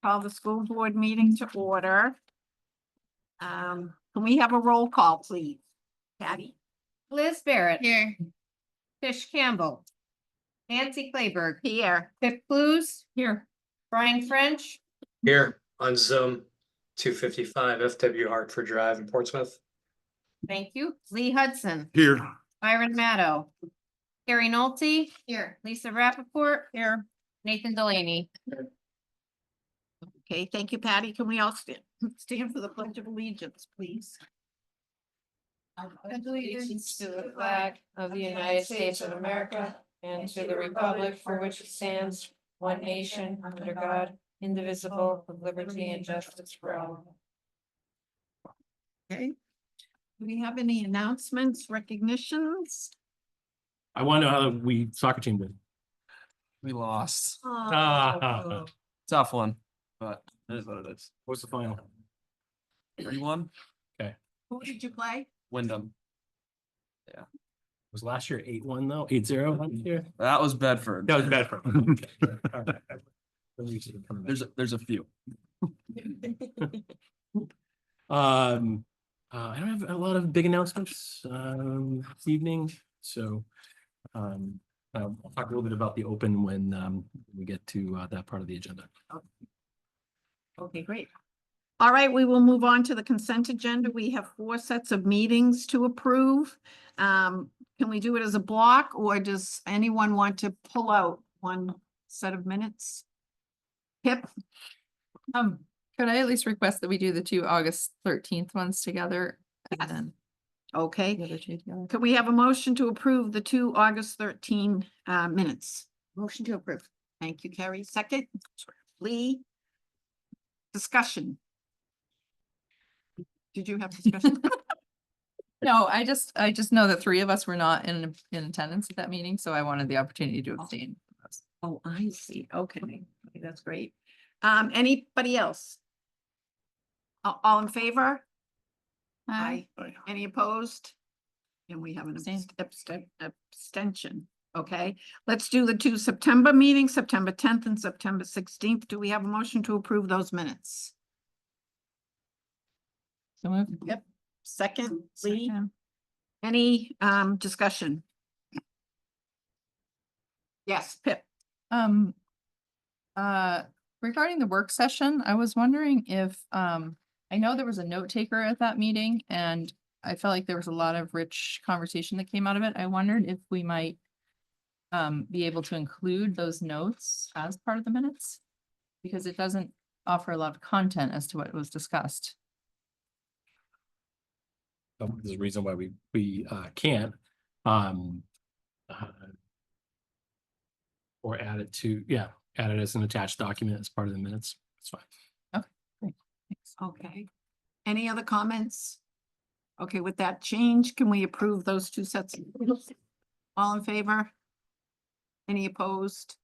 Call the school board meeting to order. Can we have a roll call, please? Patty? Liz Barrett. Here. Tish Campbell. Nancy Clayberg. Here. Pip Blues. Here. Brian French. Here on Zoom, 255 FW Hartford Drive in Portsmouth. Thank you. Lee Hudson. Here. Byron Maddow. Carrie Nolte. Here. Lisa Rappaport. Here. Nathan Delaney. Okay, thank you, Patty. Can we all stand for the Pledge of Allegiance, please? Allegiance to the flag of the United States of America and to the republic for which it stands, one nation, under God, indivisible, with liberty and justice for all. Okay. Do we have any announcements, recognitions? I want to know how we soccer team did. We lost. Oh, Tough one, but it is what it is. What's the final? 3-1, who did you play? Wyndham. Was last year 8-1 though? 8-0 last year? That was Bedford. That was bad for me. There's a few. I don't have a lot of big announcements this evening, so I'll talk a little bit about the open when we get to that part of the agenda. Okay, great. All right, we will move on to the consent agenda. We have 4 sets of meetings to approve. Can we do it as a block, or does anyone want to pull out one set of minutes? Pip? Could I at least request that we do the 2 August 13th ones together? And then Okay, the other 2 together. could we have a motion to approve the 2 August 13 minutes? Motion to approve. Thank you, Carrie. Second, Lee. Discussion. Did you have discussion? No, I just know that 3 of us were not in attendance at that meeting, so I wanted the opportunity to abstain. Oh, I see. Okay, okay, that's great. Anybody else? All in favor? Aye. Any opposed? And we have an abstention. Okay, let's do the 2 September meetings, September 10th and September 16th. Do we have a motion to approve those minutes? So moved. Yep. Second, Lee, Second. any discussion? Yes, Pip. Regarding the work session, I was wondering if, I know there was a note taker at that meeting and I felt like there was a lot of rich conversation that came out of it. I wondered if we might be able to include those notes as part of the minutes, because it doesn't offer a lot of content as to what was discussed. There's a reason why we can't. Or add it as an attached document as part of the minutes. That's fine. Thanks. Okay. Any other comments? Okay, with that change, can we approve those 2 sets? All in favor? Any opposed?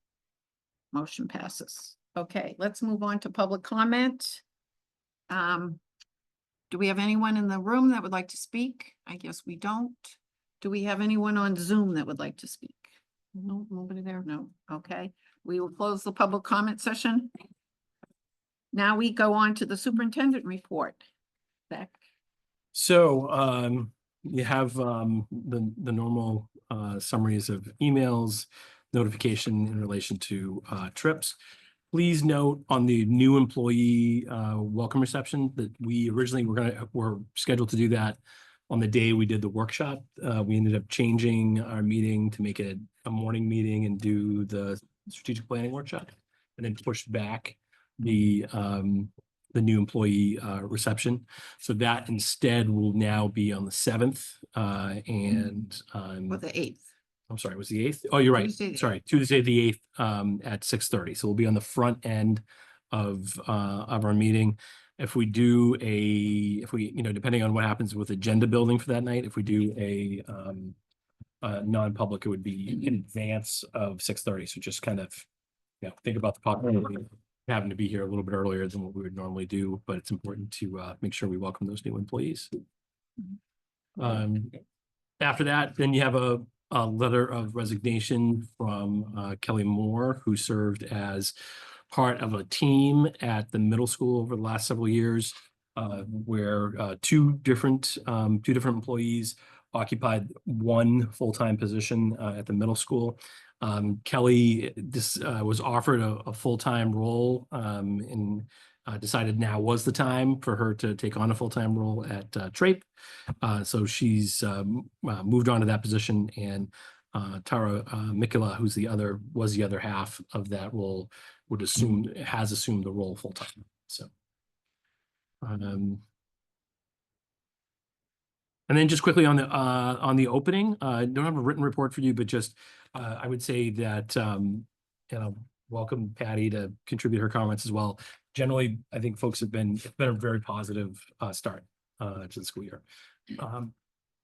Motion passes. Okay, let's move on to public comment. Do we have anyone in the room that would like to speak? I guess we don't. Do we have anyone on Zoom that would like to speak? No, nobody there? No. Okay, we will close the public comment session. Now we go on to the superintendent report. Beck. So you have the normal summaries of emails, notification in relation to trips. Please note on the new employee welcome reception that we originally were scheduled to do that on the day we did the workshop. We ended up changing our meeting to make it a morning meeting and do the strategic planning workshop, and then pushed back the new employee reception. So that instead will now be on the 7th and Or the 8th. I'm sorry, was the 8th? Oh, you're right. Tuesday the Sorry, Tuesday the 8th at 6:30. So we'll be on the front end of our meeting. If we do depending on what happens with agenda building for that night, if we do a non-public, it would be in advance of 6:30. So just kind of, think about the possibility of having to be here a little bit earlier than what we would normally do, but it's important to make sure we welcome those new employees. After that, then you have a letter of resignation from Kelly Moore, who served as part of a team at the middle school over the last several years, where two different employees occupied one full-time position at the middle school. Kelly was offered a full-time role and decided now was the time for her to take on a full-time role at Trape. So she's moved on to that position, and Tara Mikula, who's was the other half of that role, has assumed the role full-time. So. And then just quickly on the opening, don't have a written report for you, but just I would say that welcome Patty to contribute her comments as well. Generally, I think folks it's been a very positive start to the school year.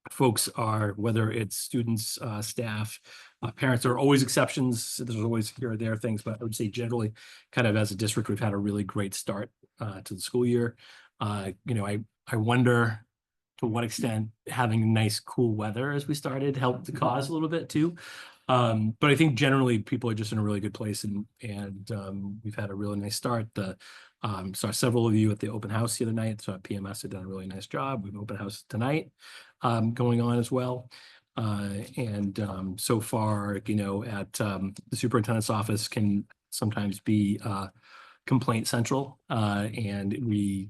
Folks are, whether it's students, staff, parents, there are always exceptions. There's always here or there things, but I would say generally, kind of as a district, we've had a really great start to the school year. I wonder to what extent having nice, cool weather as we started helped the cause a little bit too. But I think generally people are just in a really good place, and we've had a really nice start. Saw several of you at the open house the other night. So PMS had done a really nice job. We have open house tonight going on as well. So far, at the superintendent's office can sometimes be complaint central, and we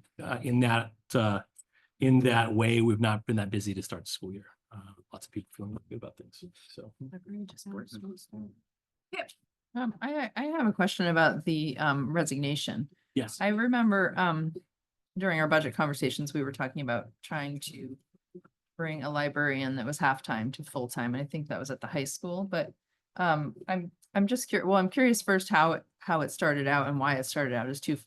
in that way, we've not been that busy to start the school year. Lots of people feeling good about things. So. I have a question about the resignation. Yes. I remember during our budget conversations, we were talking about trying to bring a librarian that was half-time to full-time. And I think that was at the high school, but I'm just curious. Well, I'm curious first how it started out and why it started out as two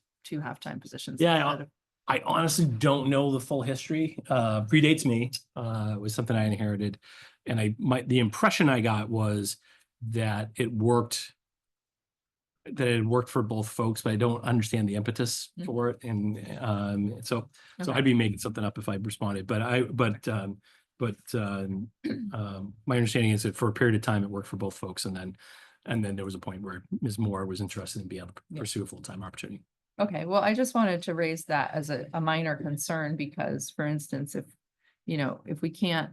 half-time positions. Yeah, I honestly don't know the full history. Predates me. It was something I inherited, and the impression I got was that it worked for both folks, but I don't understand the impetus for it. And so I'd be making something up if I responded, but my understanding is that for a period of time it worked for both folks, and then there was a point where Ms. Moore was interested in being able to pursue a full-time opportunity. Okay, well, I just wanted to raise that as a minor concern because, for instance, if we can't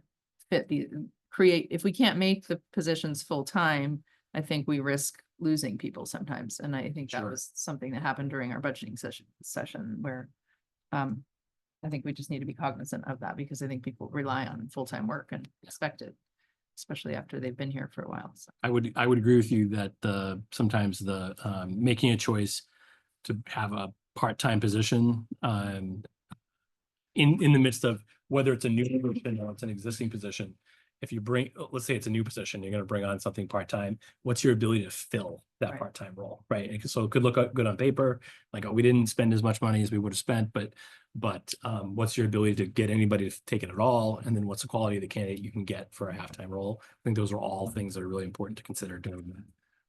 if we can't make the positions full-time, I think we risk losing people sometimes. And I think that Sure. was something that happened during our budgeting session where I think we just need to be cognizant of that because I think people rely on full-time work and expect it, especially after they've been here for a while. So. I would agree with you that sometimes making a choice to have a part-time position in the midst of whether it's a new position or it's an existing position. If you let's say it's a new position, you're going to bring on something part-time. What's your ability to fill that Right. part-time role, right? And so it could look good on paper, like, oh, we didn't spend as much money as we would have spent, but what's your ability to get anybody to take it at all? And then what's the quality of the candidate you can get for a half-time role? I think those are all things that are really important to consider during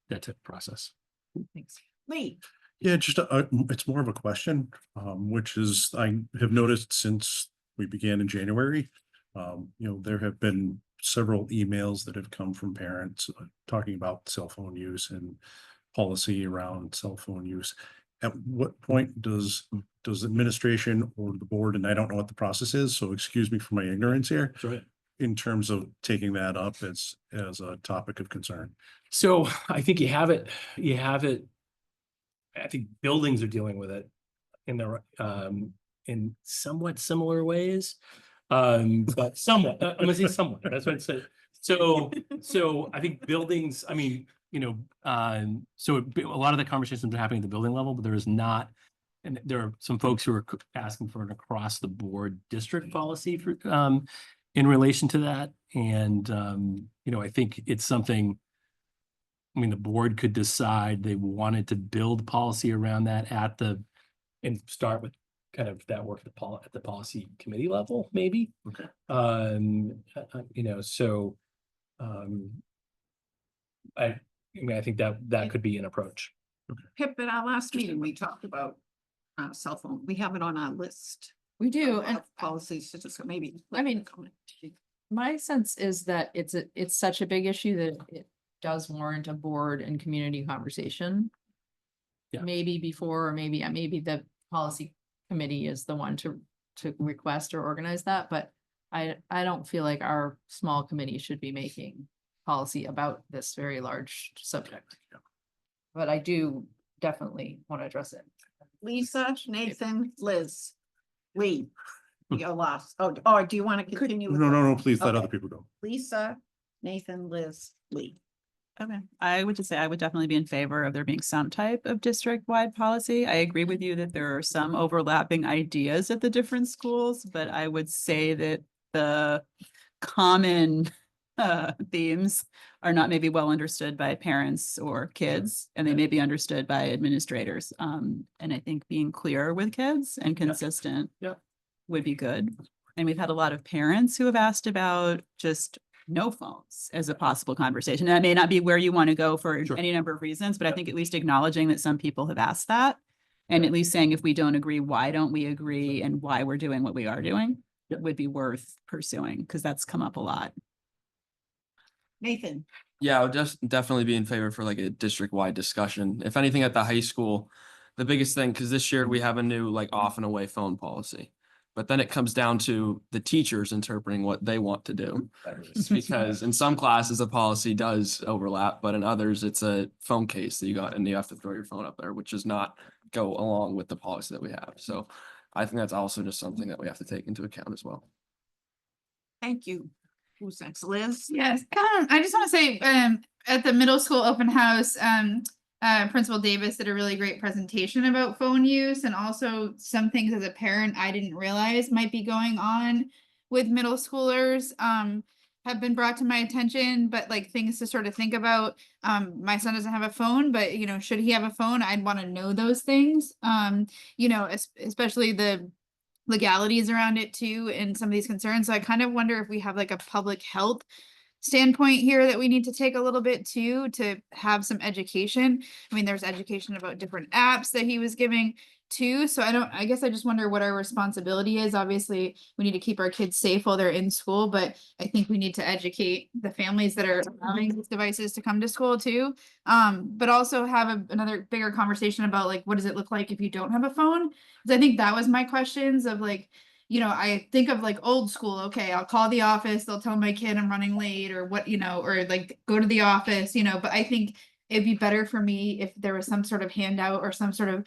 that type of process. Thanks. Lee, Yeah, just it's more of a question, which is I have noticed since we began in January, there have been several emails that have come from parents talking about cell phone use and policy around cell phone use. At what point does administration or the board, and I don't know what the process is, so excuse me for my ignorance here, That's right. in terms of taking that up as a topic of concern? So I think you have it. I think buildings are dealing with it in somewhat similar ways, but somewhat. I'm gonna say somewhat. That's what it said. So I think buildings. I mean, so a lot of the conversations are happening at the building level, but there is not. And there are some folks who are asking for an across the board district policy for in relation to that, and I think it's something. I mean, the board could decide they wanted to build policy around that and start with kind of that work at the policy committee level, maybe. Okay. I think that could be an approach. Pip, at our last meeting, we talked about cell phone. We have it on our list. We do, of and policies to just maybe. I mean, my sense is that it's such a big issue that it does warrant a board and community conversation. Yeah. maybe before, or maybe, maybe the policy committee is the one to request or organize that, but I don't feel like our small committee should be making policy about this very large subject. But I do definitely want to address it. Lisa, Nathan, Liz, Lee. You're lost. Oh, do you want to continue? with No, no, the- no, please let Okay. other people go. Lisa, Nathan, Liz, Lee. Okay, I would just say I would definitely be in favor of there being some type of district-wide policy. I agree with you that there are some overlapping ideas at the different schools, but I would say that the common themes are not maybe well understood by parents or kids, and they may be understood by administrators. And I think being clear with kids and consistent Yeah. would be good. And we've had a lot of parents who have asked about just no phones as a possible conversation. That may not be where you want to go for Sure. any number of reasons, but I think at least acknowledging that some people have asked that. And at least saying if we don't agree, why don't we agree and why we're doing what we are doing would be worth pursuing, because that's come up a lot. Nathan, Yeah, I would just definitely be in favor for like a district-wide discussion. If anything at the high school, the biggest thing, because this year we have a new like off and away phone policy. But then it comes down to the teachers interpreting what they want to do. Because in some classes, the policy does overlap, but in others, it's a phone case that you got and you have to throw your phone up there, which does not go along with the policy that we have. So I think that's also just something that we have to take into account as well. thank you. Who's next? Liz? Yes, I just want to say, at the middle school open house, Principal Davis did a really great presentation about phone use, and also some things as a parent I didn't realize might be going on with middle schoolers, have been brought to my attention, but like things to sort of think about. My son doesn't have a phone, but you know, should he have a phone? I'd want to know those things. You know, especially the legalities around it too, and some of these concerns. So I kind of wonder if we have like a public health standpoint here that we need to take a little bit too, to have some education. I mean, there's education about different apps that he was giving too. So I guess I just wonder what our responsibility is. Obviously, we need to keep our kids safe while they're in school, but I think we need to educate the families that are allowing these devices to come to school too. But also have another bigger conversation about like, what does it look like if you don't have a phone? Because I think that was my questions of like, you know, I think of like old school, okay, I'll call the office, they'll tell my kid I'm running late or what, you know, or like go to the office, you know, but I think it'd be better for me if there was some sort of handout or some sort of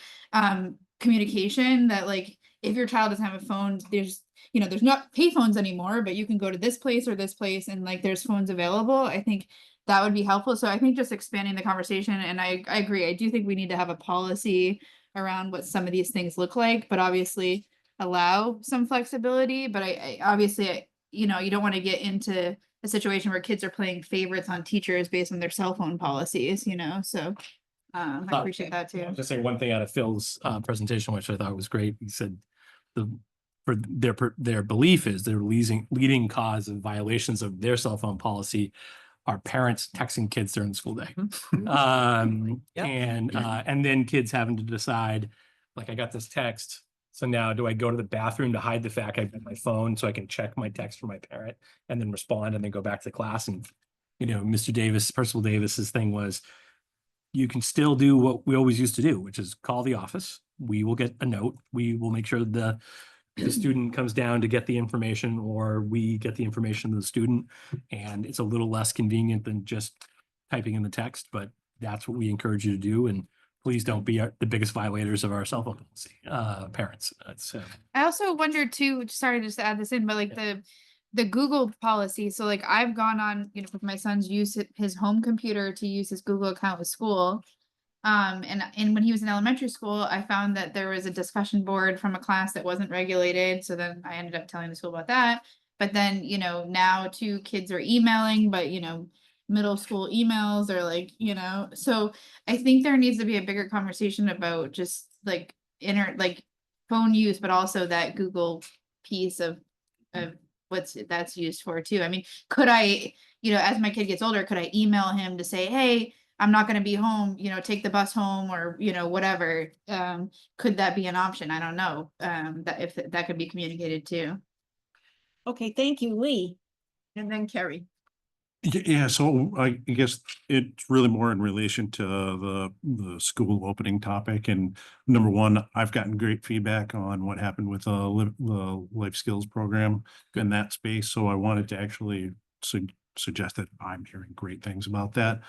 communication that like, if your child doesn't have a phone, there's, you know, there's not pay phones anymore, but you can go to this place or this place and like there's phones available. I think that would be helpful. So I think just expanding the conversation, and I agree, I do think we need to have a policy around what some of these things look like, but obviously allow some flexibility. But I obviously, you know, you don't want to get into a situation where kids are playing favorites on teachers based on their cell phone policies, you know, so I appreciate that too. Just saying one thing out of Phil's presentation, which I thought was great. He said for their belief is their leading cause of violations of their cell phone policy are parents texting kids during the school day. Yep. And then kids having to decide, like, I got this text. So now do I go to the bathroom to hide the fact I have my phone so I can check my text from my parent and then respond and then go back to class? And, you know, Principal Davis's thing was, you can still do what we always used to do, which is call the office. We will get a note. We will make sure the student comes down to get the information, or we get the information to the student. And it's a little less convenient than just typing in the text, but that's what we encourage you to do. And please don't be the biggest violators of our cell phone policy, parents. I also wonder too, sorry to just add this in, but like the Google policy. So like I've gone on, you know, with my son's use his home computer to use his Google account with school. And when he was in elementary school, I found that there was a discussion board from a class that wasn't regulated. So then I ended up telling the school about that. But then, you know, now two kids are emailing, but you know, middle school emails are like, you know, so I think there needs to be a bigger conversation about just like phone use, but also that Google piece of that's used for too. I mean, could I, you know, as my kid gets older, could I email him to say, hey, I'm not going to be home, you know, take the bus home, or, you know, whatever. Could that be an option? I don't know. That if that could be communicated too. Okay, thank you, Lee. And then Carrie. Yeah, so I guess it's really more in relation to the school opening topic. And number one, I've gotten great feedback on what happened with the life skills program in that space. So I wanted to actually suggest that I'm hearing great things about that.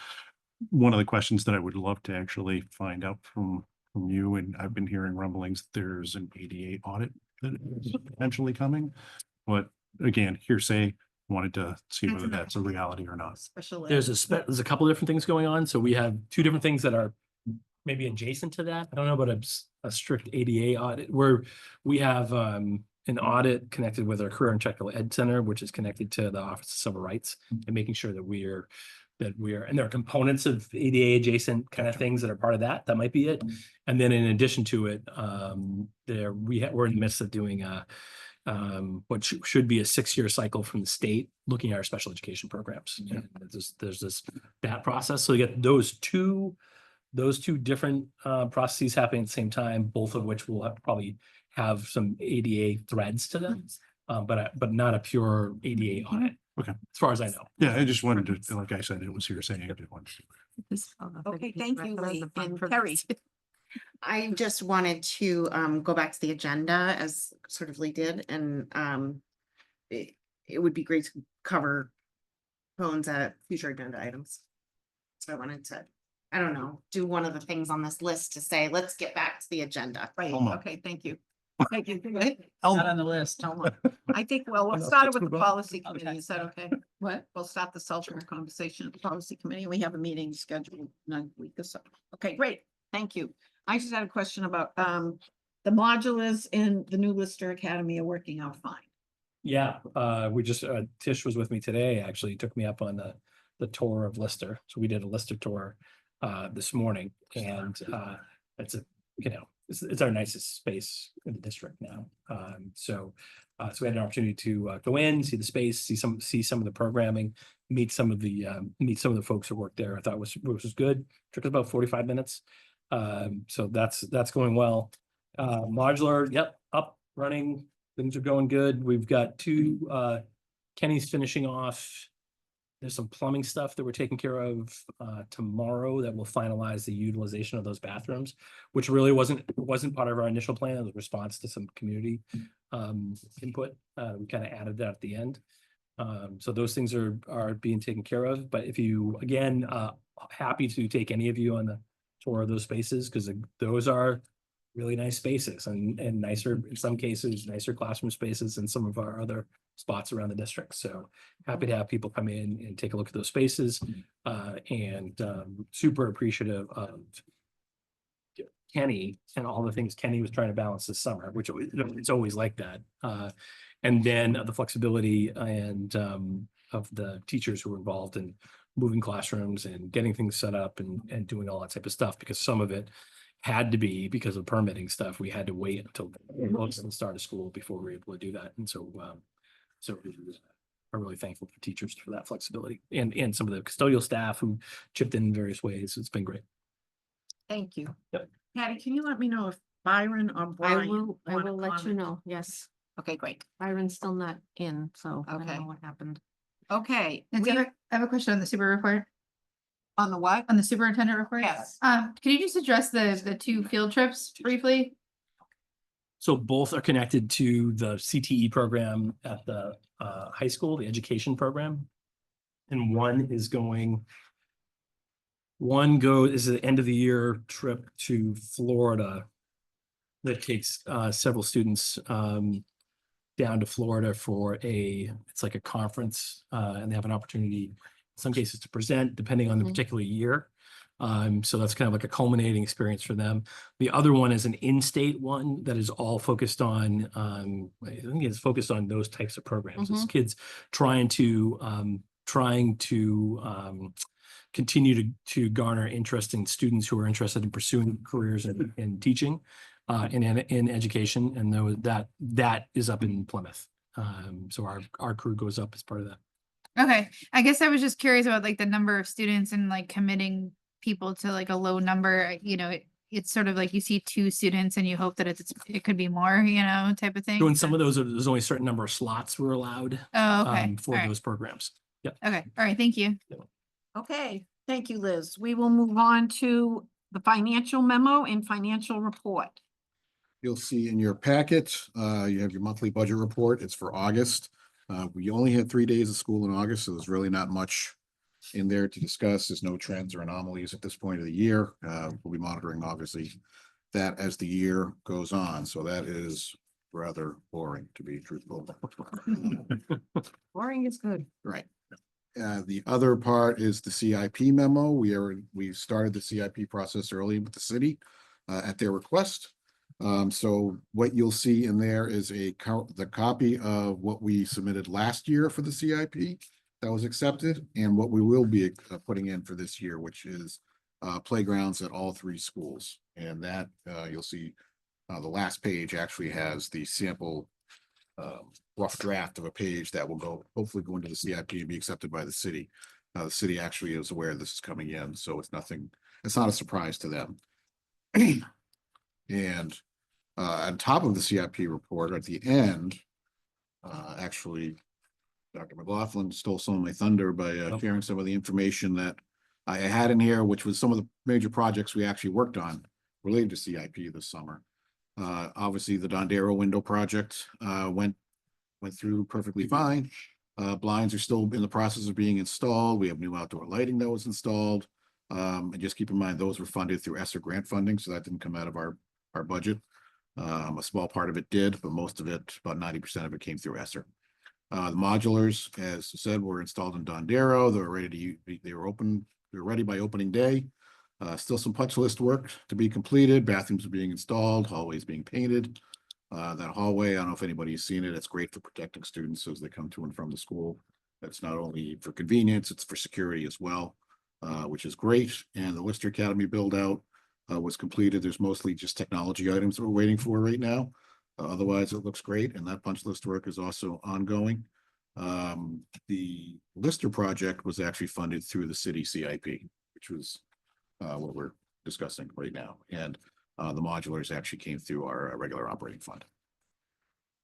One of the questions that I would love to actually find out from you, and I've been hearing rumblings, that there's an ADA audit that is potentially coming. But again, hearsay, wanted to see whether that's a reality or not. Special ed. There's a couple different things going on. So we have two different things that are maybe adjacent to that. I don't know about a strict ADA audit where we have an audit connected with our Career and Technical Ed Center, which is connected to the Office of Civil Rights, and making sure that we're, and there are components of ADA adjacent kind of things that are part of that. That might be it. And then in addition to it, we're in the midst of doing what should be a 6-year cycle from the state, looking at our special education programs. And there's that process. So you get those two different processes happening at the same time, both of which will probably have some ADA threads to them, but not a pure ADA audit. Okay. As far as I know. Yeah, I just wanted to, like I said, it was hearsay. I didn't want to- Okay, thank you, Lee. And Terry. I just wanted to go back to the agenda as sort of Lee did, and it would be great to cover phones at future agenda items. So I wanted to, I don't know, do one of the things on this list to say, let's get back to the agenda. Right, Elmo. okay, thank you. Thank you. Go ahead. Not on the list. Elma. I think, well, we'll no, start it let's with the move on. policy committee. Is that okay? What? We'll start the subsequent conversation at the policy committee. We have a meeting scheduled in a week or so. Okay, great. Thank you. I just had a question about the modulars in the new Lister Academy are working out fine. Yeah, we just, Tish was with me today, actually took me up on the tour of Lister. So we did a Lister tour this morning, and it's it's our nicest space in the district now. So we had an opportunity to go in, see the space, see some of the programming, meet some of the folks who work there. I thought was good. Took us about 45 minutes. So that's going well. Modular, yep, up, running, things are going good. We've got two, Kenny's finishing off. There's some plumbing stuff that we're taking care of tomorrow that will finalize the utilization of those bathrooms, which really wasn't part of our initial plan. It was a response to some community input. We kind of added that at the end. So those things are being taken care of. But if you, again, happy to take any of you on the tour of those spaces, because those are really nice spaces and nicer, in some cases, nicer classroom spaces than some of our other spots around the district. So happy to have people come in and take a look at those spaces, and super appreciative of Kenny and all the things Kenny was trying to balance this summer, which it's always like that. And then the flexibility and of the teachers who were involved in moving classrooms and getting things set up and doing all that type of stuff, because some of it had to be, because of permitting stuff, we had to wait until close to the start of school before we were able to do that. And so I'm really thankful for teachers for that flexibility, and some of the custodial staff who chipped in various ways. It's been great. Thank you. Yep. Patty, can you let me know if Byron or Brian? I will wanna let you comment? know. Yes, Okay, great. Byron's still not in, so I don't Okay. know what happened. Okay, And so I have a question on the super report, on the what? on the superintendent report. Yes. Can you just address the two field trips briefly? So both are connected to the CTE program at the high school, the education program. And one is an end of the year trip to Florida that takes several students down to Florida for it's like a conference, and they have an opportunity in some cases to present depending on the particular year. So that's kind of like a culminating experience for them. The other one is an in-state one that is all focused on, I think it's focused on those types of programs. It's kids trying to continue to garner interest in students who are interested in pursuing careers in teaching, in education, and that is up in Plymouth. So our crew goes up as part of that. Okay, I guess I was just curious about like the number of students and like committing people to like a low number, it's sort of like you see 2 students and you hope that it could be more, type of thing. So in some of those, there's only a certain number of slots we're allowed Oh, okay. for All right. those programs. Okay, all right, thank you. Okay, thank you, Liz. We will move on to the financial memo and financial report. You'll see in your packet, you have your monthly budget report. It's for August. We only had 3 days of school in August, so there's really not much in there to discuss. There's no trends or anomalies at this point of the year. We'll be monitoring, obviously, that as the year goes on. So that is rather boring, to be truthful. Boring is good. Right. The other part is the CIP memo. We started the CIP process early with the city at their request. So what you'll see in there is the copy of what we submitted last year for the CIP that was accepted, and what we will be putting in for this year, which is playgrounds at all 3 schools. And that you'll see the last page actually has the sample rough draft of a page that will hopefully go into the CIP and be accepted by the city. The city actually is aware this is coming in, so it's not a surprise to them. And on top of the CIP report at the end, actually, Dr. McLaughlin stole some of my thunder by sharing some of the information that I had in here, which was some of the major projects we actually worked on related to CIP this summer. Obviously, the Dondero window project went through perfectly fine. Blinds are still in the process of being installed. We have new outdoor lighting that was installed. And just keep in mind, those were funded through ESSER grant funding, so that didn't come out of our budget. A small part of it did, but most of it, about 90% of it, came through ESSER. The modulars, as I said, were installed in Dondero. They were ready by opening day. Still some punch list work to be completed. Bathrooms are being installed, hallways being painted. That hallway, I don't know if anybody's seen it. It's great for protecting students as they come to and from the school. That's not only for convenience, it's for security as well, which is great. And the Lister Academy build out was completed. There's mostly just technology items that we're waiting for right now. Otherwise, it looks great. And that punch list work is also ongoing. The Lister project was actually funded through the city CIP, which was what we're discussing right now. And the modulars actually came through our regular operating fund.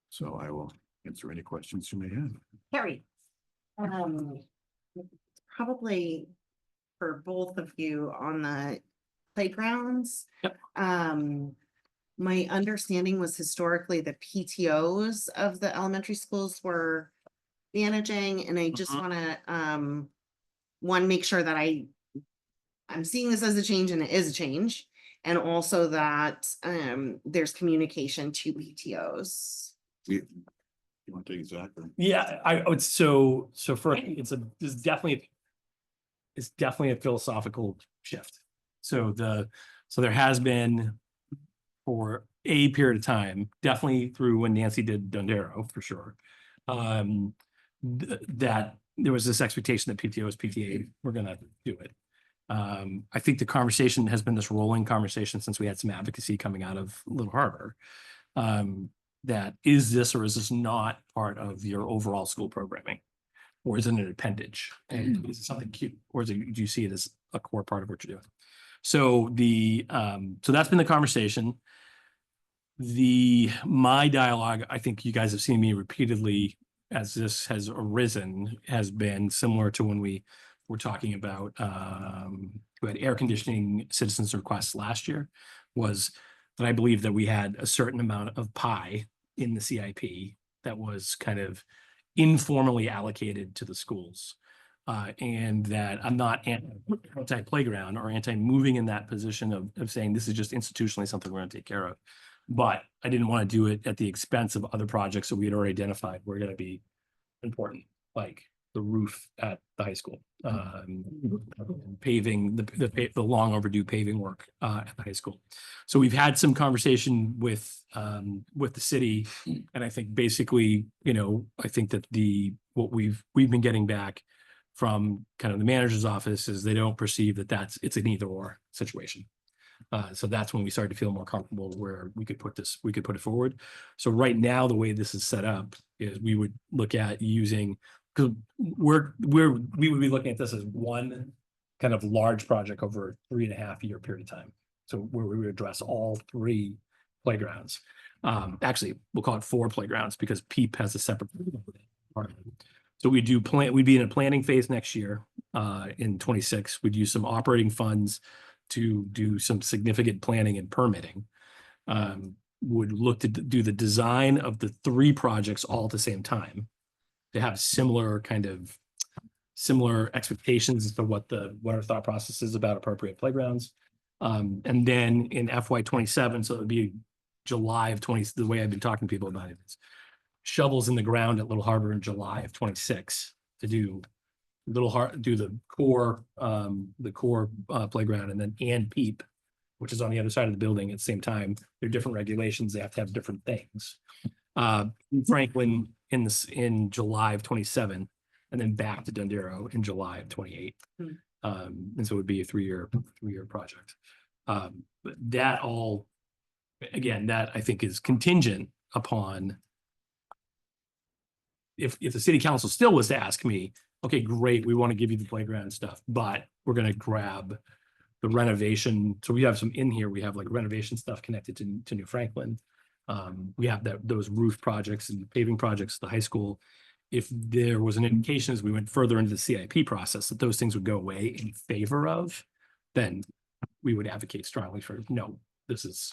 So I will answer any questions you may have. Carrie. Probably for both of you on the playgrounds. Yep. My understanding was historically the PTOs of the elementary schools were managing, and I just wanna, make sure that I'm seeing this as a change, and it is a change. And also that, there's communication to PTOs. You want to take Zach? Yeah, I would, so first, it's definitely a philosophical shift. So there has been, for a period of time, definitely through when Nancy did Dondero, for sure, that there was this expectation that PTOs, PTA were gonna do it. I think the conversation has been this rolling conversation since we had some advocacy coming out of Little Harbor. That is this or is this not part of your overall school programming? Or is it an appendage? And is it something cute? Or do you see it as a core part of what you're doing? So so that's been the conversation. My dialogue, I think you guys have seen me repeatedly as this has arisen, has been similar to when we were talking about we had air conditioning citizens requests last year, was that I believe that we had a certain amount of pie in the CIP that was kind of informally allocated to the schools. And that I'm not anti-playground or anti-moving in that position of saying this is just institutionally something we're going to take care of. But I didn't want to do it at the expense of other projects that we had already identified were going to be important, like the roof at the high school, paving, the long overdue paving work at the high school. So we've had some conversation with the city, and I think basically, I think that what we've been getting back from kind of the manager's office is they don't perceive that it's an either or situation. So that's when we started to feel more comfortable where we could put it forward. So right now, the way this is set up is we would look at using, because we would be looking at this as one kind of large project over a 3.5-year period of time. So where we would address all 3 playgrounds. Actually, we'll call it 4 playgrounds because PEEP has a separate part of it. So we'd be in a planning phase next year, in 26. We'd use some operating funds to do some significant planning and permitting. Would look to do the design of the 3 projects all at the same time. To have similar expectations as to what our thought process is about appropriate playgrounds. And then in FY 27, so it would be July of 20, the way I've been talking to people about it is shovels in the ground at Little Harbor in July of 26 to do the core playground, and then Peep, which is on the other side of the building at the same time. They're different regulations. They have to have different things. Franklin in July of 27, and then back to Dondero in July of 28. And so it would be a three-year project. But that all, again, that I think is contingent upon if the city council still was to ask me, okay, great, we want to give you the playground stuff, but we're going to grab the renovation. So we have some in here, we have like renovation stuff connected to New Franklin. We have those roof projects and paving projects at the high school. If there was an indication as we went further into the CIP process that those things would go away in favor of, then we would advocate strongly for, no, this is,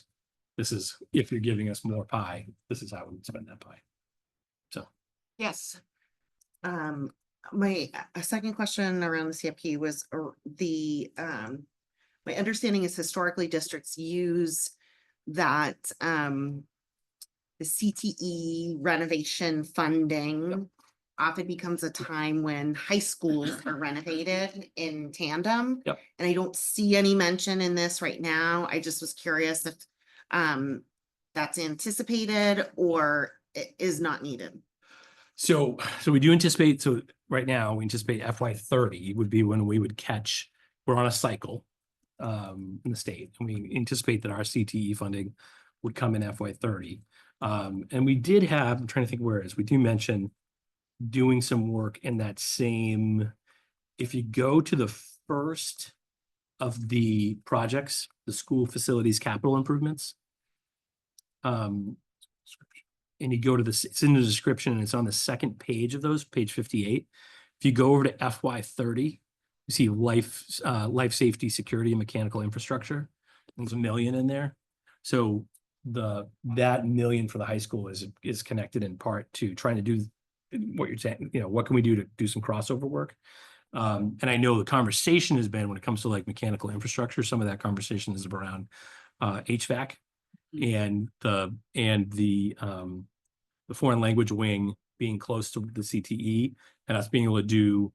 if you're giving us more pie, this is how we would spend that pie. So. Yes. My a second question around the CIP was my understanding is historically districts use that the CTE renovation funding often becomes a time when high schools are renovated in tandem. Yep. And I don't see any mention in this right now. I just was curious if that's anticipated or it is not needed. So we do anticipate, so right now we anticipate FY 30 would be when we would catch, we're on a cycle in the state. And we anticipate that our CTE funding would come in FY 30. And we did have, I'm trying to think where it is, we do mention doing some work in that same, if you go to the first of the projects, the school facilities capital improvements, and you go to this, it's in the description and it's on the second page of those, page 58. If you go over to FY 30, you see life safety, security, and mechanical infrastructure. There's $1 million in there. So that $1 million for the high school is connected in part to trying to do what you're saying, what can we do to do some crossover work? And I know the conversation has been when it comes to like mechanical infrastructure, some of that conversation is around HVAC and the foreign language wing being close to the CTE and us being able to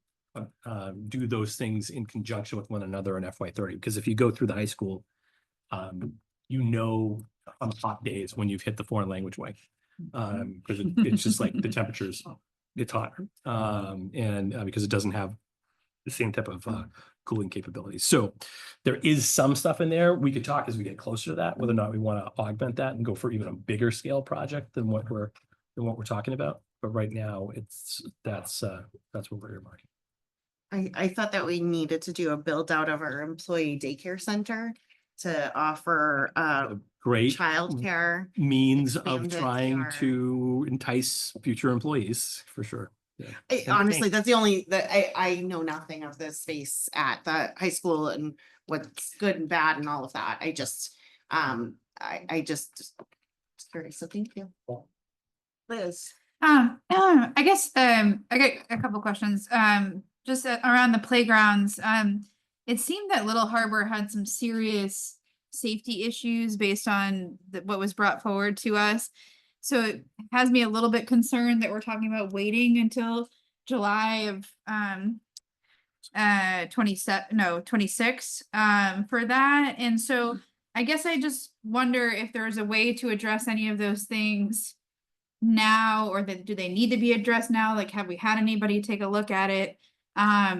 do those things in conjunction with one another in FY 30. Because if you go through the high school, on hot days when you've hit the foreign language wing, because it's just like the temperatures, it's hot, and because it doesn't have the same type of cooling capabilities. So there is some stuff in there. We could talk as we get closer to that, whether or not we want to augment that and go for even a bigger scale project than what we're talking about. But right now that's what we're earmarking. I thought that we needed to do a build out of our employee daycare center to offer Great childcare means of expanded trying care. to entice future employees for sure. Yeah. Honestly, that's the only that I know nothing of the space at the high school and what's good and bad and all of that. I just curious. So thank you. Liz. I guess I got a couple questions. Just around the playgrounds. It seemed that Little Harbor had some serious safety issues based on what was brought forward to us. So it has me a little bit concerned that we're talking about waiting until July of 26 for that. And so I guess I just wonder if there's a way to address any of those things now, or do they need to be addressed now? Like, have we had anybody take a look at it? Yeah,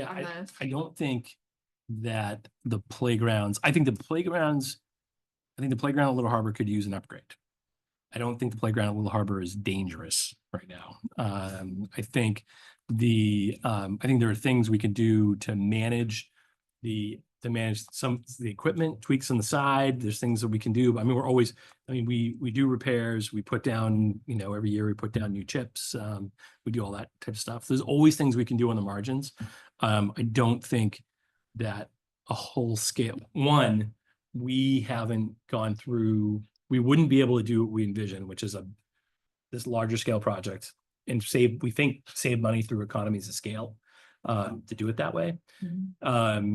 on the- I don't think that the playgrounds, I think the playground at Little Harbor could use an upgrade. I don't think the playground at Little Harbor is dangerous right now. I think there are things we can do to manage the to manage some, the equipment, tweaks on the side, there's things that we can do. I mean, we're always, I mean, we do repairs, we put down, you know, every year we put down new chips. We do all that type of stuff. There's always things we can do on the margins. I don't think that a whole scale, one, we haven't gone through, we wouldn't be able to do what we envision, which is this larger scale project and we think save money through economies of scale to do it that way.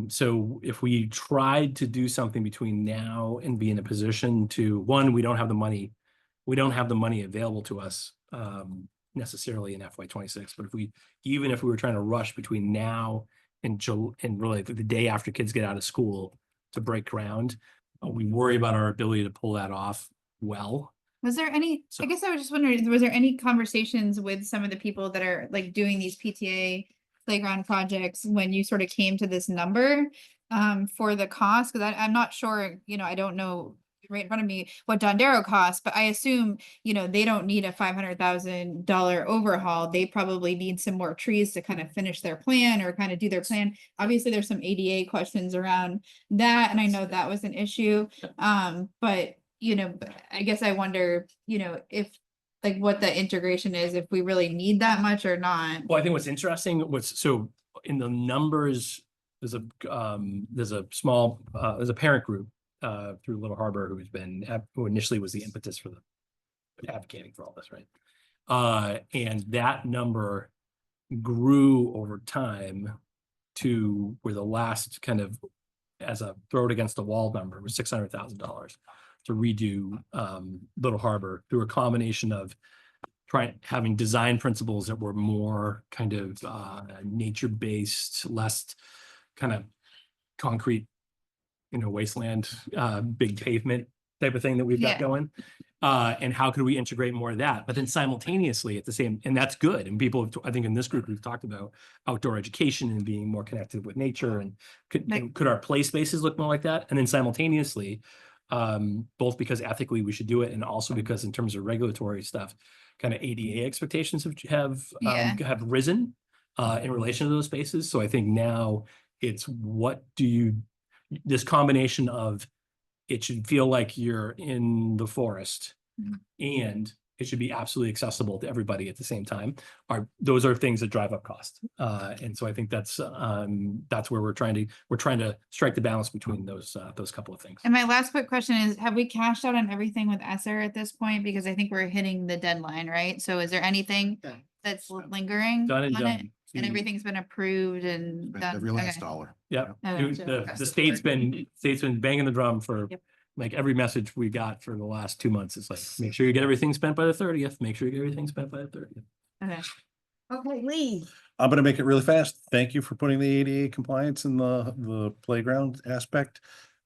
So if we tried to do something between now and be in a position to, one, we don't have the money available to us necessarily in FY26, but even if we were trying to rush between now and really the day after kids get out of school to break ground, we worry about our ability to pull that off well. Was there any, So- I guess I was just wondering, was there any conversations with some of the people that are like doing these PTA playground projects when you sort of came to this number for the cost? Cause I'm not sure, you know, I don't know right in front of me what Dondero costs, but I assume, you know, they don't need a $500,000 overhaul. They probably need some more trees to kind of finish their plan or kind of do their plan. Obviously, there's some ADA questions around that, and I know that was an issue. But you know, I guess I wonder, you know, if like what the integration is, if we really need that much or not. Well, I think what's interesting so in the numbers, there's a small, there's a parent group through Little Harbor who initially was the impetus for advocating for all this, right? And that number grew over time to where the last kind of as a throw it against the wall number was $600,000 to redo Little Harbor through a combination of having design principles that were more kind of nature-based, less kind of concrete, you know, wasteland, big pavement type of thing that we've got Yeah. going. And how could we integrate more of that? But then simultaneously at the same, and that's good. And people, I think in this group, we've talked about outdoor education and being more connected with nature and could our play spaces look more like that? And then simultaneously, both because ethically we should do it and also because in terms of regulatory stuff, kind of ADA expectations have risen in relation to those spaces. So I think now it's this combination of it should feel like you're in the forest and it should be absolutely accessible to everybody at the same time. Those are things that drive up cost. And so I think that's where we're trying to strike the balance between those couple of things. And my last quick question is, have we cashed out on everything with ESSER at this point? Because I think we're hitting the deadline, right? So is there anything Yeah. that's lingering Done and on it? done. And everything's been approved and Spent done? every last Okay. dollar. Yep. Okay. The state's been banging the drum for Yep. like every message we got for the last 2 months. It's like, make sure you get everything spent by the 30th. Make sure you get everything spent by the 30th. Okay. Okay, Lee. I'm gonna make it really fast. Thank you for putting the ADA compliance in the playground aspect.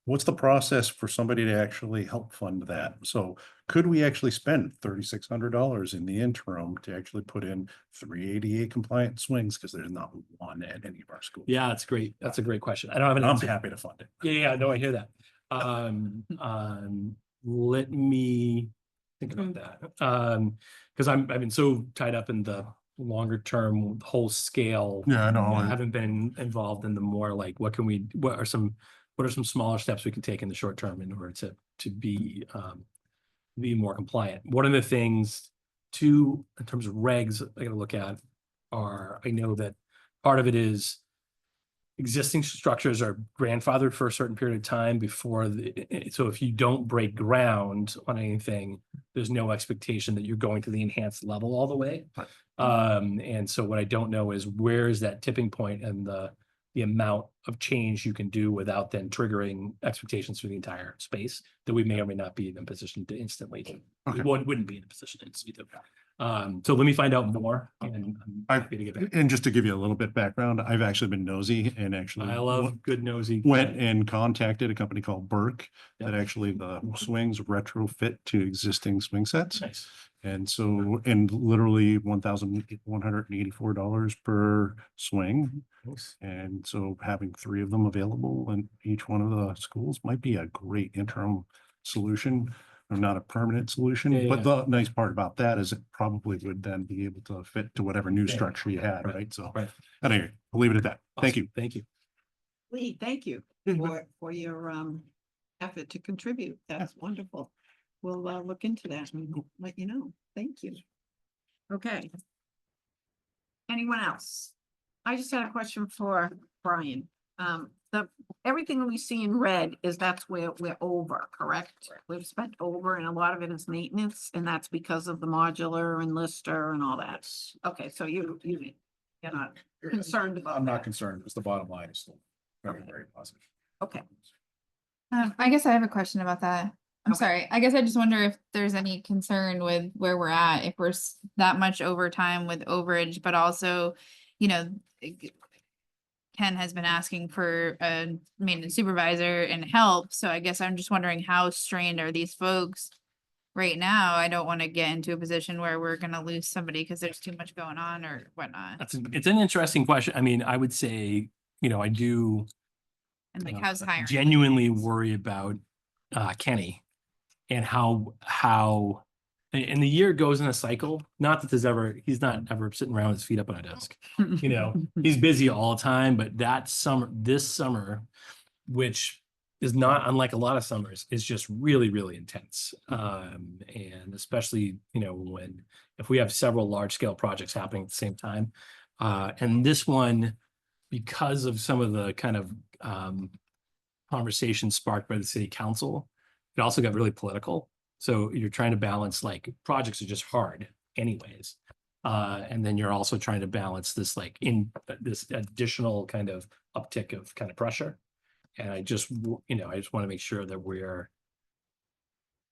What's the process for somebody to actually help fund that? So could we actually spend $3,600 in the interim to actually put in 3 ADA compliant swings? Because there's not one at any of our schools. Yeah, that's great. That's a great question. I don't have an And I'm answer. happy to fund it. Yeah, no, I hear that. Let me think about that. Because I've been so tied up in the longer term, whole scale. Yeah, I know. I haven't been involved in the more like, what are some smaller steps we can take in the short term in order to be more compliant? One of the things in terms of regs I gotta look at I know that part of it is existing structures are grandfathered for a certain period of time before so if you don't break ground on anything, there's no expectation that you're going to the enhanced level all the way. And so what I don't know is where is that tipping point and the amount of change you can do without then triggering expectations for the entire space that we may or may not be in a position to instantly do. Okay. We wouldn't be in a position to instantly do. So let me find out more and I'm happy to get back. And just to give you a little bit background, I've actually been nosy and actually. I love good nosy. Went and contacted a company called Burke that actually the swings retrofit to existing swing sets. Nice. And so, and literally $1,184 per swing. Nice. And so having 3 of them available in each one of the schools might be a great interim solution. Or not a permanent solution, Yeah, but the nice part about that is it probably would then be able to fit to whatever new Yeah. structure you had, Right. right? So Right. anyway, I'll leave it at that. Thank Awesome. you. Thank you. Lee, thank you. for your effort to contribute. That's wonderful. We'll look into that and let you know. Thank you. Okay. Anyone else? I just had a question for Brian. Everything we see in red is that's where we're over, correct? We've spent over and a lot of it is maintenance and that's because of the modular and Lister and all that. Okay, so you're not concerned about I'm not that. concerned, because the bottom line is still very, very positive. Okay, I guess I have a question about that. I'm Okay. sorry. I guess I just wonder if there's any concern with where we're at, if we're that much overtime with overage, but also, you know, Ken has been asking for a maintenance supervisor and help, so I guess I'm just wondering how strained are these folks right now? I don't want to get into a position where we're gonna lose somebody because there's too much going on or whatnot. It's an interesting question. I mean, I would say, I do And like, how's hiring? genuinely worry about Kenny and how and the year goes in a cycle. Not that he's not ever sitting around with his feet up on a desk. He's busy all the time, but this summer, which is not unlike a lot of summers, is just really, really intense. And especially, if we have several large scale projects happening at the same time. And this one, because of some of the kind of conversation sparked by the city council, it also got really political. So you're trying to balance, like, projects are just hard anyways. And then you're also trying to balance this, this additional kind of uptick of kind of pressure. And I just want to make sure that we're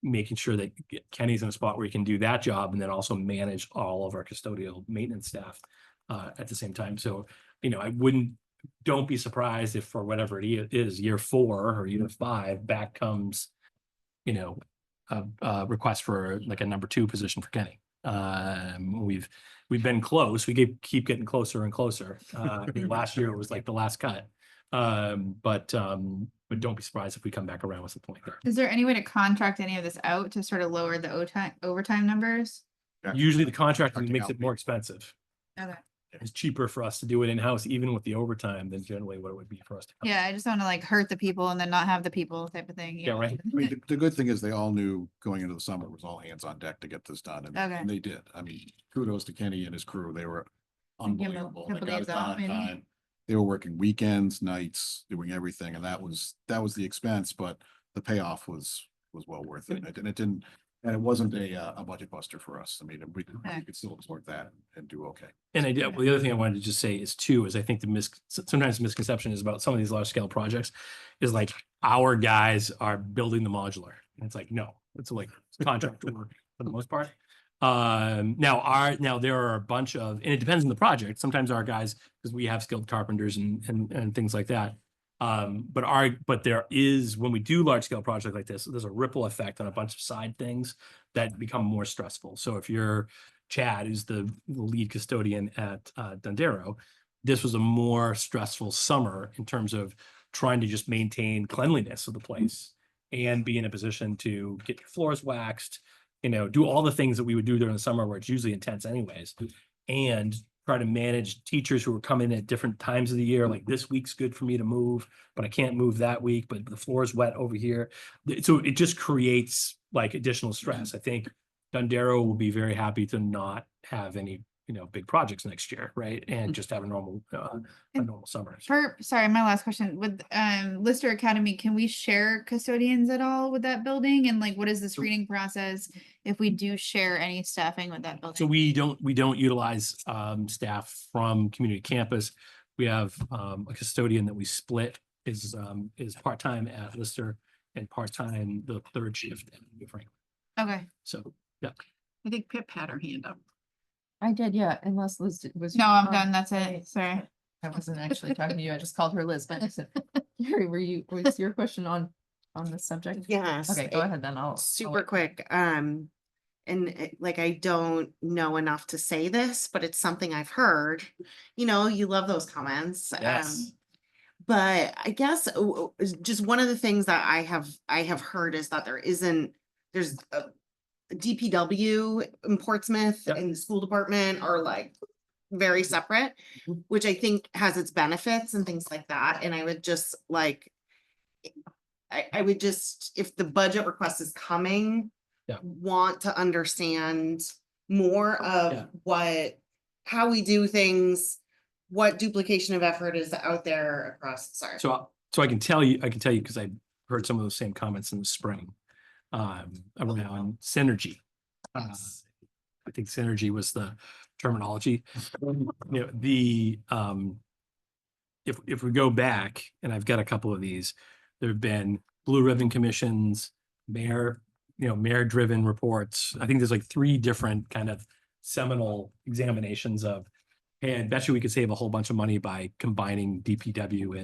making sure that Kenny's in a spot where he can do that job and then also manage all of our custodial maintenance staff at the same time. So, don't be surprised if for whatever it is, year 4 or year 5, back comes, a request for like a number 2 position for Kenny. We've been close. We keep getting closer and closer. I think last year was like the last cut. But don't be surprised if we come back around with something like that. Is there any way to contract any of this out to sort of lower the overtime numbers? Usually the contractor Contracting makes out it more expensive. Okay. It's cheaper for us to do it in-house, even with the overtime, than generally what it would be for us to. Yeah, I just want to like hurt the people and then not have the people type of thing. Yeah, right. I mean, the good thing is they all knew going into the summer, it was all hands on deck to get this done, and Okay. they did. I mean, kudos to Kenny and his crew. They were Give them a unbelievable. They couple got days it done off, on maybe. time. They were working weekends, nights, doing everything, and that was the expense, but the payoff was well worth it. And it wasn't a budget buster for us. I mean, we could still absorb that and do okay. And the other thing I wanted to just say is I think sometimes the misconception is about some of these large scale projects is like our guys are building the modular. And it's like, no, it's like contract work for the most part. Now there are a bunch of, and it depends on the project. Sometimes our guys, because we have skilled carpenters and things like that. But there is, when we do large scale projects like this, there's a ripple effect on a bunch of side things that become more stressful. So if you're Chad, who's the lead custodian at Dondero, this was a more stressful summer in terms of trying to just maintain cleanliness of the place and be in a position to get your floors waxed, do all the things that we would do during the summer where it's usually intense anyways, and try to manage teachers who are coming at different times of the year. Like, this week's good for me to move, but I can't move that week, but the floor is wet over here. So it just creates like additional stress. I think Dondero will be very happy to not have any, big projects next year, right? And just have a normal summer. Sorry, my last question with Lister Academy, can we share custodians at all with that building? And like, what is the screening process if we do share any staffing with that building? So we don't utilize staff from community campus. We have a custodian that we split is part-time at Lister and part-time the 3rd shift at New Franklin. Okay. So, yeah. I think Pip had her hand up. I did, yeah, unless Liz was. No, I'm done. That's it. Sorry. I wasn't actually talking to you. I just called her Liz, but I said, Gary, was your question on the subject? Yes. Okay, go ahead then. I'll. Super quick. And like, I don't know enough to say this, but it's something I've heard. You love those comments. Yes. But I guess just one of the things that I have heard is that there's a DPW in Portsmouth Yep. and the school department are like very separate, which I think has its benefits and things like that. And I would just like, I would just, if the budget request is coming. Yeah. Want to understand more Yeah. of how we do things, what duplication of effort is out there across, sorry. So I can tell you, because I heard some of those same comments in the spring around synergy. Yes. I think synergy was the terminology. If we go back, and I've got a couple of these, there have been blue ribbon commissions, mayor-driven reports. I think there's like 3 different kind of seminal examinations of, hey, I bet you we could save a whole bunch of money by combining DPW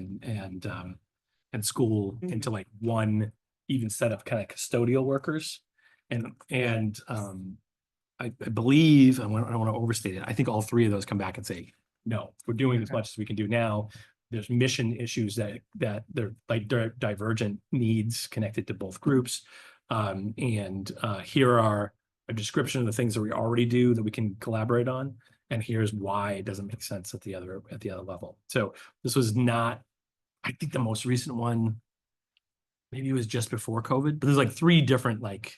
and school into like one even set of kind of custodial workers. And I believe, I don't want to overstate it, I think all 3 of those come back and say, no, we're doing as much as we can do now. There's mission issues that they're like divergent needs connected to both groups. Here are a description of the things that we already do that we can collaborate on. And here's why it doesn't make sense at the other level. So this was not, I think the most recent one, maybe it was just before COVID, but there's like 3 different, like,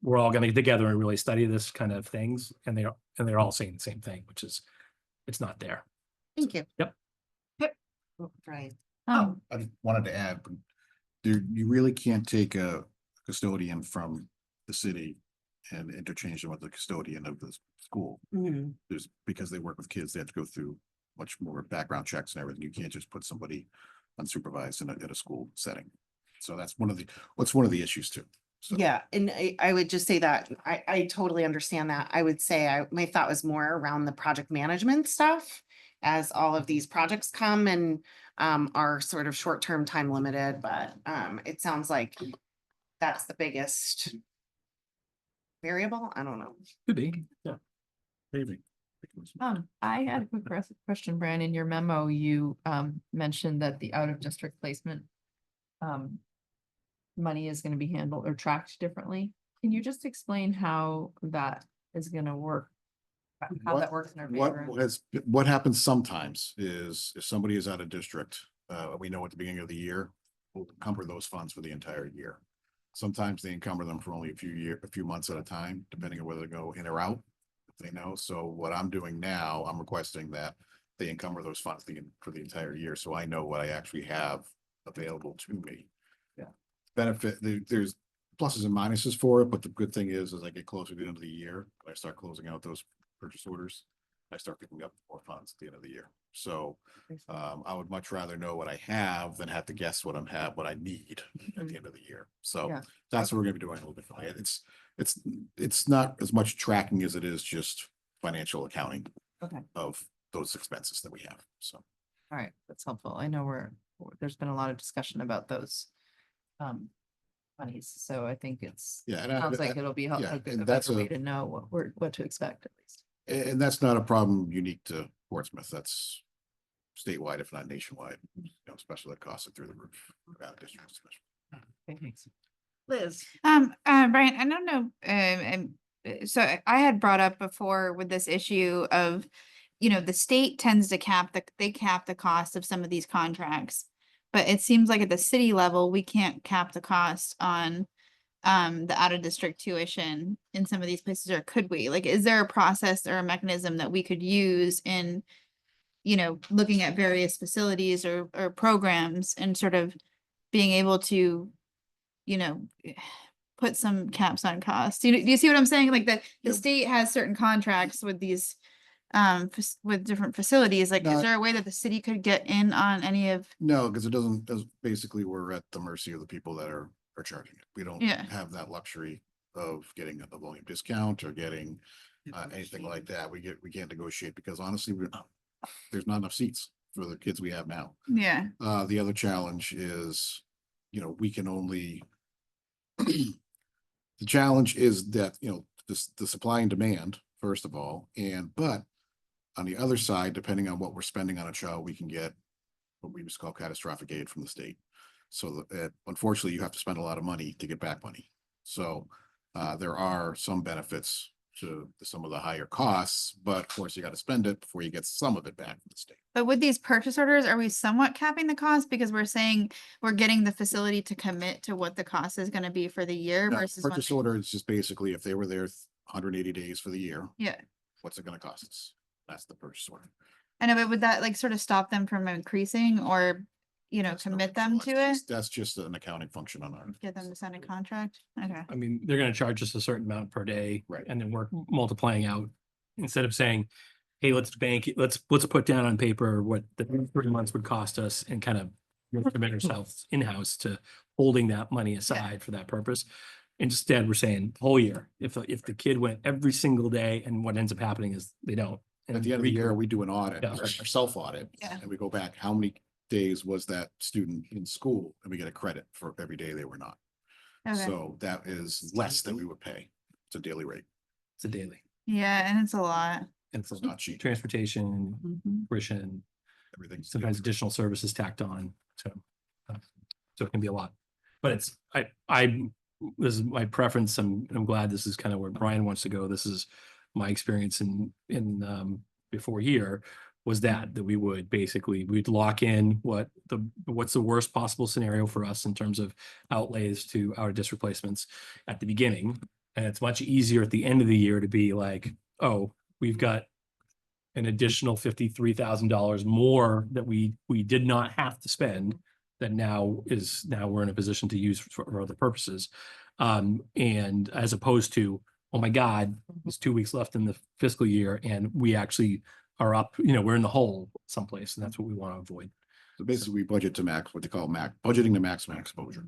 we're all gonna get together and really study this kind of things. And they're all saying the same thing, which is, it's not there. Thank you. Yep. Right. I just wanted to add, you really can't take a custodian from the city and interchange them with the custodian of the school. Because they work with kids, they have to go through much more background checks and everything. You can't just put somebody unsupervised in a school setting. So that's one of the issues too. So. Yeah, and I would just say that I totally understand that. I would say my thought was more around the project management stuff. As all of these projects come and are sort of short-term time limited, but it sounds like that's the biggest variable. I don't know. Could be, yeah. Maybe. I had a quick question, Brian. In your memo, you mentioned that the out-of-district placement money is going to be handled or tracked differently. Can you just explain how that is going to work? How that works in our favor? What happens sometimes is if somebody is out of district, we know at the beginning of the year, we'll encumber those funds for the entire year. Sometimes they encumber them for only a few months at a time, depending on whether they go in or out, if they know. So what I'm doing now, I'm requesting that they encumber those funds for the entire year. So I know what I actually have available to me. Yeah. Benefit, there's pluses and minuses for it, but the good thing is, as I get closer to the end of the year, I start closing out those purchase orders, I start picking up more funds at the end of the year. So I would much rather know what I have than have to guess what I need at the end of the year. So Yeah. that's what we're gonna be doing a little bit. It's not as much tracking as it is just financial accounting Okay. of those expenses that we have. So. All right, that's helpful. I know there's been a lot of discussion about those monies, so I think sounds like it'll be a and better way to know what to expect at least. And that's not a problem unique to Portsmouth. That's statewide, if not nationwide, especially that costs are through the roof. Out of district especially. Okay, thanks. Liz. Brian, I don't know, so I had brought up before with this issue of, the state tends to cap the cost of some of these contracts. But it seems like at the city level, we can't cap the cost on the out of district tuition in some of these places, or could we? Like, is there a process or a mechanism that we could use in, looking at various facilities or programs and sort of being able to, put some caps on costs? Do you see what I'm saying? Like the state has certain contracts with these with different facilities. Like, is there a way that the city could get in on any of? No, because basically we're at the mercy of the people that are charging it. We don't have that luxury of getting a volume discount or getting anything like that. We can't negotiate because honestly, there's not enough seats for the kids we have now. Yeah. The other challenge is, we can only, the challenge is that, the supply and demand, first of all, but on the other side, depending on what we're spending on a child, we can get what we just call catastrophic aid from the state. So that unfortunately, you have to spend a lot of money to get back money. So there are some benefits to some of the higher costs, but of course you gotta spend it before you get some of it back from the state. But with these purchase orders, are we somewhat capping the cost because we're saying we're getting the facility to commit to what the cost is gonna be for the year No, versus when purchase they- order is just basically if they were there 180 days for the year, Yeah, what's it gonna cost us? That's the purchase order. I know, but would that like sort of stop them from increasing or, you know, That's no commit control. them to That's it? just- That's just an accounting function on our. Get them to sign a contract? Okay. I mean, they're gonna charge us a certain amount per day. Right. And then we're multiplying out, instead of saying, hey, let's bank it, let's put down on paper what the 3 months would cost us and kind of commit ourselves in-house to holding that money aside for that purpose. Instead, we're saying whole year, if the kid went every single day, and what ends up happening is they don't. At the end of the year, we do an audit, Yeah. our self-audit, Yeah. and we go back, how many days was that student in school? And we get a credit for every day they were not. Okay. So that is less than we would pay. It's a daily rate. It's a daily. Yeah, and it's a lot. And for It's not cheap. transportation, Mhm. tuition, Everything's. sometimes additional services tacked on, so it can be a lot. But it's, this is my preference. I'm glad this is kind of where Brian wants to go. This is my experience in before here, was that we would basically, we'd lock in what's the worst possible scenario for us in terms of outlays to out of district placements at the beginning. And it's much easier at the end of the year to be like, oh, we've got an additional $53,000 more that we did not have to spend, that now we're in a position to use for other purposes. And as opposed to, oh my God, there's 2 weeks left in the fiscal year and we actually are up, we're in the hole someplace, and that's what we want to avoid. So basically, we budget to max, what they call budgeting the maximum exposure.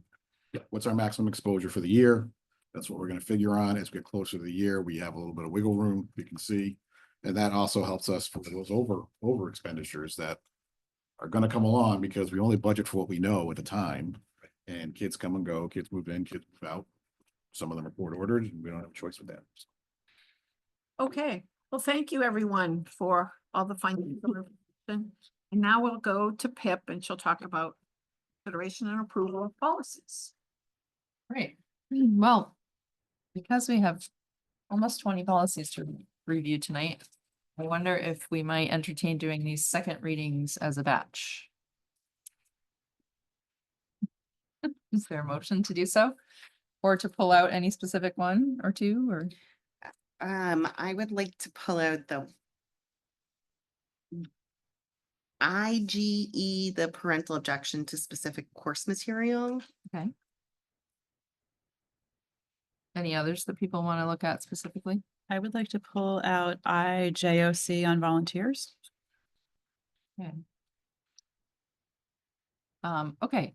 Yeah. What's our maximum exposure for the year? That's what we're gonna figure on. As we get closer to the year, we have a little bit of wiggle room, you can see. And that also helps us for those over expenditures that are gonna come along, because we only budget for what we know at the time. And kids come and go, kids move in, kids move out. Some of them are court ordered, and we don't have a choice with that. Okay, well, thank you, everyone, for all the financial information. And now we'll go to Pip and she'll talk about consideration and approval of policies. Great. Well, because we have almost 20 policies to review tonight, I wonder if we might entertain doing these second readings as a batch. Is there a motion to do so? Or to pull out any specific one or two, or? I would like to pull out the IGE, the parental objection to specific course material. Okay. Any others that people want to look at specifically? I would like to pull out IJOC on volunteers. Okay.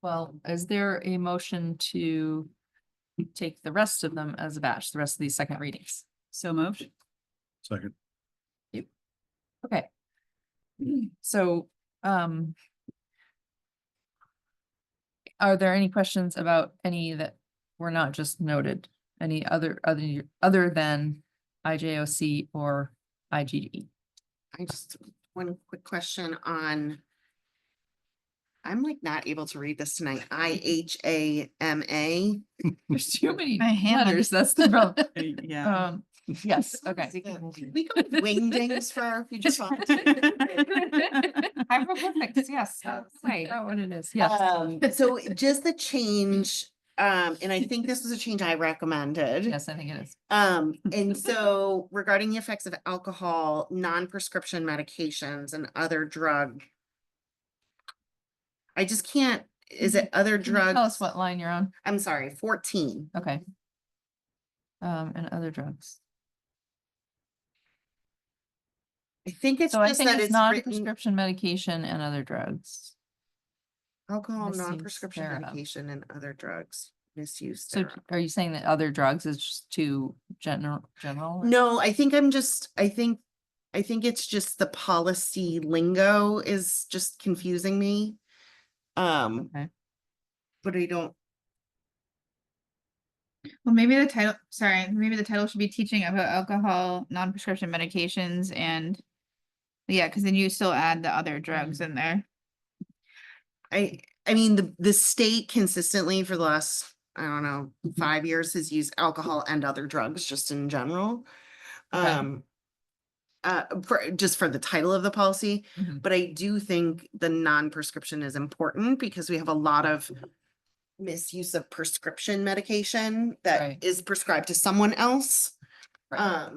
Well, is there a motion to take the rest of them as a batch, the rest of these second readings? So moved. Second. Okay. So, are there any questions about any that were not just noted? Any other than IJOC or IGE? I just, one quick question on. I'm like not able to read this tonight. IHAMA. There's too many My hand. letters, that's the problem. Yeah. Yes, okay. We go with wingdings for our future thoughts. Hieroglyphics, yes, right, that's what it is, yes. So just the change, and I think this was a change I recommended. Yes, I think it is. And so regarding the effects of alcohol, non-prescription medications and other drug. I just can't, is it other Can you tell us drugs? what line you're on? I'm sorry, 14. Okay. And other drugs. I think it's So I just think that it's it's not written prescription medication and other drugs. alcohol, This seems non-prescription fair enough. medication and other drugs misuse. So thereof. are you saying that other drugs is just too general? or- No, I think I think it's just the policy lingo is just confusing me. Okay. But I don't, Well, maybe the title, sorry, maybe the title should be teaching about alcohol, non-prescription medications and. Yeah, because then you still add the other drugs in there. I mean, the state consistently for the last I don't know, 5 years has used alcohol and other drugs just in general. Okay. For the title of the policy, Mhm. but I do think the non-prescription is important because we have a lot of misuse of prescription medication that Right. is prescribed to someone else. Right.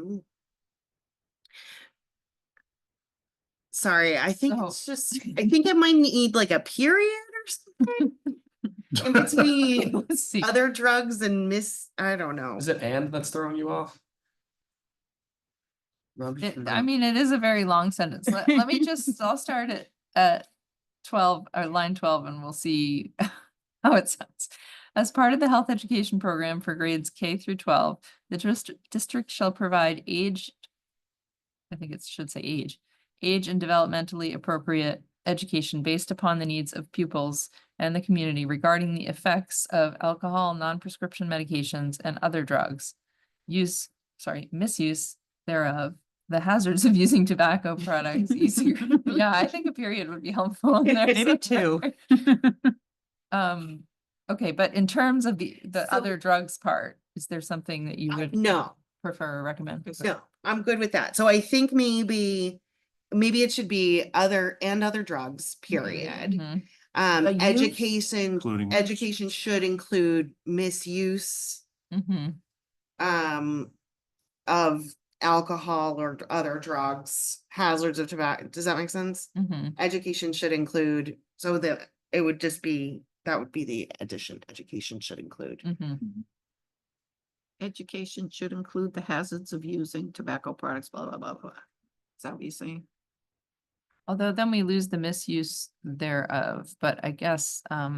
Sorry, I think So- it's just, I think it might need like a period or something. In between Let's see. other drugs and I don't know. Is it and that's throwing you off? I mean, it is a very long sentence. Let me just, I'll start it at 12 or line 12 and we'll see how it sounds. As part of the health education program for grades K through 12, the district shall provide I think it should say age and developmentally appropriate education based upon the needs of pupils and the community regarding the effects of alcohol, non-prescription medications, and other drugs. Misuse thereof, the hazards of using tobacco products, e-cigarettes. Yeah, I think a period would be helpful in there. Maybe two. Okay, but in terms of the So- other drugs part, is there something that you would No, prefer or recommend? no, I'm good with that. So I think maybe it should be other drugs, period. Mhm. The use? Including. Education should include misuse Mhm. of alcohol or other drugs, hazards of tobacco. Does that make sense? Mhm. Education should include, so that it would just be, that would be the addition, education should include. Mhm. Education should include the hazards of using tobacco products, blah, blah, blah, blah. Is that what you're saying? Although then we lose the misuse thereof, but I guess, I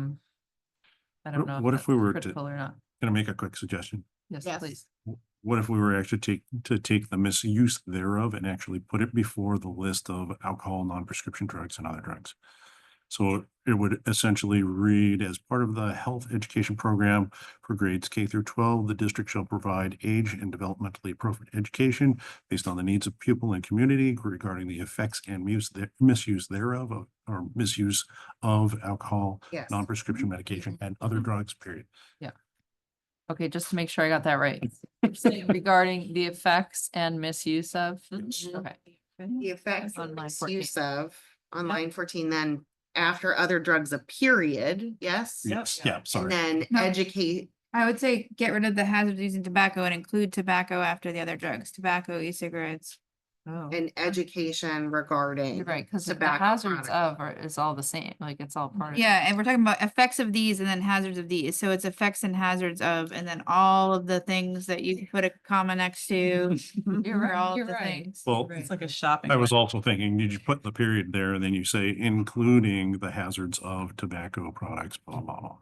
don't know. What if we that's were to- critical or not. Gonna make a quick suggestion. Yes, Yes. please. What if we were actually to take the misuse thereof and actually put it before the list of alcohol, non-prescription drugs and other drugs? So it would essentially read, as part of the health education program for grades K through 12, the district shall provide age and developmentally appropriate education based on the needs of pupil and community regarding the effects and misuse thereof or misuse of alcohol, Yes. non-prescription medication and other drugs, period. Okay, just to make sure I got that right. You're saying regarding the effects and misuse of, okay. The effects On and line 14. misuse of, on Yep. line 14, then after other drugs, a period, yes? Yes, yeah, And sorry. then No. educate, I would say get rid of the hazards of using tobacco and include tobacco after the other drugs, tobacco, e-cigarettes. Oh, and education regarding. you're right, because the tobacco hazards products. is all the same, like it's all part of. Yeah, and we're talking about effects of these and then hazards of these. So it's effects and hazards of, and then all of the things that you put a comma next to. You're for right, all of you're the right. things. Well, It's like a shopping. I was also thinking, did you put the period there and then you say including the hazards of tobacco products, blah, blah, blah.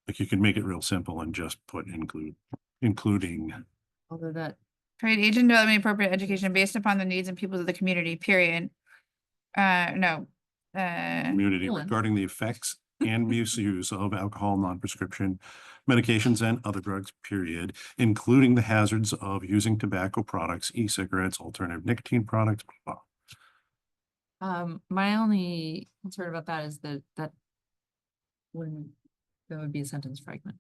Like you could make it real simple and just put including. Although that, Trade agent development appropriate education based upon the needs and pupils of the community, period. No. Community Colon. regarding the effects and misuse of alcohol, non-prescription medications and other drugs, period, including the hazards of using tobacco products, e-cigarettes, alternative nicotine products, blah, blah. my only concern about that is that wouldn't, there would be a sentence fragment.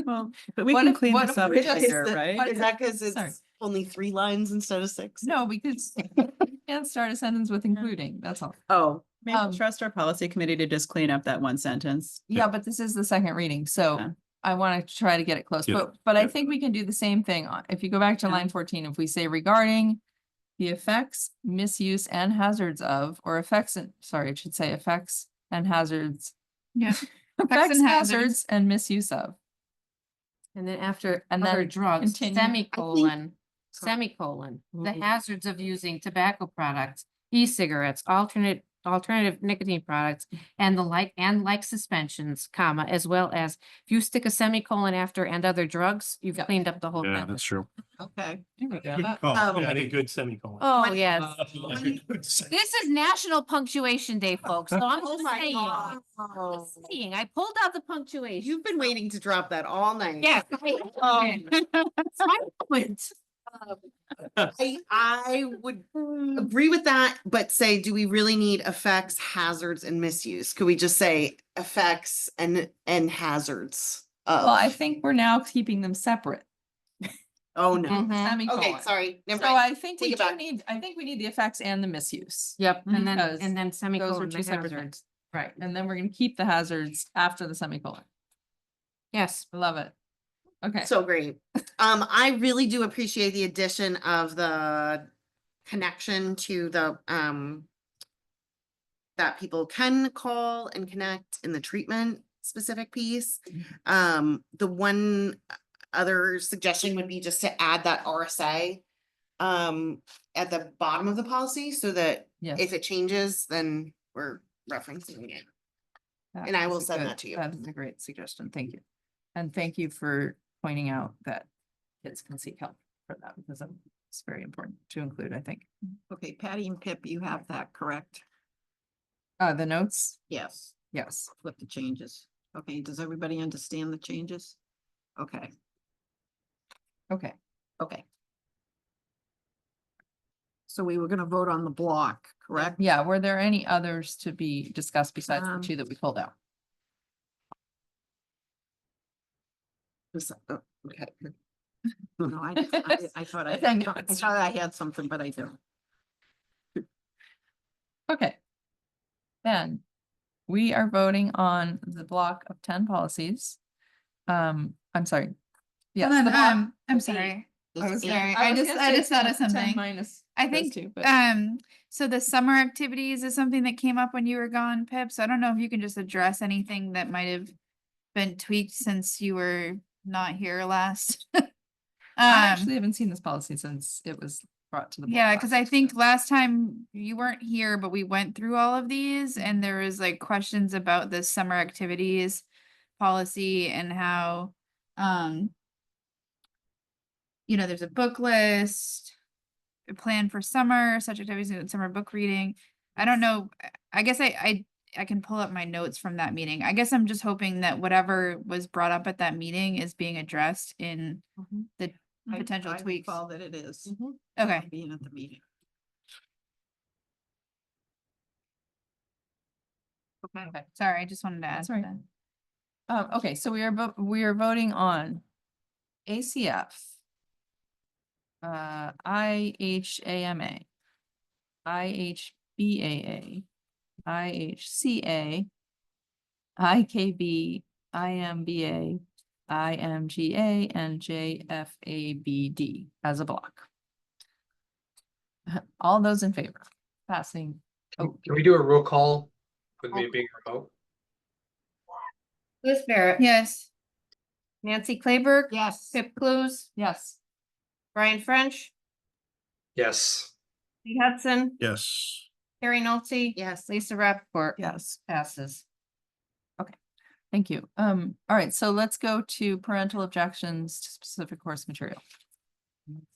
Well, but we What can if- clean what this if up we just- later, what right? Is that because Sorry. it's only 3 lines instead of 6? No, because you can't start a sentence with including, that's all. Oh, Maybe um, trust our policy committee to just clean up that one sentence. Yeah, but this is the second reading, so Yeah. I want to try to get it close, Yeah, but I yeah. think we can do the same thing. If you go back to Yeah. line 14, if we say regarding the effects, misuse and hazards of, or effects, sorry, it should say effects and hazards. Yeah. Effects, and hazards and misuse of. And then after And other then drugs, continue. semicolon, the Mhm. hazards of using tobacco products, e-cigarettes, alternative nicotine products, and the like suspensions, comma, as well as if you stick a semicolon after and other drugs, you've Yep. cleaned up the whole Yeah, sentence. that's true. Okay. Oh, yeah, I need good semicolon. Oh, yes. This is National Punctuation Day, folks, so I'm oh just my saying. God. Just saying, I pulled out the punctuation. You've been waiting to drop that all night. Yes. It's my moment. I would agree with that, but say, do we really need effects, hazards, and misuse? Could we just say effects and hazards of? Well, I think we're now keeping them separate. Oh, no. Mhm. Okay, Semicolon. sorry. Never So mind. I think Take we it back. I think we need the effects and the misuse. Yep, Because and then Those are semicolon two the separate hazards. things. Right, and then we're gonna keep the hazards after the semicolon. Yes, Love it. Okay. So great. I really do appreciate the addition of the connection to the, that people can call and connect in the treatment specific piece. The one other suggestion would be just to add that RSA at the bottom of the policy so that Yes. if it changes, then we're referencing it. And I will is a send good- that to you. That is a great suggestion. Thank you. And thank you for pointing out that kids can seek help for that because it's very important to include, I think. Okay, Patty and Pip, you have that correct? The notes? Yes, Yes. with the changes. Okay, does everybody understand the changes? Okay, Okay. okay. So we were gonna vote on the block, correct? Yeah, were there any others to be discussed besides the Um, two that we pulled out? Okay. No, I thought I I know, I it's- thought I had something, but I don't. Okay. Then we are voting on the block of 10 policies. I'm sorry. Yes. Hold on, the block I'm of sorry. eight. I was Eight. sorry. I I was just gonna I say just thought of 10 something. minus I those think two, but- so the summer activities is something that came up when you were gone, Pip. So I don't know if you can just address anything that might have been tweaked since you were not here last. I actually haven't seen this policy since it was brought to the. board Yeah, because I last, think so. last time you weren't here, but we went through all of these and there was like questions about the summer activities policy and how, there's a book list, a plan for summer, such activities and summer book reading. I don't know. I guess I can pull up my notes from that meeting. I guess I'm just hoping that whatever was brought up at that meeting is being addressed in the potential I tweaks. recall that it is. Okay. Being at the meeting. Okay, sorry, I just wanted to add. That's to right. that. Okay, so we are voting on ACF. IHAMA. IHBAA. IHCA. IKB. IMBA. IMGA and JFABD as a block. All those in favor, passing. Can we do a roll call with me being remote? Liz Barrett. Yes. Nancy Claiberg. Yes. Pip Clues, Yes. Brian French, Yes. Lee Hudson, Yes. Carrie Nolte. Yes. Lisa Rappaport. Yes. Passes. Okay, thank you. All right, so let's go to parental objections to specific course material.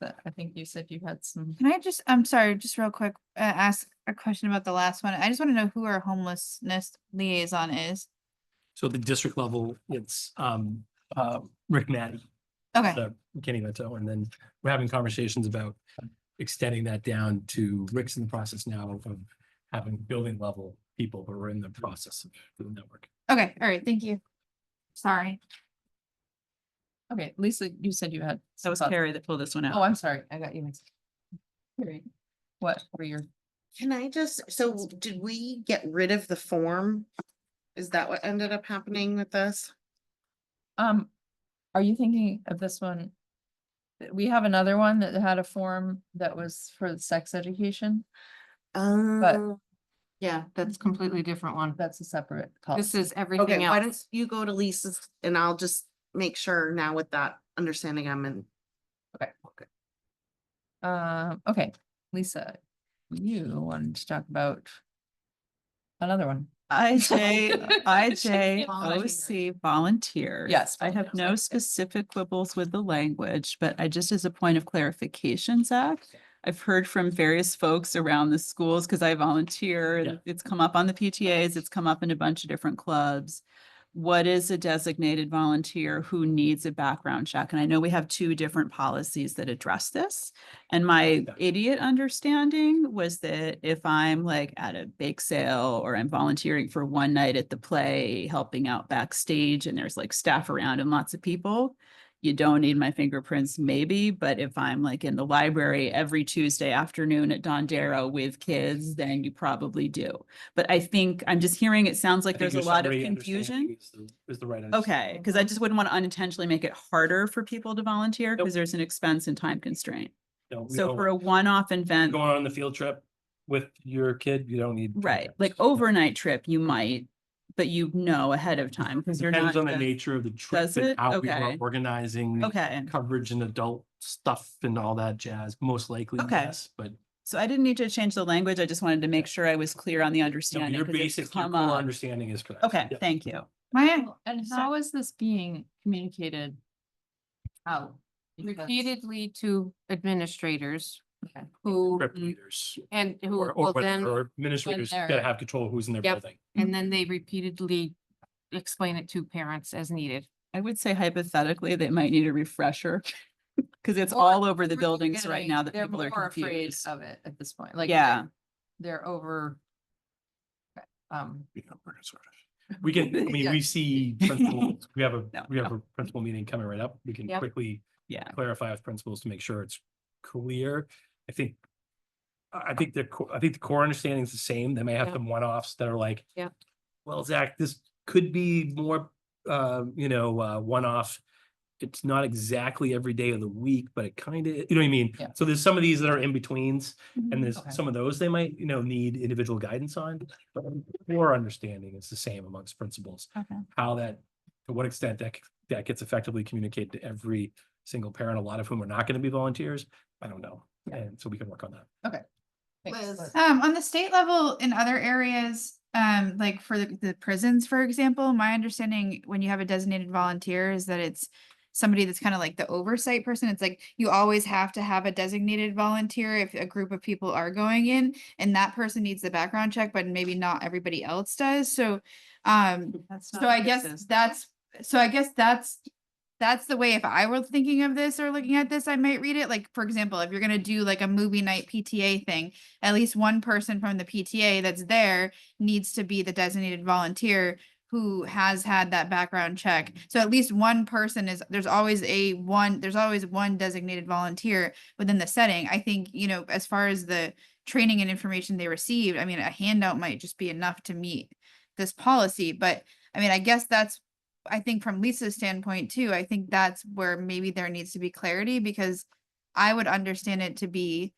I think you said you had some. Can I I'm sorry, just real quick, ask a question about the last one. I just want to know who our homelessness liaison is. So the district level, it's Rick Matty, Okay, the Kenny Leto, and then we're having conversations about extending that down to Rick's in the process now of having building level people, but we're in the process of the network. okay, all right, thank you. Sorry. Okay, Lisa, you said you had. That some was thoughts. Carrie that pulled this one out. Oh, I'm sorry, I got you mixed. Carrie, what were your? Can I so did we get rid of the form? Is that what ended up happening with this? Are you thinking of this one? We have another one that had a form that was for sex education. Yeah. That's completely different one. That's a separate. This policy. is everything Okay, why don't else. you go to Lisa's and I'll just make sure now with that understanding I'm in. Okay, Lisa, you wanted to talk about another one. IJOC volunteers. Yes, I have no volunteers. specific quibbles with the language, but I just as a point of clarification, Zach, I've heard from various folks around the schools because I volunteer. Yeah. and It's come up on the PTAs, it's come up in a bunch of different clubs. what is a designated volunteer who needs a background check? And I know we have two different policies that address this. And my idiot understanding was that if I'm like at a bake sale or I'm volunteering for one night at the play, helping out backstage and there's like staff around and lots of people, you don't need my fingerprints maybe, but if I'm like in the library every Tuesday afternoon at Dondero with kids, then you probably do. But I think I'm just hearing, it sounds like I think there's a your lot of summary understanding confusion. is the right. Okay, understanding. because I just wouldn't want to unintentionally make it harder for people to volunteer because Nope. there's an expense and time constraint. No, we So don't- for a one-off event, Going on the field trip with your kid, you don't need. right, like overnight trip, you might, but you know ahead of time because you're not. Depends on the just- nature of the trip Does and it? how we are Okay. organizing Okay. coverage and adult stuff and all that jazz, most likely, Okay. yes, but So I didn't need to change the language. I just wanted to make sure I was clear on the no, understanding. your 'cause it's basic, your come core up. understanding is correct. Okay, Yep. thank you. My, And how is this being communicated out? Repeatedly to administrators Okay. who, Trip leaders and who or will when- then, or administrators they're- gotta have control of who's in their Yep. building. and then they repeatedly explain it to parents as needed. I would say hypothetically, they might need a refresher. Because it's Or all over the really buildings right getting- now that they're people are more afraid confused. of it at this point, like. Yeah. They're over. You know, we're sort of- We can, I mean, Yeah. we see principals, we have No, a principal meeting coming right up. We can Yep. quickly Yeah. clarify with principals to make sure it's clear. I think I think the core understanding is the same. They may have Yeah. some one-offs that are like, Yeah. well, Zach, this could be more, one-off. It's not exactly every day of the week, but it kind of, you know what I mean? Yeah. So there's some of these that are in betweens and there's Okay. some of those they might, need individual guidance on. But core understanding is the same amongst principals. Okay. How that, to what extent that gets effectively communicated to every single parent, a lot of whom are not going to be volunteers. I don't know. And so we can work on that. Thanks. on the state level in other areas, like for the prisons, for example, my understanding when you have a designated volunteer is that it's somebody that's kind of like the oversight person. It's like you always have to have a designated volunteer if a group of people are going in, and that person needs the background check, but maybe not everybody else does. So, That's so not I what guess this is. that's the way if I were thinking of this or looking at this, I might read it. Like, for example, if you're gonna do like a movie night PTA thing, at least one person from the PTA that's there needs to be the designated volunteer who has had that background check. So at least one person there's always one designated volunteer within the setting. I think, as far as the training and information they received, I mean, a handout might just be enough to meet this policy, but I mean, I guess I think from Lisa's standpoint too, I think that's where maybe there needs to be clarity, because I would understand it to be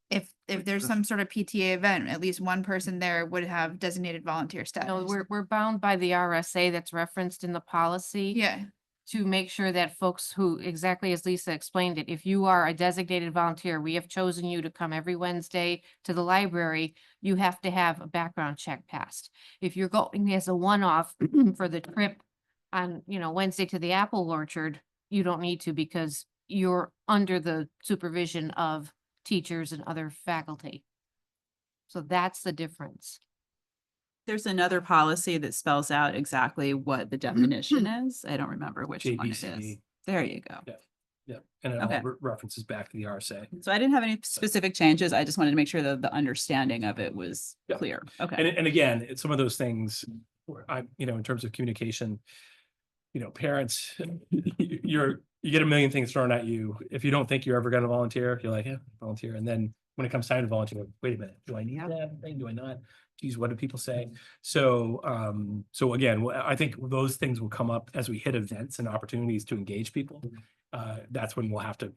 if there's some sort of PTA event, at least one person there would have designated volunteer status. No, we're bound by the RSA that's referenced in the policy. Yeah, To make sure that folks who, exactly as Lisa explained it, if you are a designated volunteer, we have chosen you to come every Wednesday to the library, you have to have a background check passed. If you're going as a one-off for the trip on, Wednesday to the apple orchard, you don't need to because you're under the supervision of teachers and other faculty. So that's the difference. There's another policy that spells out exactly what the definition is. I don't remember which one it is. JPCD. There you go. Yeah, and it Okay. all references back to the RSA. So I didn't have any specific changes. I just wanted to make sure that the understanding of it was Yeah. clear. Okay. And again, it's some of those things where in terms of communication, parents, you get a million things thrown at you. If you don't think you're ever gonna volunteer, you're like, yeah, volunteer. And then when it comes time to volunteer, wait a minute, do I need that thing? Do I not? Geez, what do people say? So, again, I think those things will come up as we hit events and opportunities to engage people. That's when we'll have to,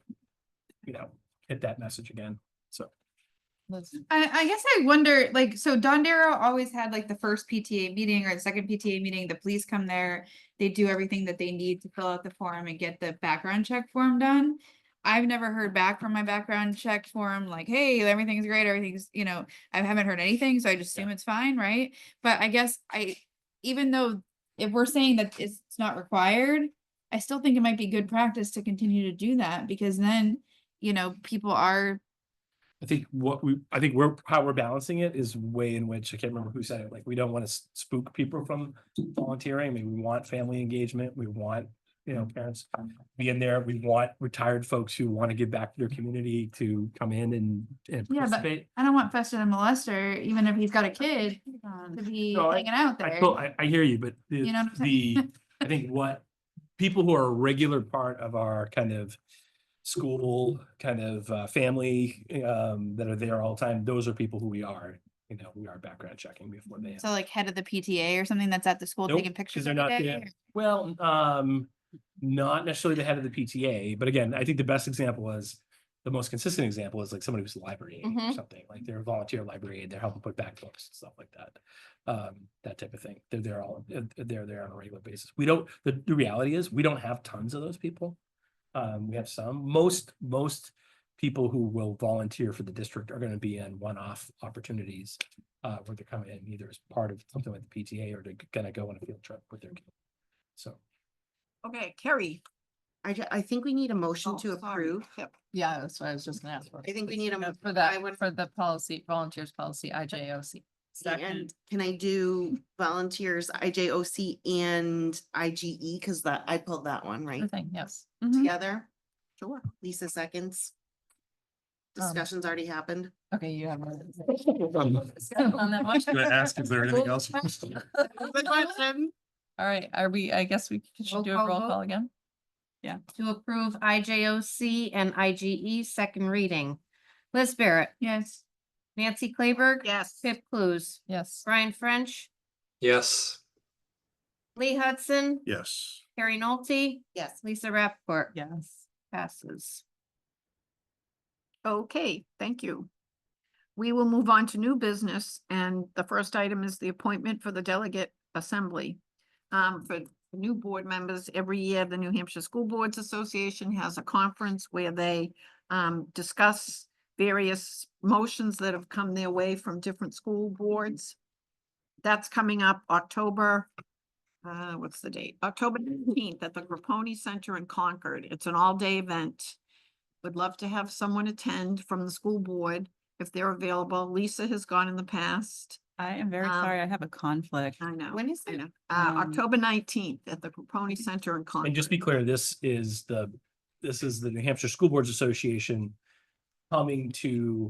hit that message again. So. I guess I wonder, like, so Dondero always had like the first PTA meeting or the second PTA meeting, the police come there, they do everything that they need to fill out the form and get the background check form done. I've never heard back from my background check form, like, hey, everything's great, everything's, I haven't heard anything, so I just assume it's fine, right? But I guess even though if we're saying that it's not required, I still think it might be good practice to continue to do that, because then, people are I think how we're balancing it is way in which, I can't remember who said it, like, we don't want to spook people from volunteering. I mean, we want family engagement. We want, parents to be in there. We want retired folks who want to give back to their community to come in and Yeah, but participate. I don't want Fester the molester, even if he's got a kid, to be No, hanging out I there. feel- I hear you, but You know what I'm saying? I think what people who are a regular part of our kind of school kind of family that are there all the time, those are people who we are background checking before they. So like head of the PTA or something that's at the school Nope, taking pictures. because they're every not day, there. Well, not necessarily the head of the PTA, but again, I think the best example is, the most consistent example is like somebody who's a library aide or Mhm. something, like they're a volunteer library aide, they're helping put back books and stuff like that. That type of thing. They're there on a regular basis. We don't, the reality is, we don't have tons of those people. We have some, most people who will volunteer for the district are gonna be in one-off opportunities. Where they're coming in either as part of something like the PTA or they're gonna go on a field trip with their kid. So. Okay, Carrie. I think we need a motion Oh, to sorry. approve. Yep. Yeah, that's what I was just gonna ask for. I think we need a. For I that, would- for the policy, volunteers policy, IJOC. And can I do volunteers, IJOC and IGE? Cause I pulled that one, Sure right? thing, yes. Mhm. Together. Sure. Lisa seconds. Um, Discussions already happened. Okay, you have. On that one. Gonna ask if there anything else. The question. All right, I guess we should Roll do a call roll vote? call again. To approve IJOC and IGE second reading. Liz Barrett, Yes. Nancy Claiberg. Yes. Pip Clues, Yes. Brian French, Yes. Lee Hudson, Yes. Carrie Nolte, Yes. Lisa Rappaport. Yes. Passes. Okay, thank you. We will move on to new business, and the first item is the appointment for the delegate assembly. For new board members, every year, the New Hampshire School Boards Association has a conference where they discuss various motions that have come their way from different school boards. That's coming up October, what's the date? October 19th at the Grapponi Center in Concord. It's an all-day event. Would love to have someone attend from the school board if they're available. Lisa has gone in the past. I am very sorry. I have a conflict. I know. When is I it? know. Um, October 19th at the Grapponi Center in Concord. And just be clear, this is the New Hampshire School Boards Association coming to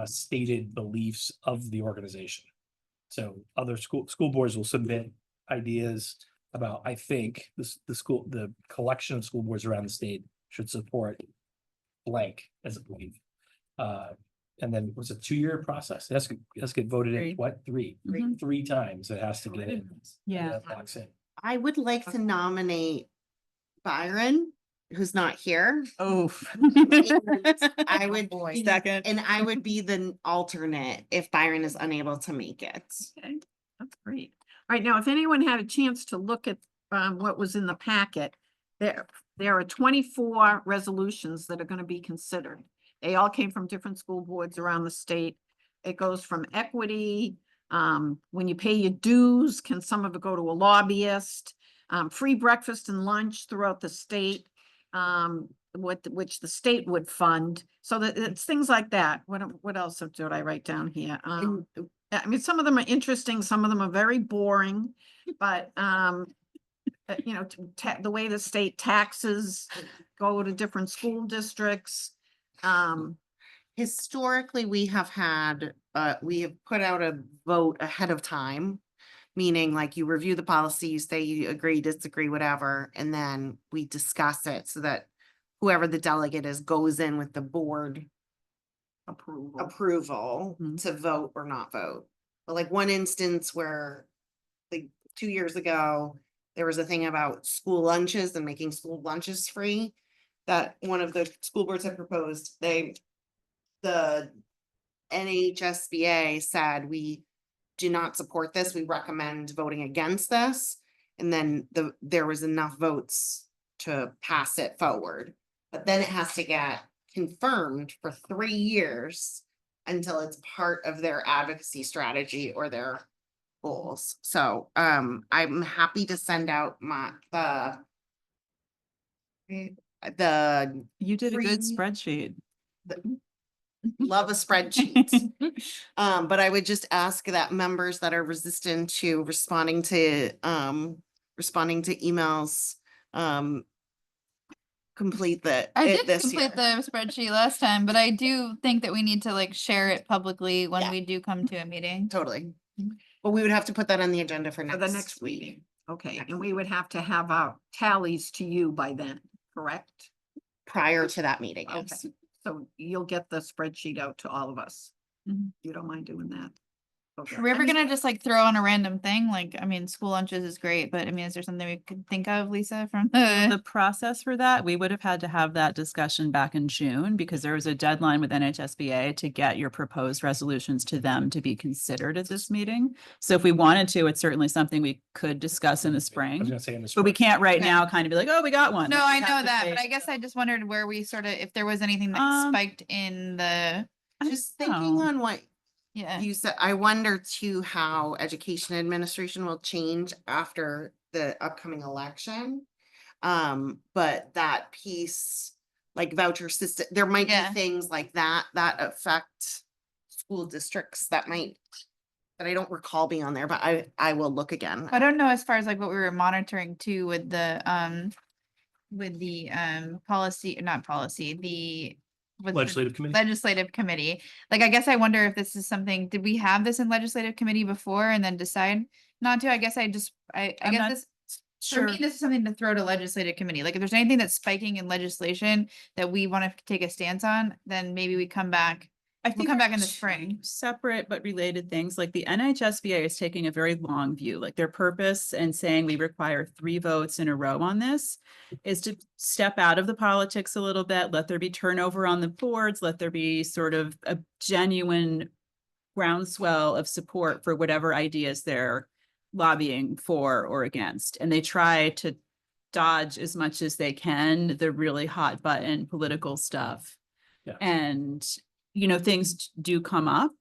stated beliefs of the organization. So other school boards will submit ideas about, I think, the collection of school boards around the state should support blank as a belief. And then was it a 2-year process? It has to get voted in, Three. what, three times it has to get in. Yeah. That locks in. I would like to nominate Byron, who's not here. Oh. I would, Second. and I would be the alternate if Byron is unable to make it. Okay, that's great. All right, now, if anyone had a chance to look at what was in the packet, there are 24 resolutions that are going to be considered. They all came from different school boards around the state. It goes from equity, when you pay your dues, can some of it go to a lobbyist? Free breakfast and lunch throughout the state, which the state would fund. So that it's things like that. What else did I write down here? And I mean, some of them are interesting, some of them are very boring, but, the way the state taxes go to different school districts. historically, we have put out a vote ahead of time. Meaning like you review the policy, you say you agree, disagree, whatever, and then we discuss it so that whoever the delegate is goes in with the board approval Mhm. to vote or not vote. But like one instance where like 2 years ago, there was a thing about school lunches and making school lunches free. That one of the school boards had proposed, the NHSBA said, we do not support this, we recommend voting against this. And then there was enough votes to pass it forward. But then it has to get confirmed for 3 years until it's part of their advocacy strategy or their goals. So I'm happy to send out the You did a good Free- spreadsheet. love a spreadsheet. But I would just ask that members that are resistant to responding to emails, complete I it did this complete year. the spreadsheet last time, but I do think that we need to like share it publicly when Yeah. we do come to a meeting. Totally. But we would have to put that on the agenda for For the next week. meeting. Okay, and we would have to have our tallies to you by then, correct? Prior to that meeting, Okay, yes. so you'll get the spreadsheet out to all of us. Mhm. You don't mind doing that? Okay. Are we ever gonna just like throw on a random thing? Like, I mean, school lunches is great, but I mean, is there something we could think of, Lisa, from The the? process for that, we would have had to have that discussion back in June because there was a deadline with NHSBA to get your proposed resolutions to them to be considered at this meeting. So if we wanted to, it's certainly something we could discuss in the I was spring, gonna say in the but we spring. can't right Okay. now kind of be like, oh, we got one. No, Like, I we know have to that, wait. but I guess I just wondered where we sort of, if there was anything that Um, spiked in the, I Just don't thinking know. on what yeah. you said, I wonder too how education administration will change after the upcoming election. But that piece, like voucher system, there might Yeah. be things like that that affect school districts that I don't recall being on there, but I will look again. I don't know as far as like what we were monitoring too with the policy, not policy, the what's the- Legislative committee. legislative committee. Like, I guess I wonder if this is something, did we have this in legislative committee before and then decide not to? I guess I just, I I'm guess not this, for Sure. me, this is something to throw to legislative committee. Like, if there's anything that's spiking in legislation that we want to take a stance on, then maybe we come back. I We'll think come they're back in the two spring. Separate but related things, like the NHSBA is taking a very long view, like their purpose and saying we require 3 votes in a row on this is to step out of the politics a little bit, let there be turnover on the boards, let there be sort of a genuine groundswell of support for whatever ideas they're lobbying for or against. And they try to dodge as much as they can the really hot button political stuff. Yeah. And things do come up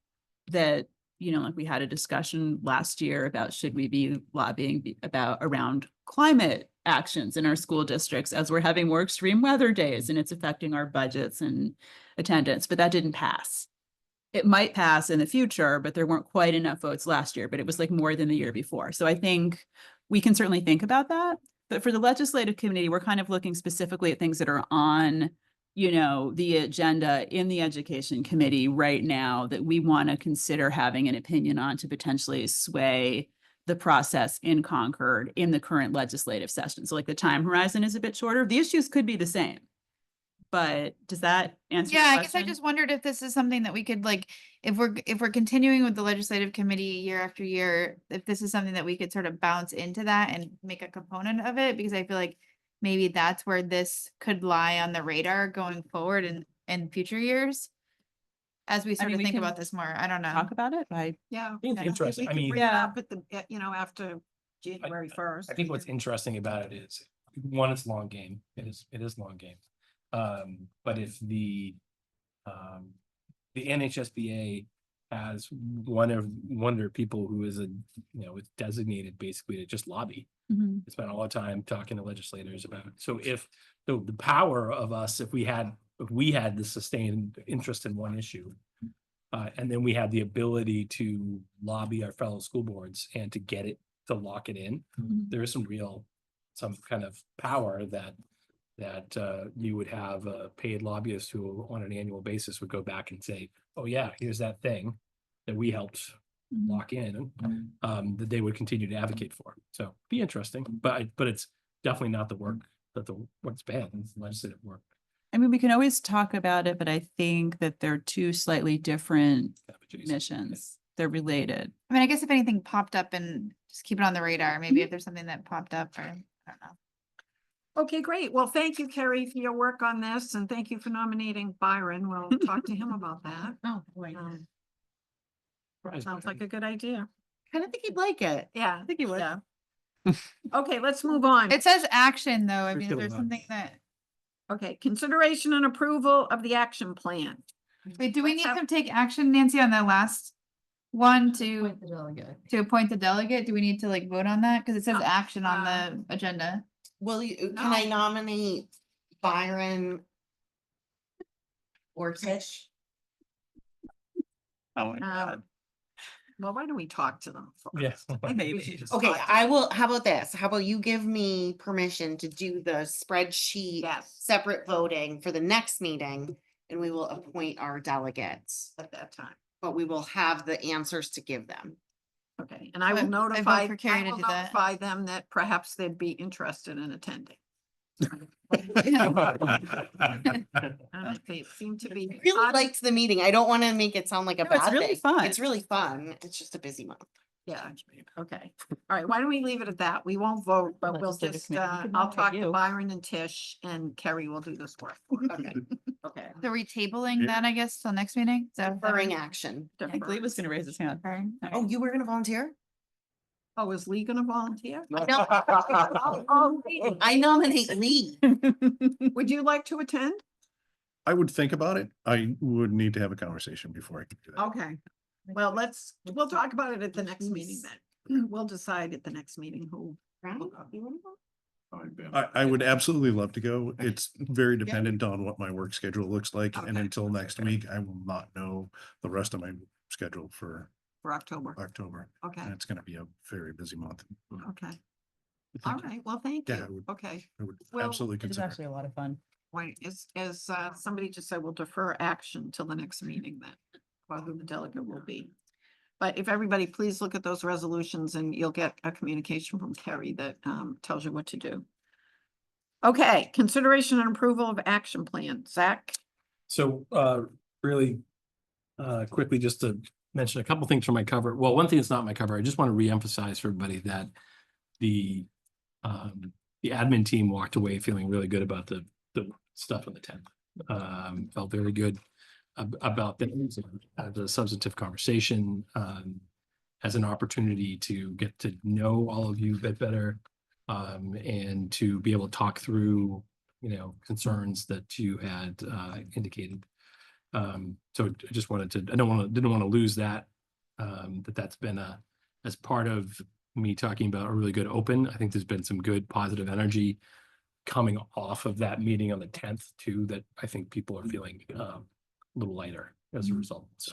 that, like we had a discussion last year about should we be lobbying about around climate actions in our school districts as we're having more extreme weather days and it's affecting our budgets and attendance, but that didn't pass. It might pass in the future, but there weren't quite enough votes last year, but it was like more than the year before. So I think we can certainly think about that. But for the legislative committee, we're kind of looking specifically at things that are on the agenda in the education committee right now that we want to consider having an opinion on to potentially sway the process in Concord in the current legislative session. So like the time horizon is a bit shorter. The issues could be the same. But does that answer? Yeah, your I guess I question? just wondered if this is something that we could like, if we're continuing with the legislative committee year after year, if this is something that we could sort of bounce into that and make a component of it, because I feel like maybe that's where this could lie on the radar going forward in future years. As we sort mean, of we think can about this more, I don't know. Talk about it. Yeah. It's yeah, interesting. we I could mean- bring it Yeah. up at the, after January 1st. I think what's interesting about it is, one, it's a long game. It is a long game. But if the NHSBA has one of their people who is is designated basically to just lobby, Mhm. spend all the time talking to legislators about. So if the power of us, if we had the sustained interest in one issue, and then we had the ability to lobby our fellow school boards and to get it, to lock it in, Mhm. there is some kind of power that you would have a paid lobbyist who on an annual basis would go back and say, oh yeah, here's that thing that we helped Mhm. lock in, that they would continue to advocate for. So be interesting, but it's definitely not the work what's bad, it's legislative work. I mean, we can always talk about it, but I think that they're two slightly different kind of adjacent. missions. They're related. I mean, I guess if anything popped up and just keep it on the radar, maybe if there's something that popped up or, I don't know. Okay, great. Well, thank you, Carrie, for your work on this, and thank you for nominating Byron. We'll talk to him about that. Oh, boy. Sounds like a good idea. Kind of think you'd like it. Yeah. I think you would. Yeah. Okay, let's move on. It says action though. I We're mean, still if there's on. something that, Okay, consideration and approval of the action plan. wait, do we Let's need have- to take action, Nancy, on the last one to Appoint the delegate. appoint the delegate? Do we need to like vote on that? Cause it says No, action on the agenda. Will you, can I No. nominate Byron or Tish? Oh my God. Well, why don't we talk to them? first? Yes. I think we should just Okay, talk to I them. will, how about this? How about you give me permission to do the spreadsheet? Yes. Separate voting for the next meeting, and we will appoint our delegates, At that time. but we will have the answers to give them. Okay, and I So will I vote notify, for Carrie I to will do that. notify them that perhaps they'd be interested in attending. They seem to be. Really liked the meeting. I don't want to make it sound like a No, it's bad really thing. fun. It's really fun. It's just a busy month. Yeah, okay. All right, why don't we leave it at that? We won't vote, but we'll Legislative just, committee. You can I'll nominate talk to you. Byron and Tish and Kerry will do this work. Okay, okay. So we tabling that, I guess, till next meeting? So Deferring action. I think Lee was gonna raise his hand. Oh, you were gonna volunteer? Oh, is Lee gonna volunteer? Oh, I nominate Lee. Would you like to attend? I would think about it. I would need to have a conversation before I could do that. Okay, well, we'll talk about it at the next meeting then. We'll decide at the next meeting who. Right? You wanna go? I would absolutely love to go. It's very dependent on what my work schedule looks like, and Okay. until next week, I will not know the rest of my schedule for For October, October. okay, And it's gonna be a very busy month. okay. All right, well, thank Yeah, I you. would- Okay, I would Well, absolutely It is consider. actually a lot of fun. wait, as somebody just said, we'll defer action till the next meeting then, about who the delegate will be. But if everybody, please look at those resolutions and you'll get a communication from Kerry that tells you what to do. Okay, consideration and approval of action plan. Zach? So, really, quickly, just to mention a couple things from my cover. Well, one thing that's not my cover, I just want to reemphasize for everybody that the admin team walked away feeling really good about the stuff on the 10th. Felt very good about things as a substantive conversation, as an opportunity to get to know all of you a bit better, and to be able to talk through, concerns that you had indicated. So I just wanted to, didn't want to lose that, that's been as part of me talking about a really good open. I think there's been some good positive energy coming off of that meeting on the 10th too, that I think people are feeling a little lighter as a result. So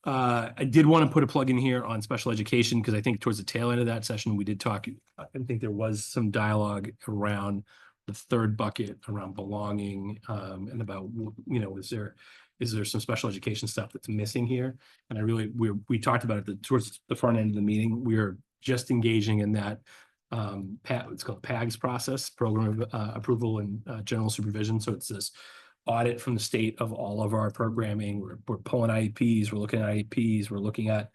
I did want to put a plug in here on special education, because I think towards the tail end of that session, we did talk, I think there was some dialogue around the third bucket around belonging, and about, is there some special education stuff that's missing here? And we talked about it towards the front end of the meeting. We are just engaging in that it's called PAGS process, program approval and general supervision. So it's this audit from the state of all of our programming. We're pulling IEPs, we're looking at IEPs, we're looking at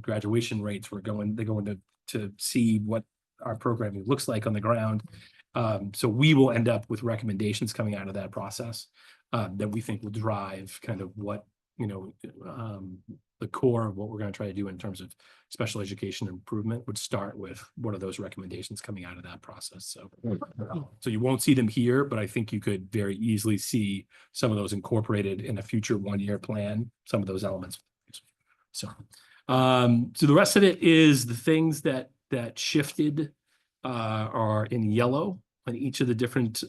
graduation rates. They're going to see what our programming looks like on the ground. So we will end up with recommendations coming out of that process that we think will drive kind of what, the core of what we're going to try to do in terms of special education improvement would start with what are those recommendations coming out of that process. So you won't see them here, but I think you could very easily see some of those incorporated in a future one-year plan, some of those elements. So the rest of it is the things that shifted are in yellow on each of the different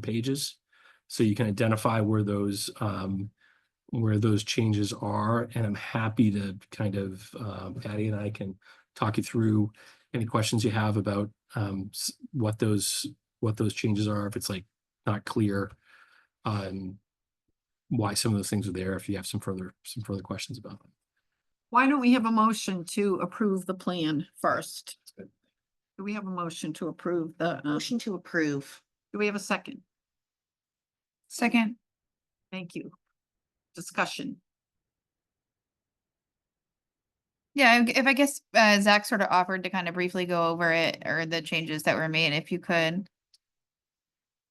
pages. So you can identify where those changes are, and I'm happy to kind of, Patty and I can talk you through any questions you have about what those changes are, if it's like not clear, why some of those things are there, if you have some further questions about them. Why don't we have a motion to approve the plan first? Do we have a motion to approve Motion to approve. do we have a second? Second. Thank you. Discussion. Yeah, if I guess Zach sort of offered to kind of briefly go over it or the changes that were made, if you could.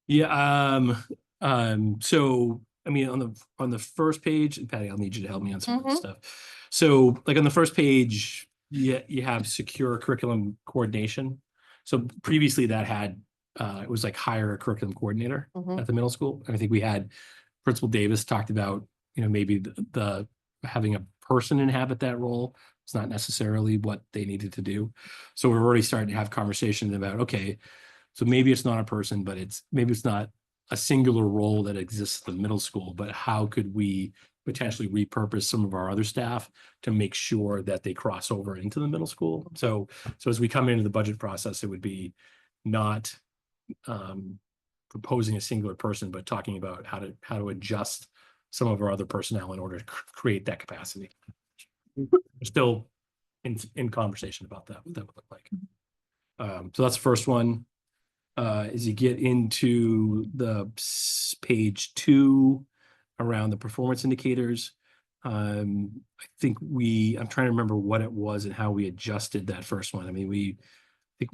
Yeah, so I mean, on the first page, and Patty, I'll need you to help me on some of this stuff. So like on the first page, you have secure curriculum coordination. So previously that had, it was like hire a curriculum coordinator at the middle school. And I think we had Principal Davis talked about, maybe the having a person inhabit that role. It's not necessarily what they needed to do. So we're already starting to have conversations about, okay, so maybe it's not a person, but maybe it's not a singular role that exists at the middle school, but how could we potentially repurpose some of our other staff to make sure that they cross over into the middle school? So as we come into the budget process, it would be not proposing a singular person, but talking about how to adjust some of our other personnel in order to create that capacity. We're still in conversation about that, what that would look like. So that's the first one. As you get into the page 2 around the performance indicators, I think I'm trying to remember what it was and how we adjusted that first one. I mean,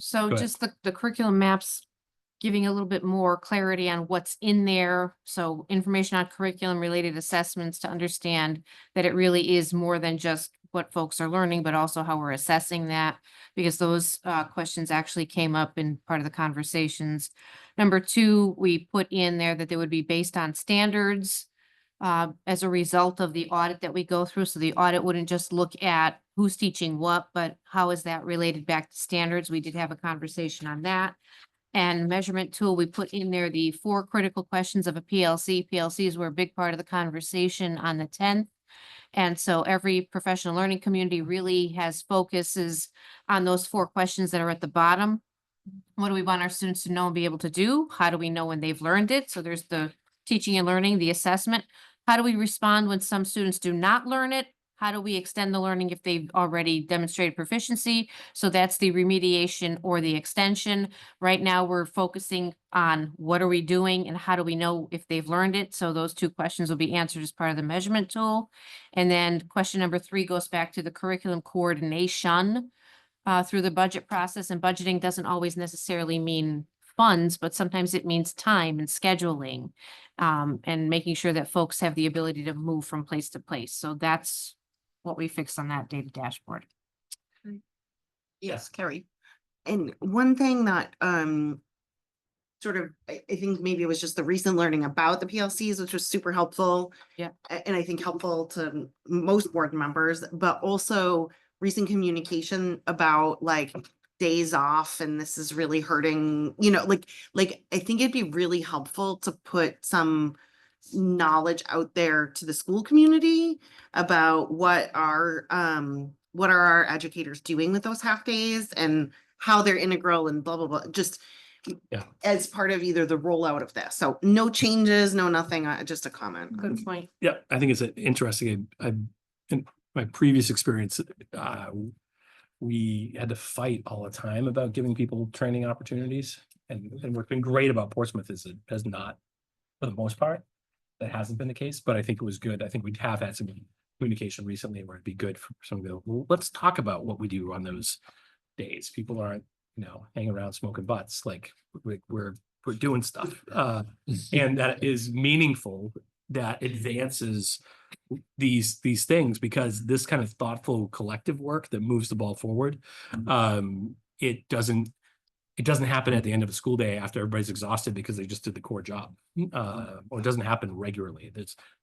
So Go ahead. just the curriculum maps, giving a little bit more clarity on what's in there. So information on curriculum related assessments to understand that it really is more than just what folks are learning, but also how we're assessing that, because those questions actually came up in part of the conversations. Number 2, we put in there that they would be based on standards as a result of the audit that we go through. So the audit wouldn't just look at who's teaching what, but how is that related back to standards? We did have a conversation on that. And measurement tool, we put in there the 4 critical questions of a PLC. PLCs were a big part of the conversation on the 10th. And so every professional learning community really has focuses on those 4 questions that are at the bottom. What do we want our students to know and be able to do? How do we know when they've learned it? So there's the teaching and learning, the assessment. How do we respond when some students do not learn it? How do we extend the learning if they've already demonstrated proficiency? So that's the remediation or the extension. Right now, we're focusing on what are we doing and how do we know if they've learned it? So those 2 questions will be answered as part of the measurement tool. And then question number 3 goes back to the curriculum coordination through the budget process. And budgeting doesn't always necessarily mean funds, but sometimes it means time and scheduling and making sure that folks have the ability to move from place to place. So that's what we fixed on that data dashboard. Yes, Carrie. And one thing that sort of, I think maybe it was just the recent learning about the PLCs, which was super helpful. Yeah. And I think helpful to most board members, but also recent communication about like days off, and this is really hurting, like I think it'd be really helpful to put some knowledge out there to the school community about what are our educators doing with those half days and how they're integral and blah, blah, blah, just as part of either the rollout of this. So no changes, no nothing, just a comment. Good point. Yeah, I think it's interesting. In my previous experience, we had to fight all the time about giving people training opportunities. And what's been great about Portsmouth is it has not, for the most part, that hasn't been the case, but I think it was good. I think we have had some communication recently where it'd be good for some to go, well, let's talk about what we do on those days. People aren't, hanging around smoking butts, like we're doing stuff. And that is meaningful, that advances these things, because this kind of thoughtful collective work that moves the ball forward, it doesn't happen at the end of a school day after everybody's exhausted because they just did the core job, or it doesn't happen regularly.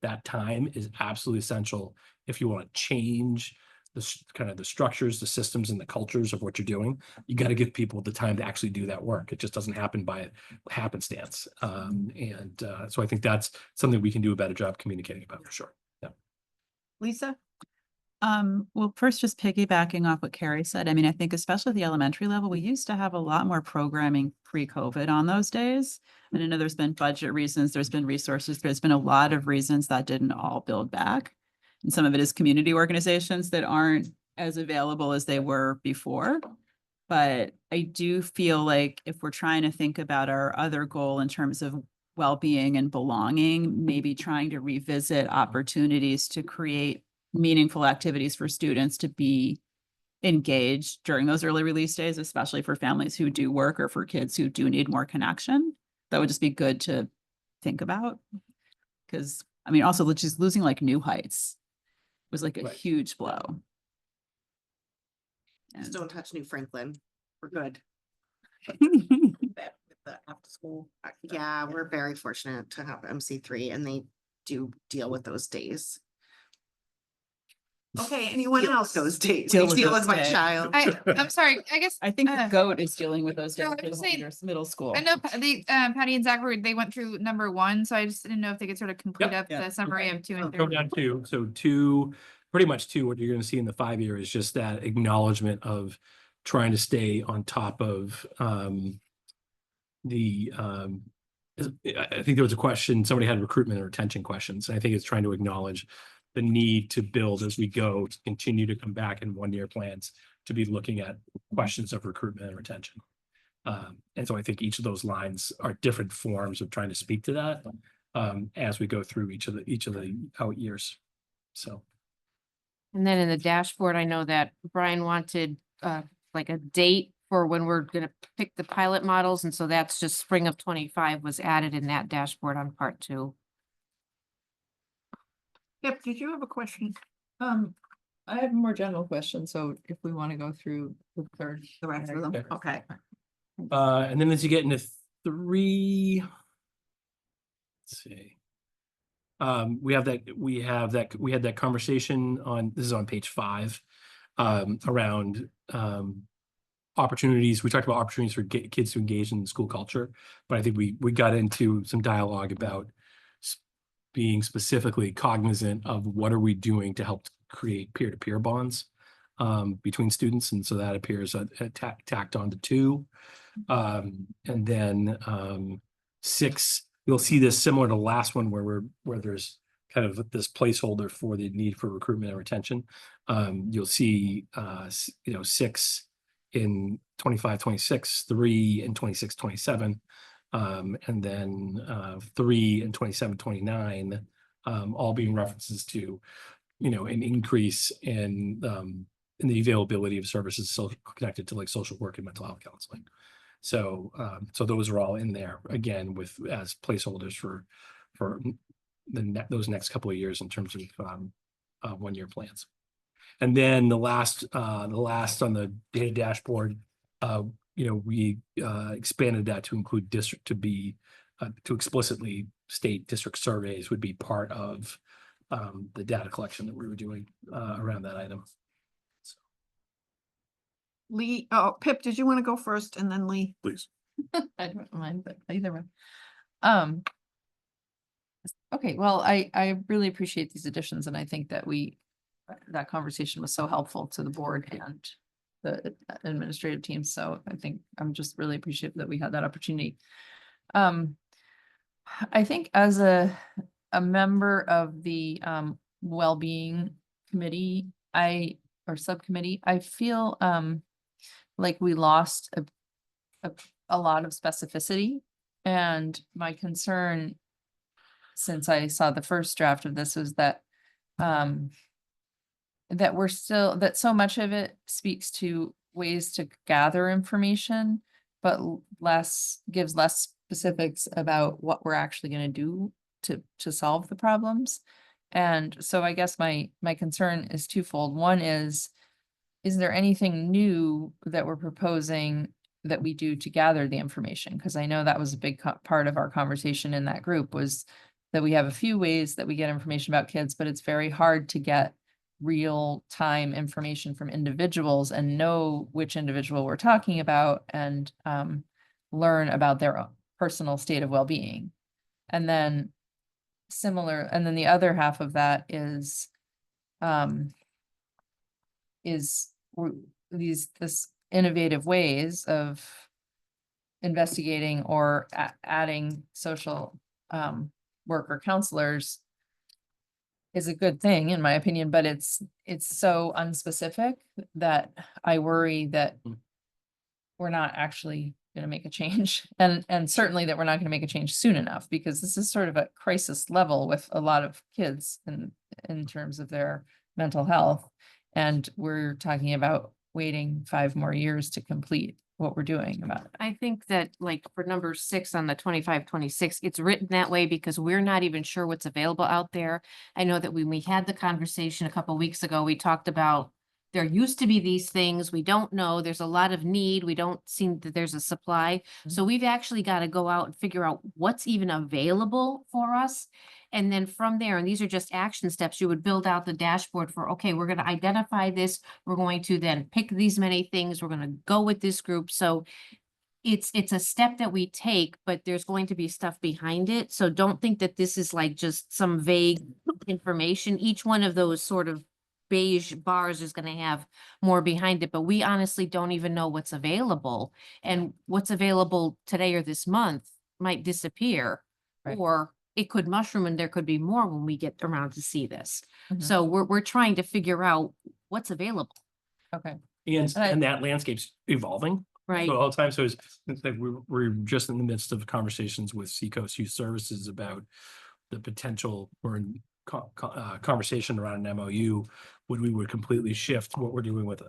That time is absolutely essential if you want to change the structures, the systems, and the cultures of what you're doing. You got to give people the time to actually do that work. It just doesn't happen by happenstance. So I think that's something we can do a better job communicating about, for sure. Yeah. Lisa? Well, first, just piggybacking off what Carrie said, I mean, I think especially at the elementary level, we used to have a lot more programming pre-COVID on those days. And I know there's been budget reasons, there's been resources, there's been a lot of reasons that didn't all build back. And some of it is community organizations that aren't as available as they were before. But I do feel like if we're trying to think about our other goal in terms of well-being and belonging, maybe trying to revisit opportunities to create meaningful activities for students to be engaged during those early release days, especially for families who do work or for kids who do need more connection. That would just be good to think about. Because I mean, also just losing like New Heights was like a huge blow. Just don't touch New Franklin. We're good. After school. Yeah, we're very fortunate to have MC3, and they do deal with those days. Okay, anyone else? Those days. Deal I with deal those with my days. child. I'm sorry, I guess. I think the Uh, GOAT is dealing with those No, down I'm just saying- middle school. I know Patty and Zach they went through number 1, so I just didn't know if they could sort of complete Yep. up Yeah. the summary of 2 and Go 3. down to, so two, pretty much two, what you're gonna see in the 5-year is just that acknowledgement of trying to stay on top of, I think there was a question, somebody had recruitment and retention questions. And I think it's trying to acknowledge the need to build as we go, to continue to come back in 1-year plans, to be looking at questions of recruitment and retention. And so I think each of those lines are different forms of trying to speak to that, as we go through each of the out years. So. And then in the dashboard, I know that Brian wanted like a date for when we're gonna pick the pilot models, and so that's just spring of 25 was added in that dashboard on part 2. Yep, did you have a question? I have a more general question, so if we want to go through the third. The rest of them, okay. And then as you get into 3, let's see. We had that conversation on, this is on page 5, around, opportunities. We talked about opportunities for kids to engage in school culture, but I think we got into some dialogue about being specifically cognizant of what are we doing to help create peer-to-peer bonds between students, and so that appears tacked onto 2. And then 6, you'll see this similar to the last one where there's kind of this placeholder for the need for recruitment and retention. You'll see 6 in 25, 26, 3 in 26, 27, and then 3 in 27, 29, all being references to, an increase in the availability of services connected to like social work and mental health counseling. So, so those are all in there again as placeholders for those next couple of years in terms of 1-year plans. And then the last on the data dashboard, we expanded that to include district to explicitly state district surveys would be part of the data collection that we were doing around that item. So. Lee, Pip, did you want to go first and then Lee? Please. I don't mind, but either one. Okay, well, I really appreciate these additions, and I think that that conversation was so helpful to the board and the administrative team. So I think I'm just really appreciative that we had that opportunity. I think as a member of the well-being committee, or subcommittee, I feel like we lost a lot of specificity, and my concern since I saw the first draft of this was that that so much of it speaks to ways to gather information, but gives less specifics about what we're actually going to do to solve the problems. And so I guess my concern is twofold. One is there anything new that we're proposing that we do to gather the information? Because I know that was a big part of our conversation in that group, was that we have a few ways that we get information about kids, but it's very hard to get real-time information from individuals and know which individual we're talking about, and learn about their own personal state of well-being. And then the other half of that is this innovative ways of investigating or adding social worker counselors is a good thing in my opinion, but it's so unspecific that I worry that we're not actually going to make a change, and certainly that we're not going to make a change soon enough, because this is sort of a crisis level with a lot of kids in terms of their mental health, and we're talking about waiting 5 more years to complete what we're doing about it. I think that like for number 6 on the 25, 26, it's written that way because we're not even sure what's available out there. I know that when we had the conversation a couple weeks ago, we talked about there used to be these things. We don't know. There's a lot of need. We don't see that there's a supply. So we've actually got to go out and figure out what's even available for us. And then from there, and these are just action steps, you would build out the dashboard for, okay, we're gonna identify this, we're going to then pick these many things, we're gonna go with this group. So it's a step that we take, but there's going to be stuff behind it. So don't think that this is like just some vague information. Each one of those sort of beige bars is gonna have more behind it, but we honestly don't even know what's available. And what's available today or this month might disappear. Right. Or it could mushroom and there could be more when we get around to see this. Mhm. So we're trying to figure out what's available, Okay, And, I- and that landscape's evolving. right? So all the time, so it's like we're just in the midst of conversations with Seacoast Youth Services about the potential, we're in conversation around an MOU, when we would completely shift what we're doing with,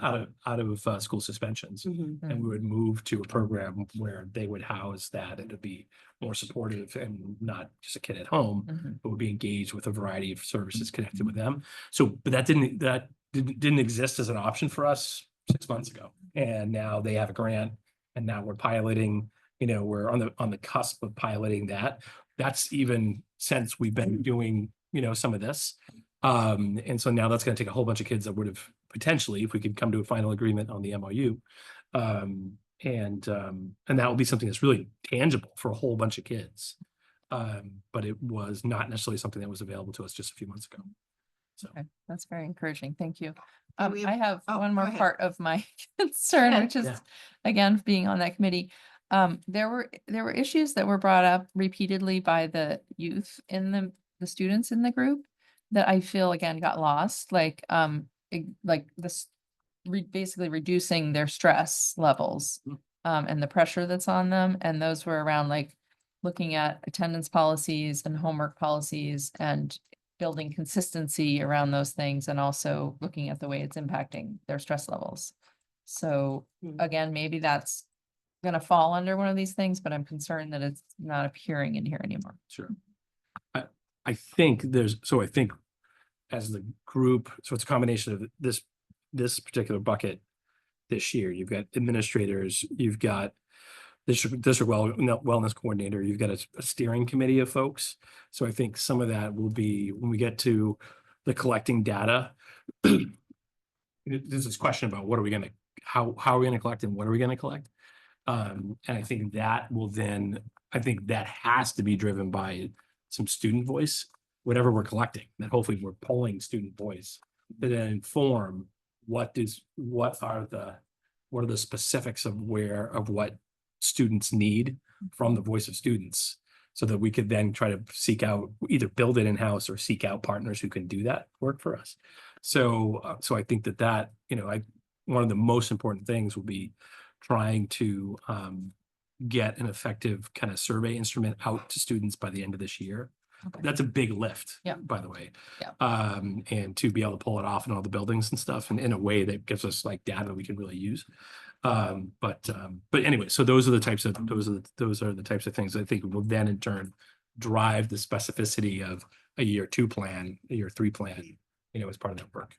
out of school suspensions. And we would move to a program where they would house that, and it'd be more supportive and not just a kid at home, Mhm. but would be engaged with a variety of services connected with them. So, but that didn't exist as an option for us 6 months ago. And now they have a grant, and now we're piloting, we're on the cusp of piloting that. That's even since we've been doing, some of this. And so now that's gonna take a whole bunch of kids that would have potentially, if we could come to a final agreement on the MOU. And that will be something that's really tangible for a whole bunch of kids. But it was not necessarily something that was available to us just a few months ago. So. okay, that's very encouraging. Thank you. we I have oh, one go more ahead. part of my concern, ahead. which is, Yeah. again, being on that committee. There were issues that were brought up repeatedly by the youth in the students in the group that I feel again got lost, like this basically reducing their stress levels and the pressure that's on them. And those were around like looking at attendance policies and homework policies and building consistency around those things, and also looking at the way it's impacting their stress levels. So again, maybe that's gonna fall under one of these things, but I'm concerned that it's not appearing in here anymore. Sure. I think I think as the group, so it's a combination of this particular bucket this year. You've got administrators, you've got district wellness coordinator, you've got a steering committee of folks. So I think some of that will be when we get to the collecting data. There's this question about how are we gonna collect and what are we gonna collect? And I think that has to be driven by some student voice, whatever we're collecting, that hopefully we're pulling student voice to then inform what are the specifics of what students need from the voice of students, so that we could then try to seek out, either build it in-house or seek out partners who can do that work for us. So I think that one of the most important things will be trying to get an effective kind of survey instrument out to students by the end of this year. Okay. That's a big lift, Yeah. by the way. Yeah. And to be able to pull it off in all the buildings and stuff, and in a way that gives us like data we can really use. But anyway, so those are the types of things I think will then in turn drive the specificity of a year 2 plan, a year 3 plan, as part of that work.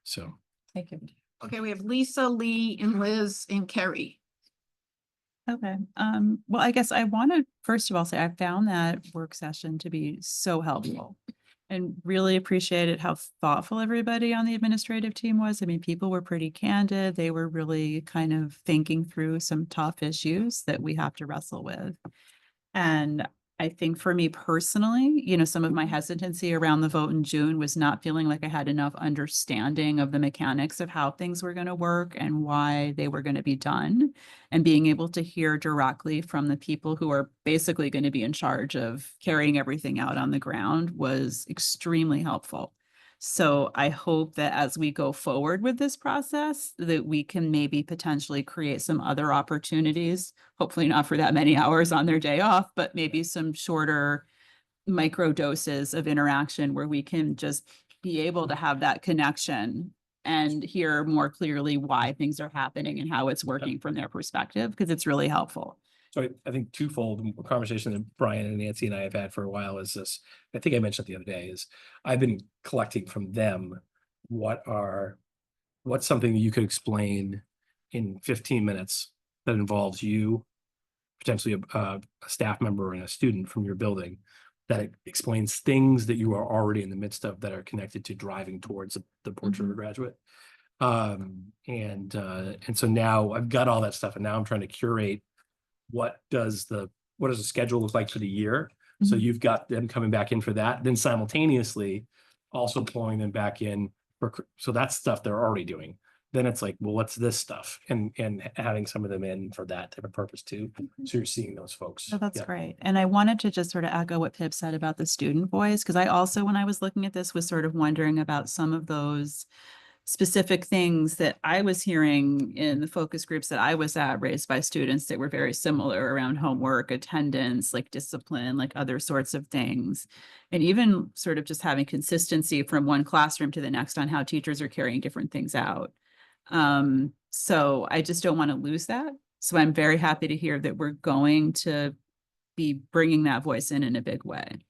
So. Thank you. Okay, we have Lisa, Lee, and Liz, and Kerry. Okay, well, I guess I want to first of all say I found that work session to be so helpful. And really appreciated how thoughtful everybody on the administrative team was. I mean, people were pretty candid. They were really kind of thinking through some tough issues that we have to wrestle with. And I think for me personally, some of my hesitancy around the vote in June was not feeling like I had enough understanding of the mechanics of how things were going to work and why they were going to be done. And being able to hear directly from the people who are basically going to be in charge of carrying everything out on the ground was extremely helpful. So I hope that as we go forward with this process, that we can maybe potentially create some other opportunities, hopefully not for that many hours on their day off, but maybe some shorter micro doses of interaction where we can just be able to have that connection and hear more clearly why things are happening and how it's working from their perspective, because it's really helpful. So I think twofold conversation that Brian and Nancy and I have had for a while is this. I think I mentioned the other day is I've been collecting from them what's something that you could explain in 15 minutes that involves you, potentially a staff member and a student from your building, that explains things that you are already in the midst of that are connected to driving towards the portrait of a graduate. And so now I've got all that stuff, and now I'm trying to curate what does the schedule look like for the year? So Mhm. you've got them coming back in for that, then simultaneously also pulling them back in so that's stuff they're already doing. Then it's like, well, what's this stuff? And having some of them in for that type of purpose too. So you're seeing those folks. So that's Yeah. great. And I wanted to just sort of echo what Pip said about the student voice, because I also, when I was looking at this, was sort of wondering about some of those specific things that I was hearing in the focus groups that I was at raised by students that were very similar around homework, attendance, like discipline, like other sorts of things. And even sort of just having consistency from one classroom to the next on how teachers are carrying different things out. So I just don't want to lose that. So I'm very happy to hear that we're going to be bringing that voice in a big way.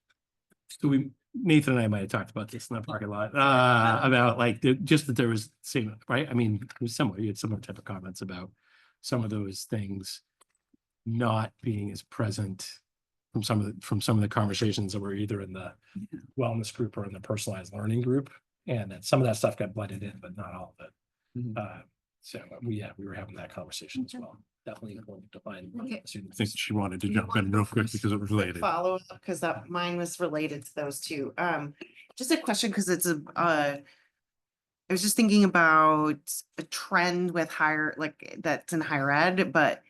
So Nathan and I might have talked about this in the parking lot, about like, just that there was same, right? I mean, it was similar, you had similar type of comments about some of those things not being as present from some of the conversations that were either in the wellness group or in the personalized learning group. And that some of that stuff got blended in, but not all of it. Mhm. So we were having that conversation as well. Definitely important to find Okay. I students. think she wanted to jump in real quick because it was related. Follow up, because that mine was related to those two. Just a question, because it's I was just thinking about a trend with higher, like that's in higher ed, but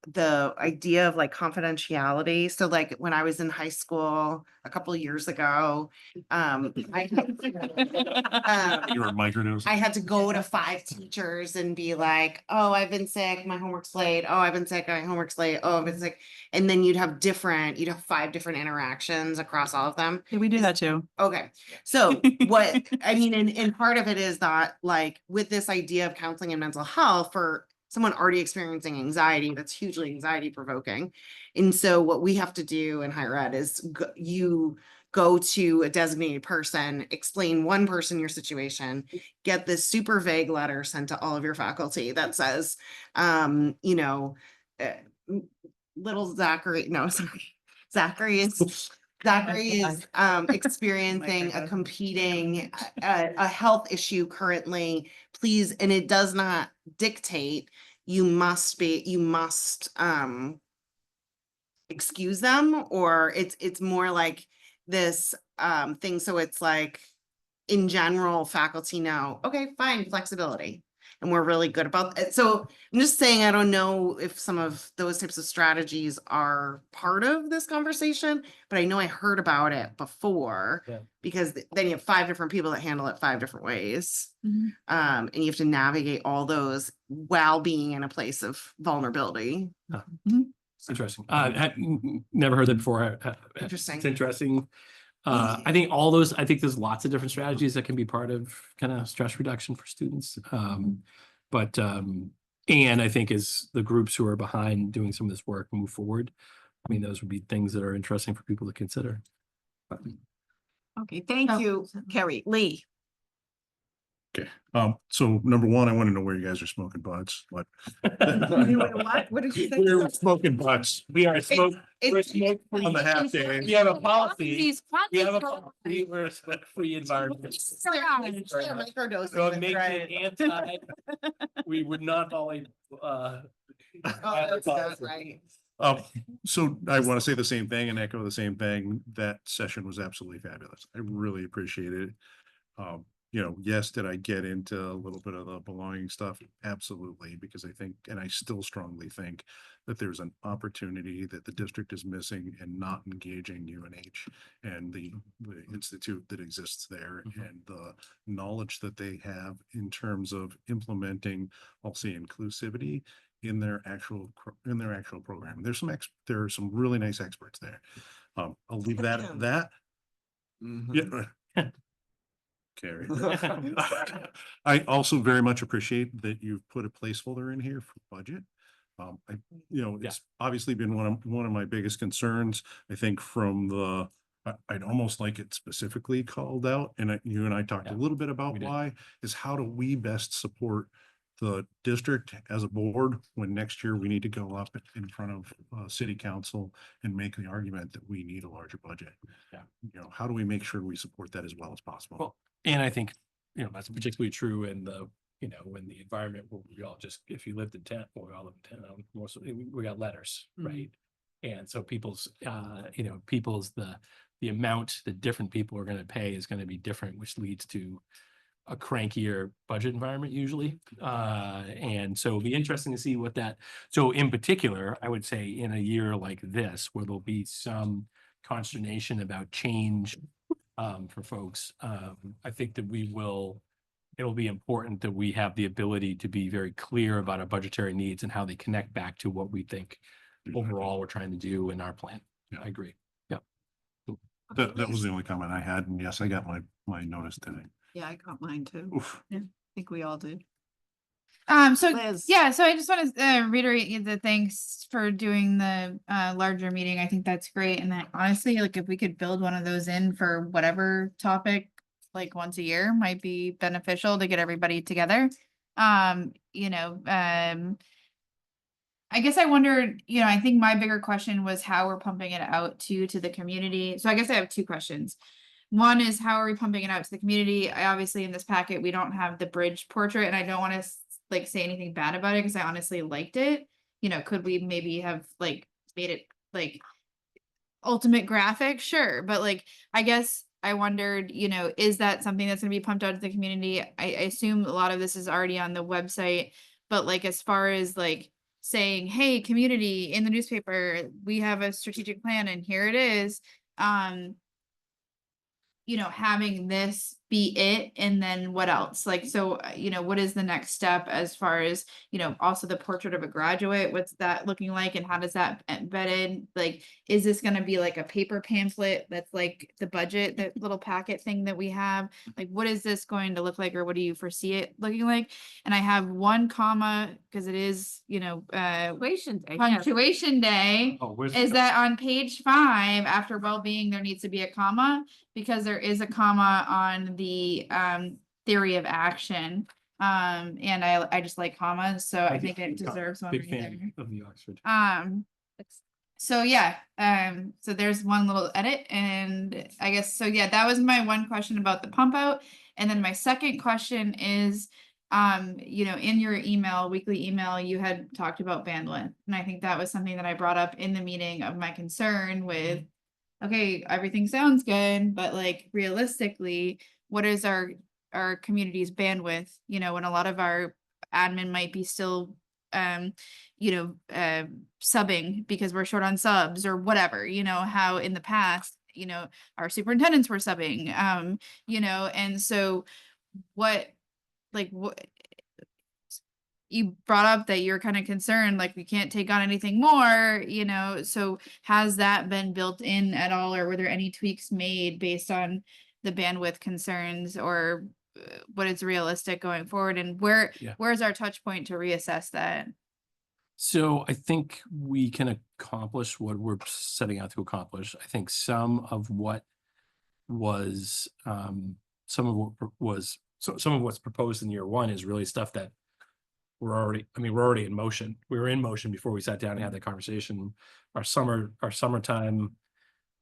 the idea of like confidentiality. So like when I was in high school a couple of years ago, I You were microdosing. I had to go to 5 teachers and be like, oh, I've been sick, my homework's late. Oh, I've been sick, my homework's late. Oh, I've been sick. And then you'd have 5 different interactions across all of them. Yeah, we do that too. Okay, so what, I mean, and part of it is that like with this idea of counseling and mental health for someone already experiencing anxiety, that's hugely anxiety provoking. And so what we have to do in higher ed is you go to a designated person, explain one person your situation, get this super vague letter sent to all of your faculty that says, little Zachary, no, sorry, Zachary is experiencing a competing, a health issue currently, please, and it does not dictate, you must excuse them, or it's more like this thing. So it's like, in general, faculty know, okay, fine, flexibility. And we're really good about it. So I'm just saying, I don't know if some of those types of strategies are part of this conversation, but I know I heard about it before. Yeah. Because then you have 5 different people that handle it 5 different ways. Mhm. And you have to navigate all those while being in a place of vulnerability. It's interesting. Never heard that before. Interesting. It's interesting. I think there's lots of different strategies that can be part of kind of stress reduction for students. And I think as the groups who are behind doing some of this work move forward, I mean, those would be things that are interesting for people to consider. Okay, thank you, Carrie. Lee. Okay, so number one, I want to know where you guys are smoking butts, but. What did you say? We're smoking butts. We are smoking. It's On the half day. We have a policy. These We have a funny policy. We're a smoke-free environment. microdosing. So it that's makes right. it anti. We would not volley. Oh, that's good, right. So I want to say the same thing and echo the same thing. That session was absolutely fabulous. I really appreciated it. Yes, did I get into a little bit of the belonging stuff? Absolutely, because I think, and I still strongly think that there's an opportunity that the district is missing and not engaging UNH and the institute that exists there and the knowledge that they have in terms of implementing, I'll say, inclusivity in their actual program. There are some really nice experts there. I'll leave that at that. Mhm. Yeah. Carrie. I also very much appreciate that you've put a placeholder in here for budget. It's obviously been one of my biggest concerns. I think from I'd almost like it specifically called out, and you and I talked a little bit about we did. why, is how do we best support the district as a board, when next year we need to go up in front of city council and make the argument that we need a larger budget. Yeah. You know, how do we make sure we support that as well as possible? Well, and I think, you know, that's particularly true in the, you know, when the environment where we all just, if you lived in town, well, we all live in town, most, we got letters, right? And so people's, you know, the amount that different people are gonna pay is gonna be different, which leads to a crankier budget environment usually. And so it'll be interesting to see what that, so in particular, I would say in a year like this, where there'll be some consternation about change for folks, I think that it'll be important that we have the ability to be very clear about our budgetary needs and how they connect back to what we think overall we're trying to do in our plan. Yeah. I agree. That was the only comment I had, and yes, I got my notice today. Yeah, I got mine too. Oof. I think we all did. So Liz. yeah, so I just want to reiterate the thanks for doing the larger meeting. I think that's great. And that honestly, like if we could build one of those in for whatever topic, like once a year, might be beneficial to get everybody together. I guess I wondered, I think my bigger question was how we're pumping it out to the community. So I guess I have two questions. One is how are we pumping it out to the community? I obviously in this packet, we don't have the bridge portrait and I don't want to like say anything bad about it because I honestly liked it. Could we maybe have like made it like ultimate graphic? Sure. But like, I guess I wondered, is that something that's going to be pumped out to the community? I assume a lot of this is already on the website, but like, as far as like saying, hey, community in the newspaper, we have a strategic plan and here it is. Having this be it and then what else? Like, so, what is the next step as far as, also the portrait of a graduate? What's that looking like? And how does that embed in? Like, is this going to be like a paper pamphlet that's like the budget, that little packet thing that we have? Like, what is this going to look like? Or what do you foresee it looking like? And I have one comma because it is, punctuation day. Oh, where's Is that on page 5 after well-being, there needs to be a comma because there is a comma on the theory of action. And I just like commas, so I think it deserves one Big right there. fan of the Oxford. So yeah, so there's one little edit and I guess, so yeah, that was my one question about the pump out. And then my second question is, in your weekly email, you had talked about bandwidth. And I think that was something that I brought up in the meeting of my concern with, okay, everything sounds good, but like realistically, what is our community's bandwidth? When a lot of our admin might be still subbing because we're short on subs or whatever, how in the past, our superintendents were subbing, and so what you brought up that you're kind of concerned, like we can't take on anything more, so has that been built in at all? Or were there any tweaks made based on the bandwidth concerns or what is realistic going forward? And where's our touch point to reassess that? So I think we can accomplish what we're setting out to accomplish. I think some of what's proposed in year one is really stuff that we're already in motion. We were in motion before we sat down and had that conversation. Our summertime,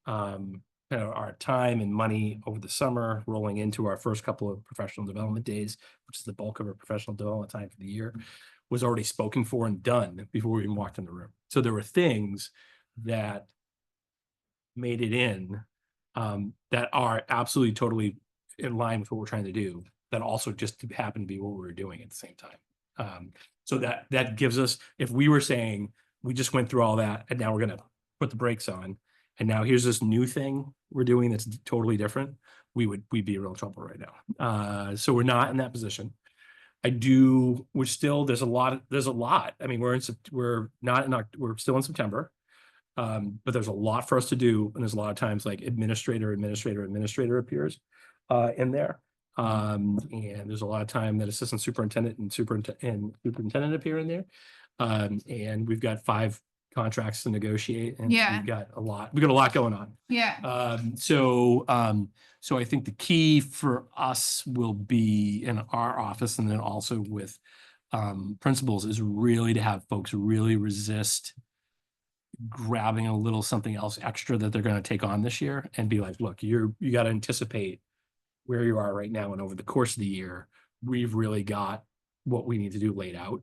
our time and money over the summer rolling into our first couple of professional development days, which is the bulk of our professional development time for the year, was already spoken for and done before we even walked in the room. So there were things that made it in that are absolutely totally in line with what we're trying to do, that also just happen to be what we were doing at the same time. So that gives us, if we were saying, we just went through all that and now we're going to put the brakes on, and now here's this new thing we're doing that's totally different, we'd be in real trouble right now. So we're not in that position. There's a lot. I mean, we're still in September, but there's a lot for us to do. And there's a lot of times like administrator appears in there. And there's a lot of time that assistant superintendent and superintendent appear in there. And we've got 5 contracts to negotiate and we've got a lot going on. Yeah. So I think the key for us will be in our office and then also with principals is really to have folks really resist grabbing a little something else extra that they're going to take on this year and be like, look, you got to anticipate where you are right now. And over the course of the year, we've really got what we need to do laid out.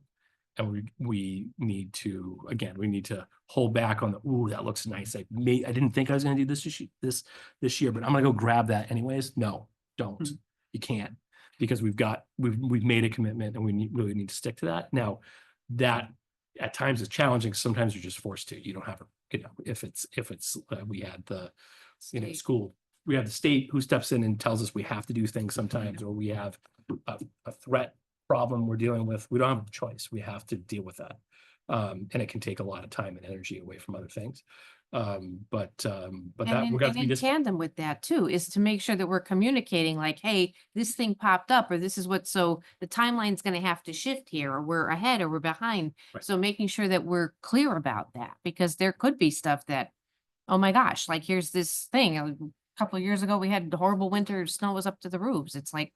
And we need to, again, we need to hold back on the, ooh, that looks nice. I didn't think I was going to do this year, but I'm going to go grab that anyways. No, don't. You can't, because we've made a commitment and we really need to stick to that. Now, that at times is challenging. Sometimes you're just forced to. You don't have, if it's we had the, school, we have the state who steps in and tells us we have to do things sometimes, or we have a threat problem we're dealing with. We don't have a choice. We have to deal with that. And it can take a lot of time and energy away from other things. But that we're going to be in just. tandem with that too, is to make sure that we're communicating like, hey, this thing popped up, or this is what, so the timeline's gonna have to shift here, or we're ahead or we're behind. Right. So making sure that we're clear about that, because there could be stuff that, oh my gosh, like here's this thing. A couple of years ago, we had horrible winter, snow was up to the roofs. It's like,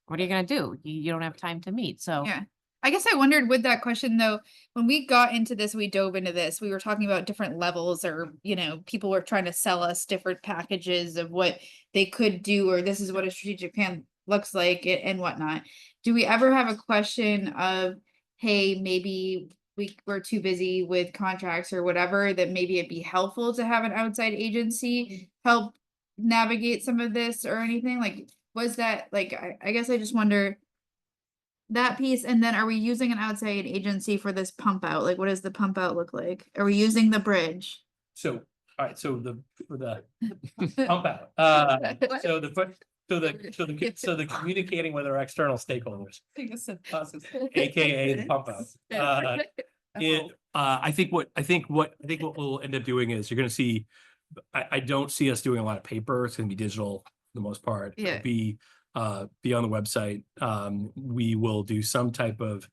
what are you gonna do? You don't have time to meet, so. Yeah. I guess I wondered with that question though, when we got into this, we dove into this, we were talking about different levels, or, people were trying to sell us different packages of what they could do, or this is what a strategic plan looks like and whatnot. Do we ever have a question of, hey, maybe we're too busy with contracts or whatever, that maybe it'd be helpful to have an outside agency help navigate some of this or anything? Like, was that, like, I guess I just wonder that piece. And then are we using an outside agency for this pump out? Like, what does the pump out look like? Are we using the bridge? So, all right, so the pump out, so the communicating with our external stakeholders, AKA the pump out. I think what we'll end up doing is you're gonna see, I don't see us doing a lot of paper. It's gonna be digital for the most part. It'll Yeah. be on the website. We will do some type of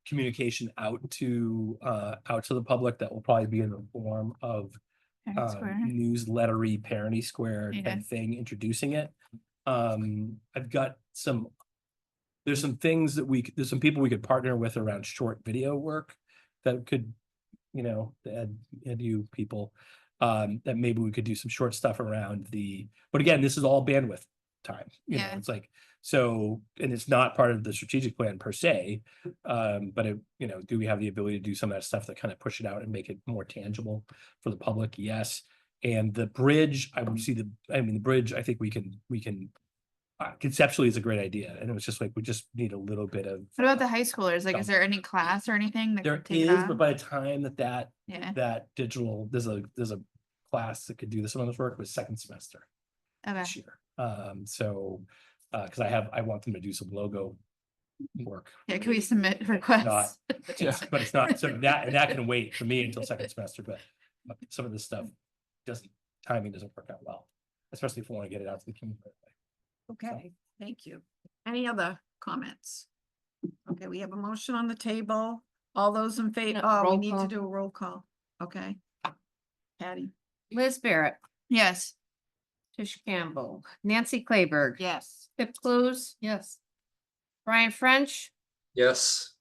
communication out to the public that will probably be in the form of newslettery Parenting Square Yeah. type thing, introducing it. I've got there's some things that there's some people we could partner with around short video work that could, edu people, that maybe we could do some short stuff around but again, this is all bandwidth time. Yeah. It's like, so, and it's not part of the strategic plan per se. But do we have the ability to do some of that stuff that kind of push it out and make it more tangible for the public? Yes. And the bridge, the bridge, I think we can conceptually is a great idea. And it was just like, we just need a little bit of. What about the high schoolers? Like, is there any class or anything that There could take it is, on? but by the time Yeah. that digital, there's a class that could do some of this work with second semester Okay. this year. Because I want them to do some logo work. Yeah, can we submit requests? But it's not, so that can wait for me until second semester, but some of this stuff timing doesn't work out well, especially if we want to get it out to the community. Okay, thank you. Any other comments? Okay, we have a motion on the table. All those in favor, No, we roll need to call. do a roll call. Okay. Patty? Liz Barrett, Yes. Tish Campbell, Nancy Claiberg. Yes. Pip Clues, Yes. Brian French, Yes.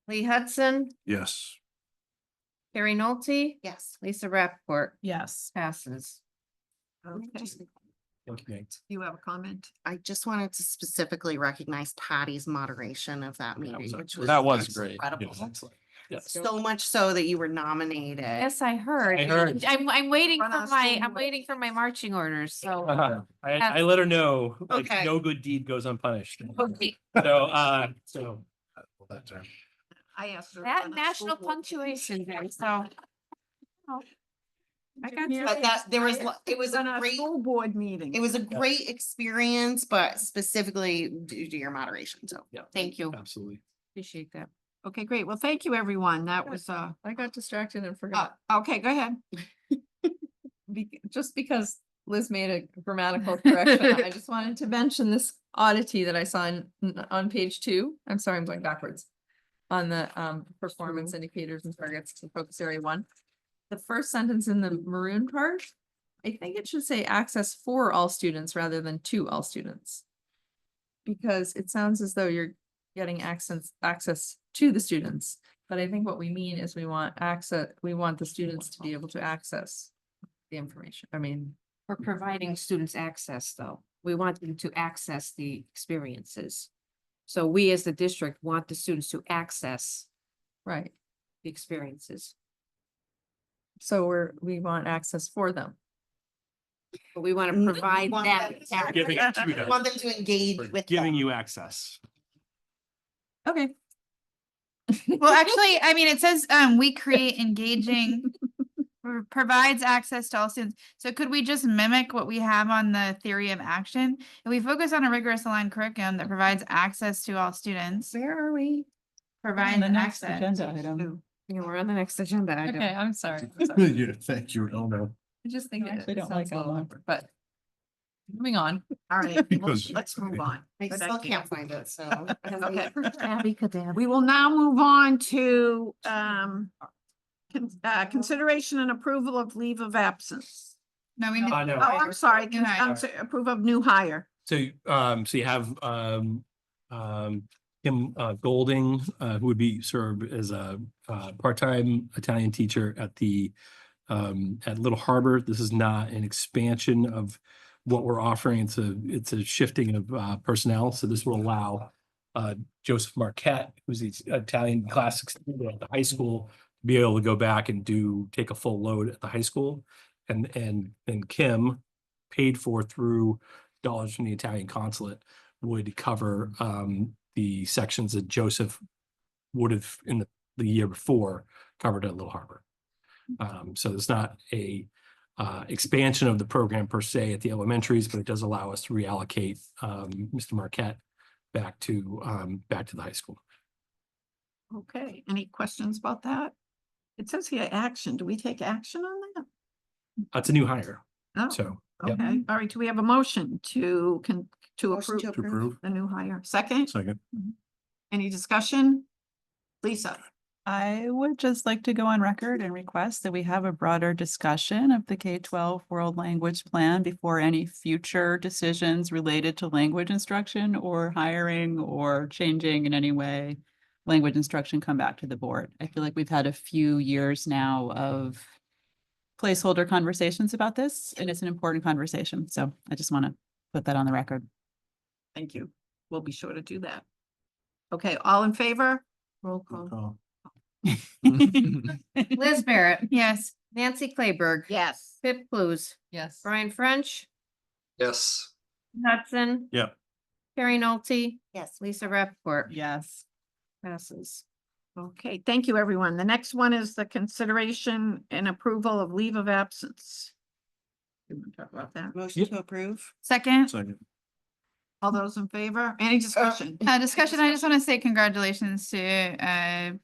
Lee Hudson, Yes. Carrie Nolte, Yes. Lisa Rappaport, Yes. passes. Okay, Thank you, Nate. you have a comment? I just wanted to specifically recognize Patty's moderation of that meeting, which was. That was great. Incredible. Yes. So much so that you were nominated. Yes, I heard. I heard. I'm waiting Run for on my, school I'm board. waiting for my marching orders, so. I let her know, like, Okay. no good deed goes unpunished. Okay. So, I asked her. That on a national school board. punctuation day, so. I got Yeah. But that, there was, it was On a a great, school board meeting. it was a great experience, but specifically due to your moderation, so. Thank you. absolutely. Appreciate that. Okay, great. Well, thank you, everyone. That was, I got distracted and forgot. okay, go ahead. Just because Liz made a grammatical correction, I just wanted to mention this oddity that I saw on page 2. I'm sorry, I'm going backwards. On the performance indicators and targets in focus area 1. The first sentence in the maroon part, I think it should say access for all students rather than to all students. because it sounds as though you're getting access to the students. But I think what we mean is we want the students to be able to access the information. I mean, We're providing students access, though. We want them to access the experiences. So we as the district want the students to access right. the experiences. So we want access for them. But we want to provide Want that. them to- Giving it to them. Want them to engage We're with. giving them. you access. Okay. Well, actually, I mean, it says, we create engaging, provides access to all students. So could we just mimic what we have on the theory of action? If we focus on a rigorous aligned curriculum that provides access to all students, Where are we? provides The next access. agenda item. Yeah, we're on the next agenda. item. Okay, I'm sorry. I'm sorry. Yeah, thank you. Oh, no. I just think I it actually it don't sounds like a little that one. awkward, but moving on. All right, Because- let's move on. I Good still idea. can't find it, so. Okay. Abby Cadab. We will now move on to consideration and approval of leave of absence. No, we. No. Oh, I'm sorry, New hire. approve of new hire. So you have Kim Golding, who would be served as a part-time Italian teacher at at Little Harbor. This is not an expansion of what we're offering. It's a shifting of personnel. So this will allow Joseph Marquette, who's the Italian classics teacher at the high school, to be able to go back and take a full load at the high school. And Kim, paid for through dollars from the Italian consulate, would cover the sections that Joseph would have in the year before covered at Little Harbor. So it's not a expansion of the program per se at the elementaries, but it does allow us to reallocate Mr. Marquette back to the high school. Okay, any questions about that? It says here action. Do we take action on that? That's a new hire. Oh, So, yep. okay. All right, do we have a motion to Motion approve to To approve. the new hire? Second, Second. any discussion? Lisa? I would just like to go on record and request that we have a broader discussion of the K-12 World Language Plan before any future decisions related to language instruction or hiring or changing in any way language instruction come back to the board. I feel like we've had a few years now of placeholder conversations about this, and it's an important conversation. So I just want to put that on the record. Thank you. We'll be sure to do that. Okay, all in favor? Roll call. Call. Liz Barrett, Yes. Nancy Clayberg, Yes. Pip Blues, Yes. Brian French, Yes. Hudson. Yeah. Carrie Nolte, Yes. Lisa Rappaport. Yes. Passes. Okay, thank you, everyone. The next one is the consideration and approval of leave of absence. You want to talk about that? Motion to approve. Second, Second. All those in favor? Any discussion? discussion, I just want to say congratulations to,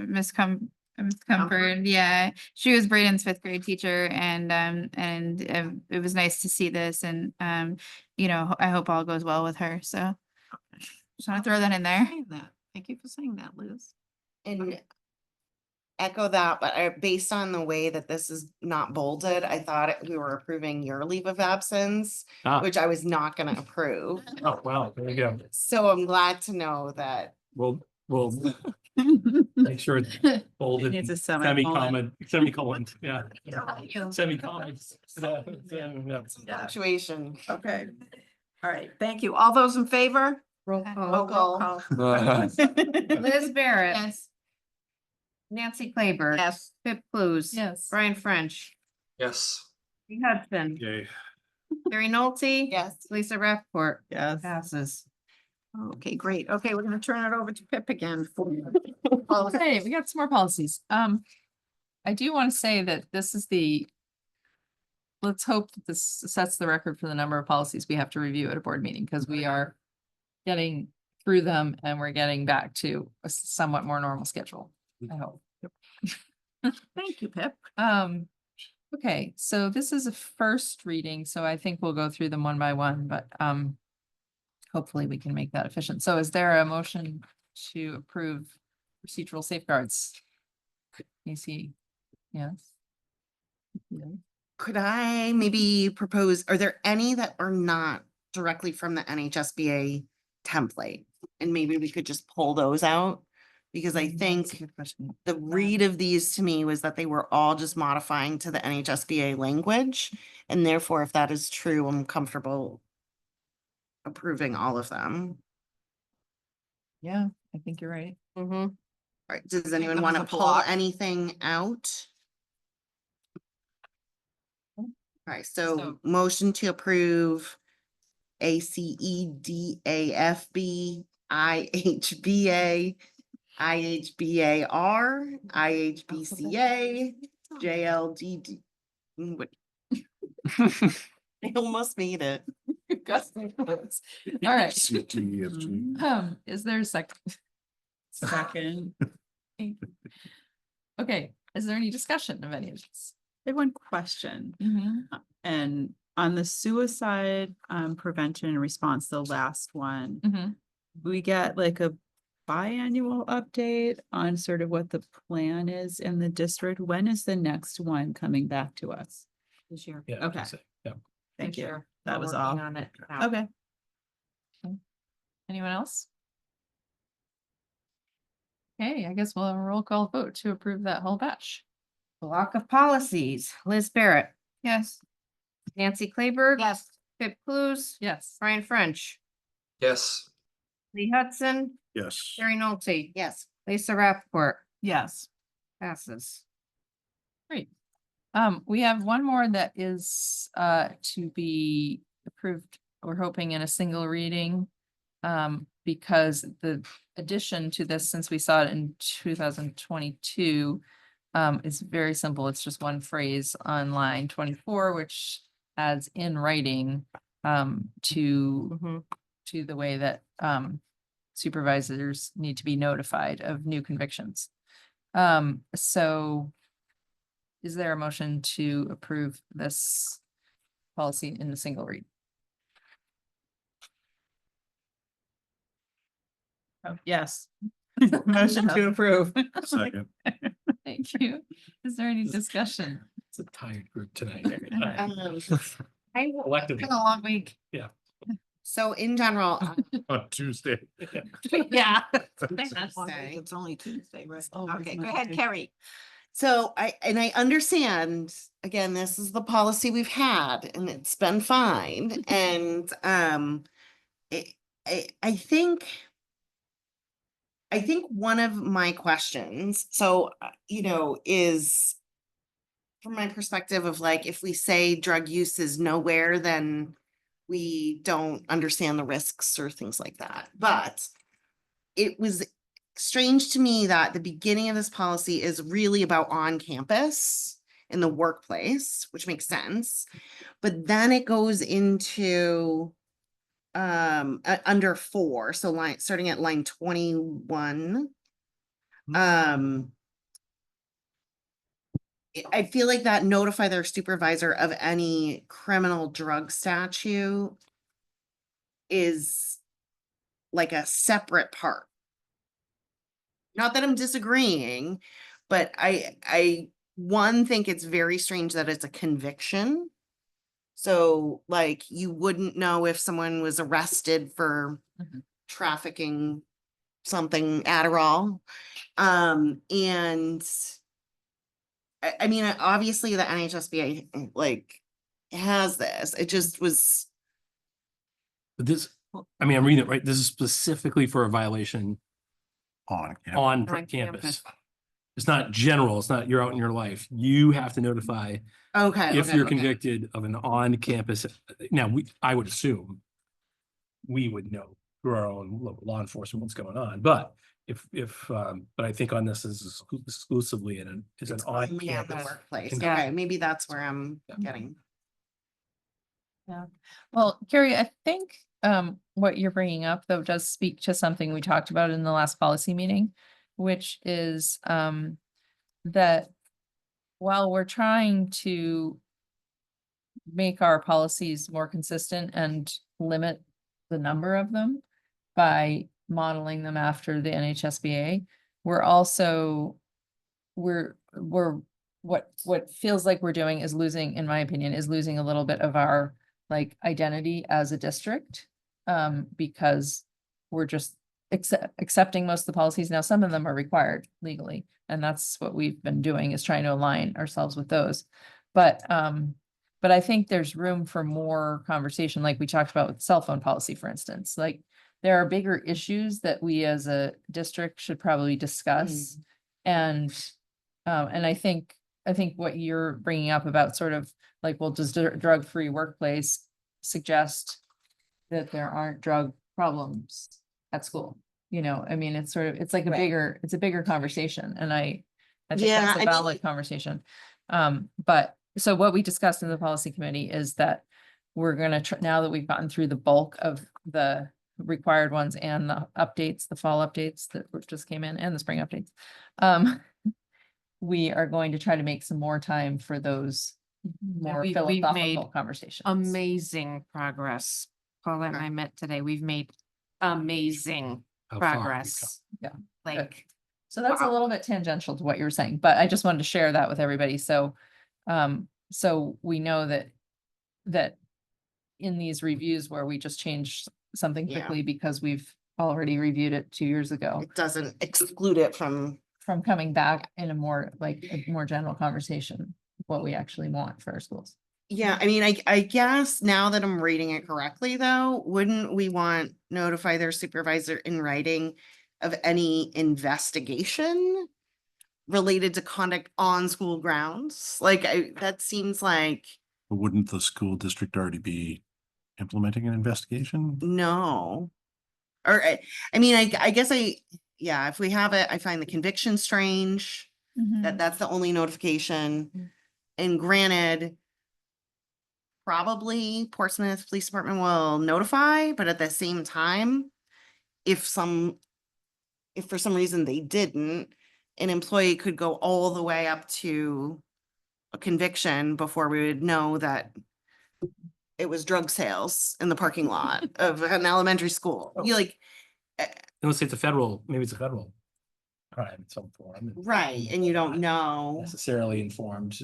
Miss Comfort. Yeah, she was Braden's fifth grade teacher and it was nice to see this and, I hope all goes well with her. So just want to throw that in there. Saying that. Thank you for saying that, Liz. And echo that, but based on the way that this is not bolded, I thought we were approving your leave of absence, Ah. which I was not gonna approve. Oh, wow, there you go. So I'm glad to know that. We'll make sure it's bolded, Needs a semicolon. semicolon, yeah. Semicolons. Situation. Okay. All right, thank you. All those in favor? Roll Oh, call. roll call. Liz Barrett, Yes. Nancy Clayberg. Yes. Pip Blues. Yes. Brian French, Yes. Hudson, Yay. Carrie Nolte. Yes. Lisa Rappaport. Yes. Passes. Okay, great. Okay, we're gonna turn it over to Pip again for. Okay, we got some more policies. I do want to say that this is let's hope that this sets the record for the number of policies we have to review at a board meeting, because we are getting through them and we're getting back to a somewhat more normal schedule, I hope. Thank you, Pip. Okay, so this is a first reading, so I think we'll go through them one by one, but hopefully we can make that efficient. So is there a motion to approve procedural safeguards? Casey, yes? Yeah. Could I maybe propose, are there any that are not directly from the NHSBA template. And maybe we could just pull those out. Because I think the read of these to me was that they were all just modifying to the NHSBA language. And therefore, if that is true, I'm comfortable approving all of them. Yeah, I think you're right. Mm-hmm. All right, does anyone them want as to a pull block. anything out? All right, so So- motion to approve ACEDAFB, IHBA, IHBAR, IHBCA, JLDD. What- I almost made it. All right. CTEFG. Is there a second? Second. Okay, is there any discussion of any of this? I have one question. Mhm. And on the suicide prevention and response, the last one, Mhm. we get like a biannual update on sort of what the plan is in the district. When is the next one coming back to us? This year. Yeah. Okay. Yeah. Thank you. Sure. That We're was working all. On it. now. Okay. Anyone else? Okay, I guess we'll have a roll call vote to approve that whole batch. Block of policies, Liz Barrett, Yes. Nancy Claiberg. Yes. Pip Clues, Yes. Brian French, Yes. Lee Hudson, Yes. Carrie Nolte, Yes. Lisa Rappaport, Yes. passes. Great. We have one more that is to be approved, we're hoping in a single reading. Because the addition to this, since we saw it in 2022, is very simple. It's just one phrase on line 24, which adds in writing to the way that supervisors need to be notified of new convictions. So is there a motion to approve this policy in the single read? Oh, yes. Motion to approve. Second. Thank you. Is there any discussion? It's a tired group tonight. I, Collectively. Been a long week. so in general, On Tuesday. Yeah. Tuesday. It's only Tuesday, right? Oh, Okay, it's go ahead, Monday. Carrie. So I understand, again, this is the policy we've had and it's been fine. And I think one of my questions, so is from my perspective of like, if we say drug use is nowhere, then we don't understand the risks or things like that. But it was strange to me that the beginning of this policy is really about on campus in the workplace, which makes sense. But then it goes into under 4, so starting at line 21. I feel like that notify their supervisor of any criminal drug statute is like a separate part. Not that I'm disagreeing, but I think it's very strange that it's a conviction. So like you wouldn't know if someone was arrested for trafficking something, Adderall. And I mean, obviously the NHSBA like has this. It just was. But this, I mean, I'm reading it right. This is specifically for a violation On. campus. on On campus. campus. It's not general. It's not you're out in your life. You have to notify Okay. if okay, you're okay. convicted of an on-campus. Now, I would assume we would know through our own local law enforcement what's going on. But but I think on this is exclusively is an It's only at the on-campus. workplace. Yeah. Okay, maybe that's where I'm Yeah. getting. Well, Carrie, I think what you're bringing up though does speak to something we talked about in the last policy meeting, which is that while we're trying to make our policies more consistent and limit the number of them by modeling them after the NHSBA, we're also what feels like we're doing is losing, in my opinion, is losing a little bit of our like identity as a district. Because we're just accepting most of the policies. Now, some of them are required legally, and that's what we've been doing, is trying to align ourselves with those. But I think there's room for more conversation, like we talked about with cell phone policy, for instance. Like, there are bigger issues that we as a district should probably discuss. And I think what you're bringing up about sort of like, well, does drug-free workplace suggest that there aren't drug problems at school? You know, I mean, it's sort of, it's like it's a bigger conversation, and I think Yeah, that's I a mean- valid conversation. But so what we discussed in the policy committee is that we're gonna now that we've gotten through the bulk of the required ones and the updates, the fall updates that just came in, and the spring updates. We are going to try to make some more time for those more we've philosophical made conversations. Amazing progress. Paula and I met today. We've made amazing How far we've progress. Yeah. Like, So that's a little bit tangential to what you were saying, but I just wanted to share that with everybody. So, so we know that in these reviews where we just changed something Yeah. quickly because we've already reviewed it 2 years ago, It doesn't exclude it from, coming back in a more general conversation, what we actually want for our schools. yeah, I mean, I guess now that I'm reading it correctly, though, wouldn't we want notify their supervisor in writing of any investigation related to conduct on school grounds? Like, that seems like, Wouldn't the school district already be implementing an investigation? no. Or, I mean, I guess yeah, if we have it, I find the conviction strange, that that's the only notification. And granted, probably Portsmouth Police Department will notify, but at the same time, if for some reason they didn't, an employee could go all the way up to a conviction before we would know that it was drug sales in the parking lot of an elementary school. You like, Let's say it's maybe it's a federal crime in some form. right, and you don't know. Necessarily informed.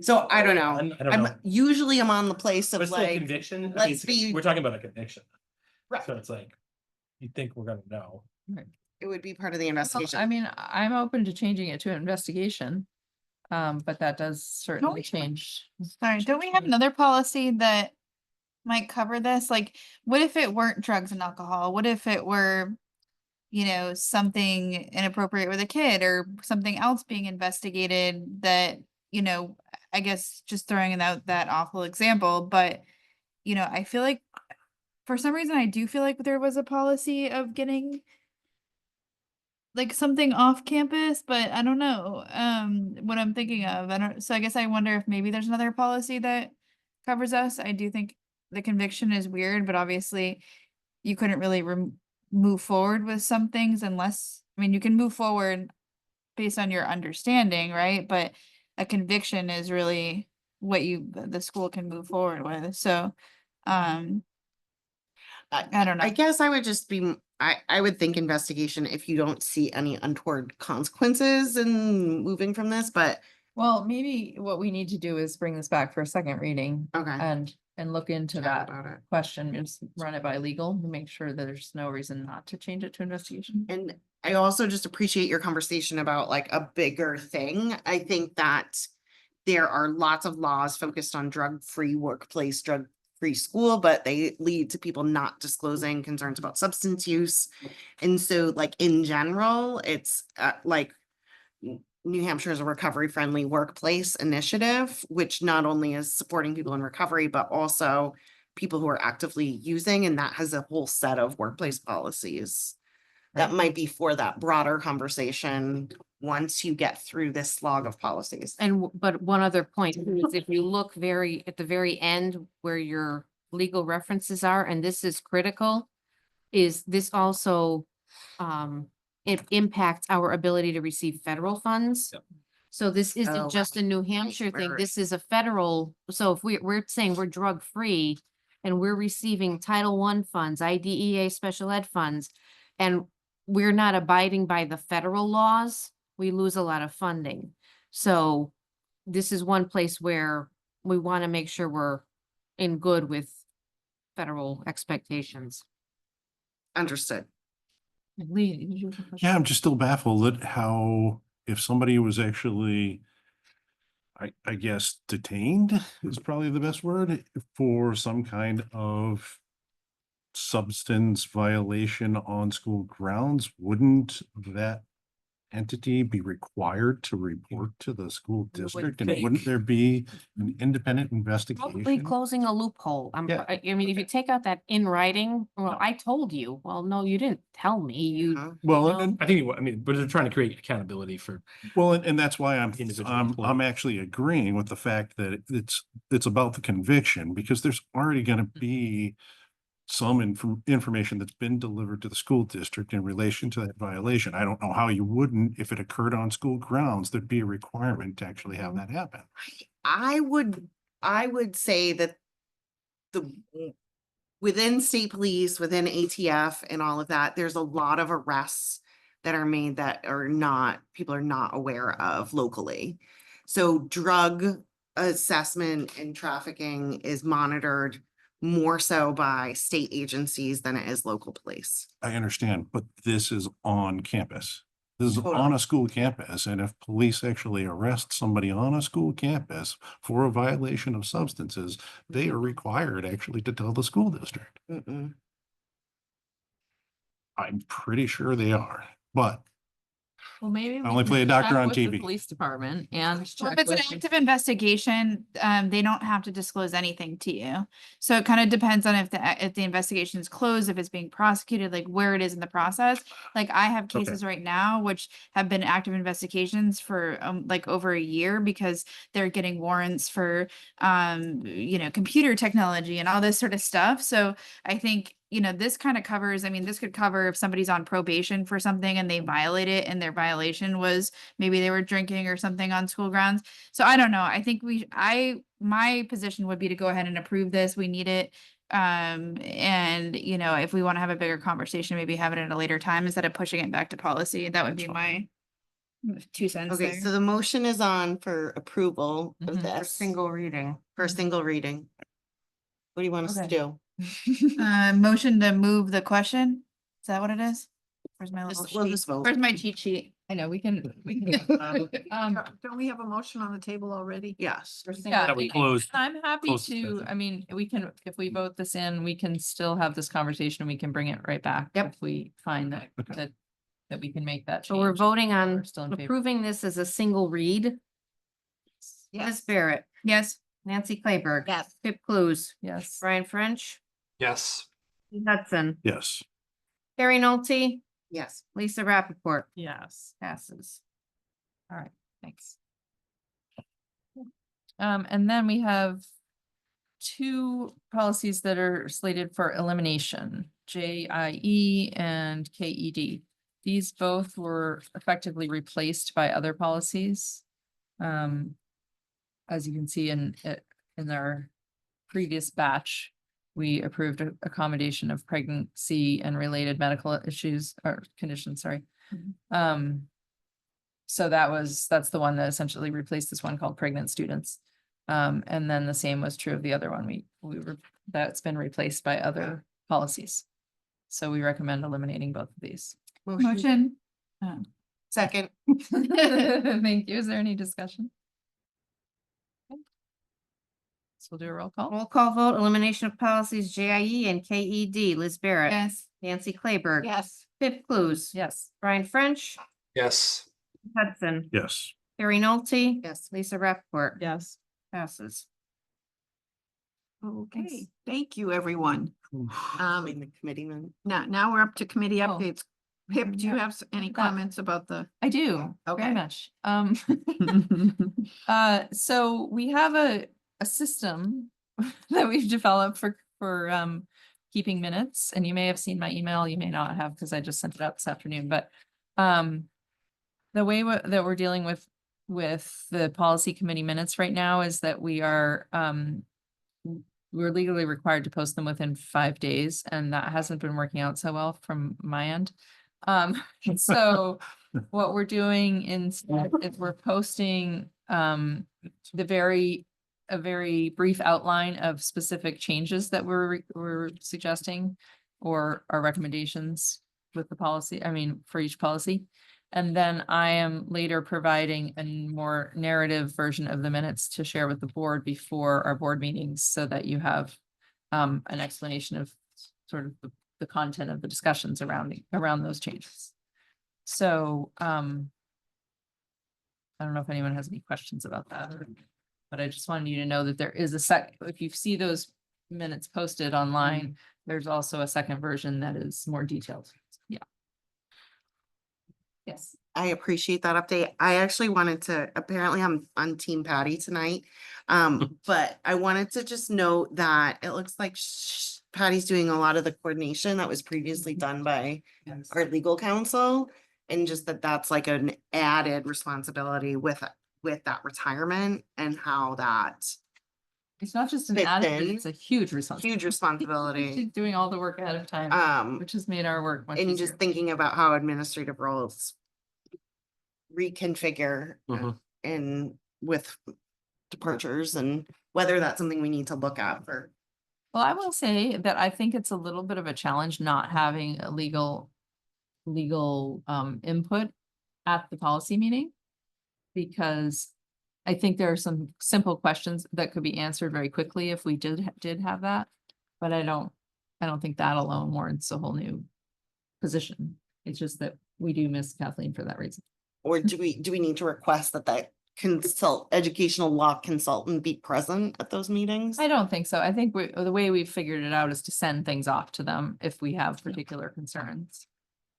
So I don't know. I don't know. Usually I'm on the place But of it's still like, conviction. I mean, let's be- we're talking about a conviction. Right. So it's like, you think we're gonna know. it would be part of the Well, investigation. I mean, I'm open to changing it to an investigation. But that does certainly change. Sorry, don't we have another policy that might cover this? Like, what if it weren't drugs and alcohol? What if it were, you know, something inappropriate with a kid or something else being investigated that, you know, I guess just throwing out that awful example, but, you know, I feel like for some reason, I do feel like there was a policy of getting like something off campus, but I don't know, what I'm thinking of. So I guess I wonder if maybe there's another policy that covers us. I do think the conviction is weird, but obviously you couldn't really move forward with some things unless, I mean, you can move forward based on your understanding, right? But a conviction is really what the school can move forward with. So, I don't know. I guess I would just be, I would think investigation if you don't see any untoward consequences in moving from this, but Well, maybe what we need to do is bring this back for a second reading okay. and look into Chat that about it. question, just run it by legal to make sure that there's no reason not to change it to investigation. And I also just appreciate your conversation about like a bigger thing. I think that there are lots of laws focused on drug-free workplace, drug-free school, but they lead to people not disclosing concerns about substance use. And so like in general, it's like New Hampshire's a recovery-friendly workplace initiative, which not only is supporting people in recovery, but also people who are actively using, and that has a whole set of workplace policies. That might be for that broader conversation once you get through this slog of policies. and, but one other point is if you look at the very end where your legal references are, and this is critical, is this also, it impacts our ability to receive federal funds. Yep. So this Oh, isn't just a New Hampshire right, thing. right. This is a federal, so if we're saying we're drug-free and we're receiving Title I funds, IDEA special ed funds, and we're not abiding by the federal laws, we lose a lot of funding. So this is one place where we want to make sure we're in good with federal expectations. Understood. Lee, did you have a question? Yeah, I'm just still baffled at how, if somebody was actually, I guess, detained is probably the best word, for some kind of substance violation on school grounds, wouldn't that entity be required to report to the school district? And wouldn't think. there be an independent Probably investigation? closing a loophole. Yeah. I mean, if you take out that in writing, well, I told you. Well, no, you didn't tell me. You, Huh? Well, No. and, I think, I mean, but they're trying to create accountability for. well, and that's why Individual I'm employee. actually agreeing with the fact that it's about the conviction, because there's already gonna be some information that's been delivered to the school district in relation to that violation. I don't know how you wouldn't, if it occurred on school grounds, there'd be a requirement to actually have that happen. I would say that within state police, within ATF and all of that, there's a lot of arrests that are made that people are not aware of locally. So drug assessment and trafficking is monitored more so by state agencies than it is local police. I understand, but this is on campus. This is on Totally. a school campus, and if police actually arrest somebody on a school campus for a violation of substances, they are required actually to tell the school district. Mm-mm. I'm pretty sure they are, but Well, maybe. I only play a doctor on TV. Police department and. Well, check if it's an with the- active investigation, they don't have to disclose anything to you. So it kind of depends on if the investigation is closed, if it's being prosecuted, like where it is in the process. Like I have Okay. cases right now which have been active investigations for like over a year because they're getting warrants for computer technology and all this sort of stuff. So I think this kind of covers, I mean, this could cover if somebody's on probation for something and they violate it and their violation was maybe they were drinking or something on school grounds. So I don't know. I think my position would be to go ahead and approve this. We need it. And if we want to have a bigger conversation, maybe have it at a later time instead of pushing it back to policy. That would be my 2 cents Okay, there. so the motion is on for approval of Mhm. for this single reading. for single reading. What do you want us to Okay. do? Motion to move the question. Is that what it is? Where's my little We'll sheet? just vote. Where's my cheat sheet? I know, we can. Don't we have a motion on the table already? Yes. Yeah, That we closed. I'm happy close to, discussion. I mean, we can, if we vote this in, we can still have this conversation. We can bring it right back. Yep. If we find that we can make that So we're change. voting on We're still in favor. approving this as a single read. Liz Barrett, Yes. Nancy Claiberg. Yes. Pip Clues, Yes. Brian French, Yes. Steve Hudson, yes. Carrie Nolte, Yes. Lisa Rappaport, Yes. passes. All right, thanks. And then we have two policies that are slated for elimination, JIE and KED. These both were effectively replaced by other policies. As you can see in our previous batch, we approved accommodation of pregnancy and related medical issues or conditions, sorry. So that's the one that essentially replaced this one called pregnant students. And then the same was true of the other one. That's been replaced by other policies. So we recommend eliminating both of these. Motion. Second. Thank you. Is there any discussion? Okay. So we'll do a roll call. Roll call vote, elimination of policies JIE and KED, Liz Barrett, Yes. Nancy Claiberg. Yes. Pip Clues. Yes. Brian French, Yes. Hudson, Yes. Carrie Nolte. Yes. Lisa Rappaport. Yes. Passes. Okay, thank you, everyone. In the committee room. Now we're up to committee Oh. updates. Pip, do you Yeah. have any That- comments about the? I do, Okay. very much. So we have a system that we've developed for keeping minutes, and you may have seen my email, you may not have, because I just sent it out this afternoon, but the way that we're dealing with the policy committee minutes right now is that we're legally required to post them within 5 days, and that hasn't been working out so well from my end. So what we're doing instead is we're posting the very a very brief outline of specific changes that we're suggesting or our recommendations with the policy, I mean, for each policy. And then I am later providing a more narrative version of the minutes to share with the board before our board meetings so that you have an explanation of sort of the content of the discussions around those changes. So I don't know if anyone has any questions about that, but I just wanted you to know that there is if you see those minutes posted online, there's also a second version that is more detailed. Yeah. Yes. I appreciate that update. I actually wanted to, apparently I'm on Team Patty tonight. But I wanted to just note that it looks like Patty's doing a lot of the coordination that was previously done by our legal counsel. And just that's like an added responsibility with that retirement and how that It's not just an fits added, in. it's a huge responsibility. Huge responsibility. She's doing all the work ahead of time, which has made our work much And easier. just thinking about how administrative roles reconfigure and with departures and whether that's something we need to look at for. Well, I will say that I think it's a little bit of a challenge not having a legal input at the policy meeting. Because I think there are some simple questions that could be answered very quickly if we did have that. But I don't think that alone warrants a whole new position. It's just that we do miss Kathleen for that reason. Or do we need to request that educational law consultant be present at those meetings? I don't think so. I think the way we've figured it out is to send things off to them if we have particular concerns.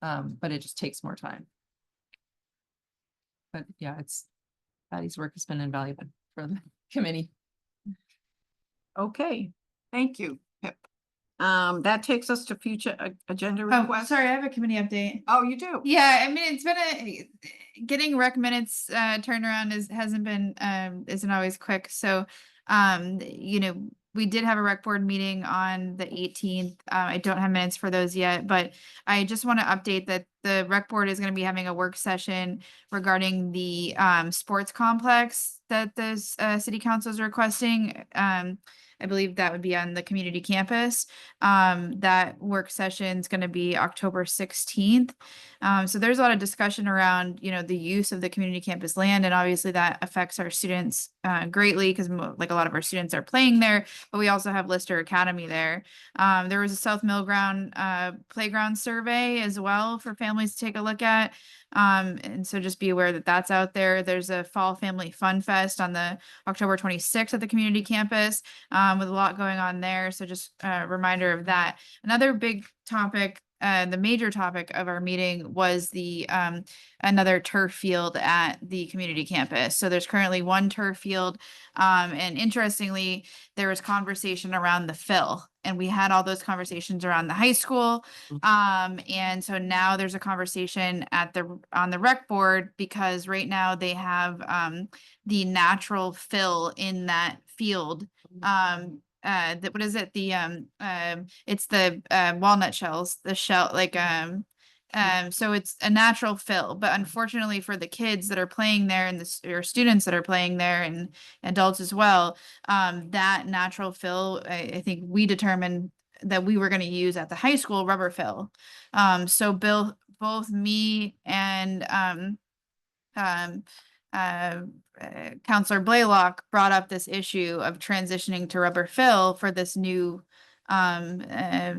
But it just takes more time. But yeah, Patty's work has been invaluable for the committee. Okay, thank you, Pip. That takes us to future agenda Oh, requests. sorry, I have a committee update. Oh, you do? Yeah, I mean, it's been getting rec minutes turnaround isn't always quick. So we did have a rec board meeting on the 18th. I don't have minutes for those yet, but I just want to update that the rec board is going to be having a work session regarding the sports complex that the city council is requesting. I believe that would be on the community campus. That work session is going to be October 16th. So there's a lot of discussion around, the use of the community campus land, and obviously that affects our students greatly because like a lot of our students are playing there, but we also have Lister Academy there. There was a South Mill Ground playground survey as well for families to take a look at. And so just be aware that that's out there. There's a Fall Family Fun Fest on the October 26th at the community campus with a lot going on there. So just a reminder of that. Another big topic, the major topic of our meeting was the another turf field at the community campus. So there's currently one turf field. And interestingly, there was conversation around the fill. And we had all those conversations around the high school. And so now there's a conversation on the rec board because right now they have the natural fill in that field. What is it? It's the walnut shells, the shell, so it's a natural fill, but unfortunately for the kids that are playing there and or students that are playing there and adults as well, that natural fill, I think we determined that we were going to use at the high school rubber fill. So both me and Counselor Blaylock brought up this issue of transitioning to rubber fill for this new